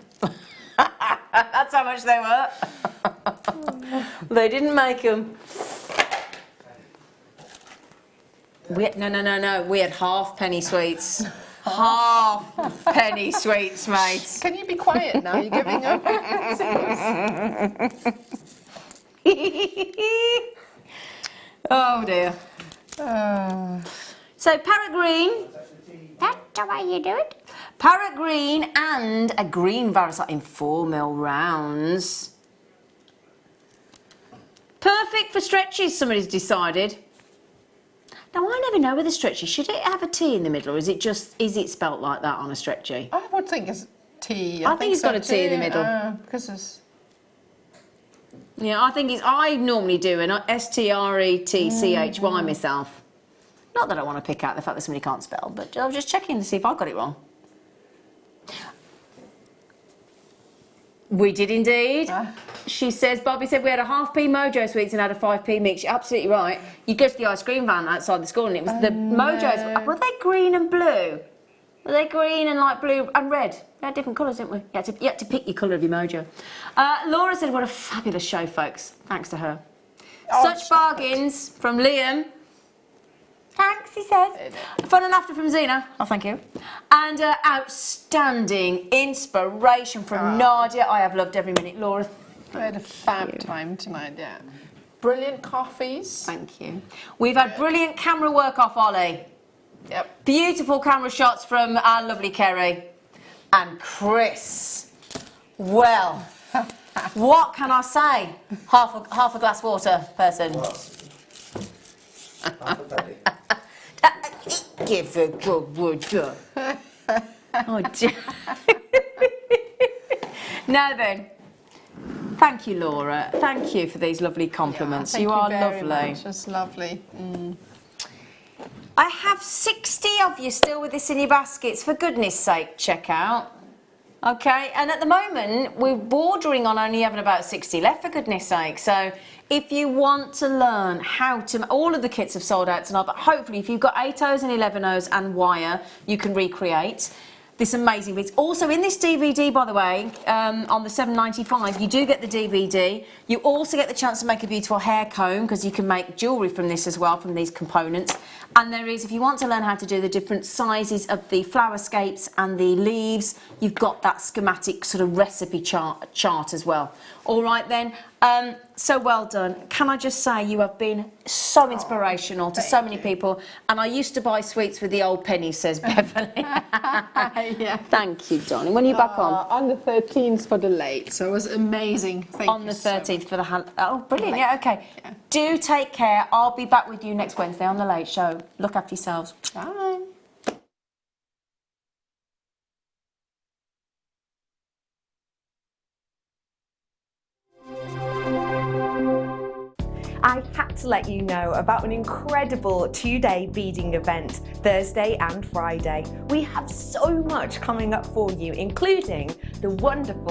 That's how much they were. They didn't make them. No. We had half-penny sweets. Half-penny sweets, mate. Can you be quiet now? You're giving up. Oh dear. So parrot green. That's the way you do it. Parrot green and a green varicite in 4mm rounds. Perfect for stretches, somebody's decided. Now I never know with a stretchy, should it have a T in the middle or is it spelt like that on a stretchy? I would think it's T. I think it's got a T in the middle. Because it's... Yeah, I normally do an S-T-R-E-T-C-H-Y myself. Not that I want to pick out the fact that somebody can't spell, but I was just checking to see if I got it wrong. We did indeed. She says, Bobby said we had a half-p Mojo sweets and had a 5p mix. You're absolutely right. You go to the ice cream van outside the school and it was the Mojos. Were they green and blue? Were they green and light blue and red? We had different colours, didn't we? You had to pick your colour of your Mojo. Laura said, what a fabulous show, folks. Thanks to her. Such bargains from Liam. Thanks, he says. Fun and laughter from Zena. Oh, thank you. And outstanding inspiration from Nadja. I have loved every minute. Laura, I had a fab time tonight, yeah. Brilliant coffees. Thank you. We've had brilliant camera work off Ollie. Yep. Beautiful camera shots from our lovely Kerry. And Chris. Well, what can I say? Half a glass water person. Half a penny. Give a good water. Oh dear. Now then. Thank you, Laura. Thank you for these lovely compliments. Yeah, you are very lovely. Much. It's lovely. I have 60 of you still with this in your baskets. For goodness sake, check out. Okay, and at the moment, we're bordering on only having about 60 left, for goodness sake. So if you want to learn how to... All of the kits have sold out tonight, but hopefully if you've got 8Os and 11Os and wire, you can recreate this amazing bits. Also in this DVD, by the way, on the $7.95, you do get the DVD. You also get the chance to make a beautiful hair comb because you can make jewellery from this as well, from these components. And there is, if you want to learn how to do the different sizes of the flowerscapes and the leaves, you've got that schematic sort of recipe chart as well. All right then, so well done. Can I just say you have been so inspirational to so many people. And I used to buy sweets with the old pennies, says Beverly. Yeah. Thank you, darling. When are you back on? On the 13th for the late, so it was amazing. Thank on you the so 13th much. for the... Oh, brilliant. Yeah, okay. Yeah. Do take care. I'll be back with you next Wednesday on The Late Show. Look after yourselves. Bye. I had to let you know about an incredible two-day beading event, Thursday and Friday. We have so much coming up for you, including the wonderful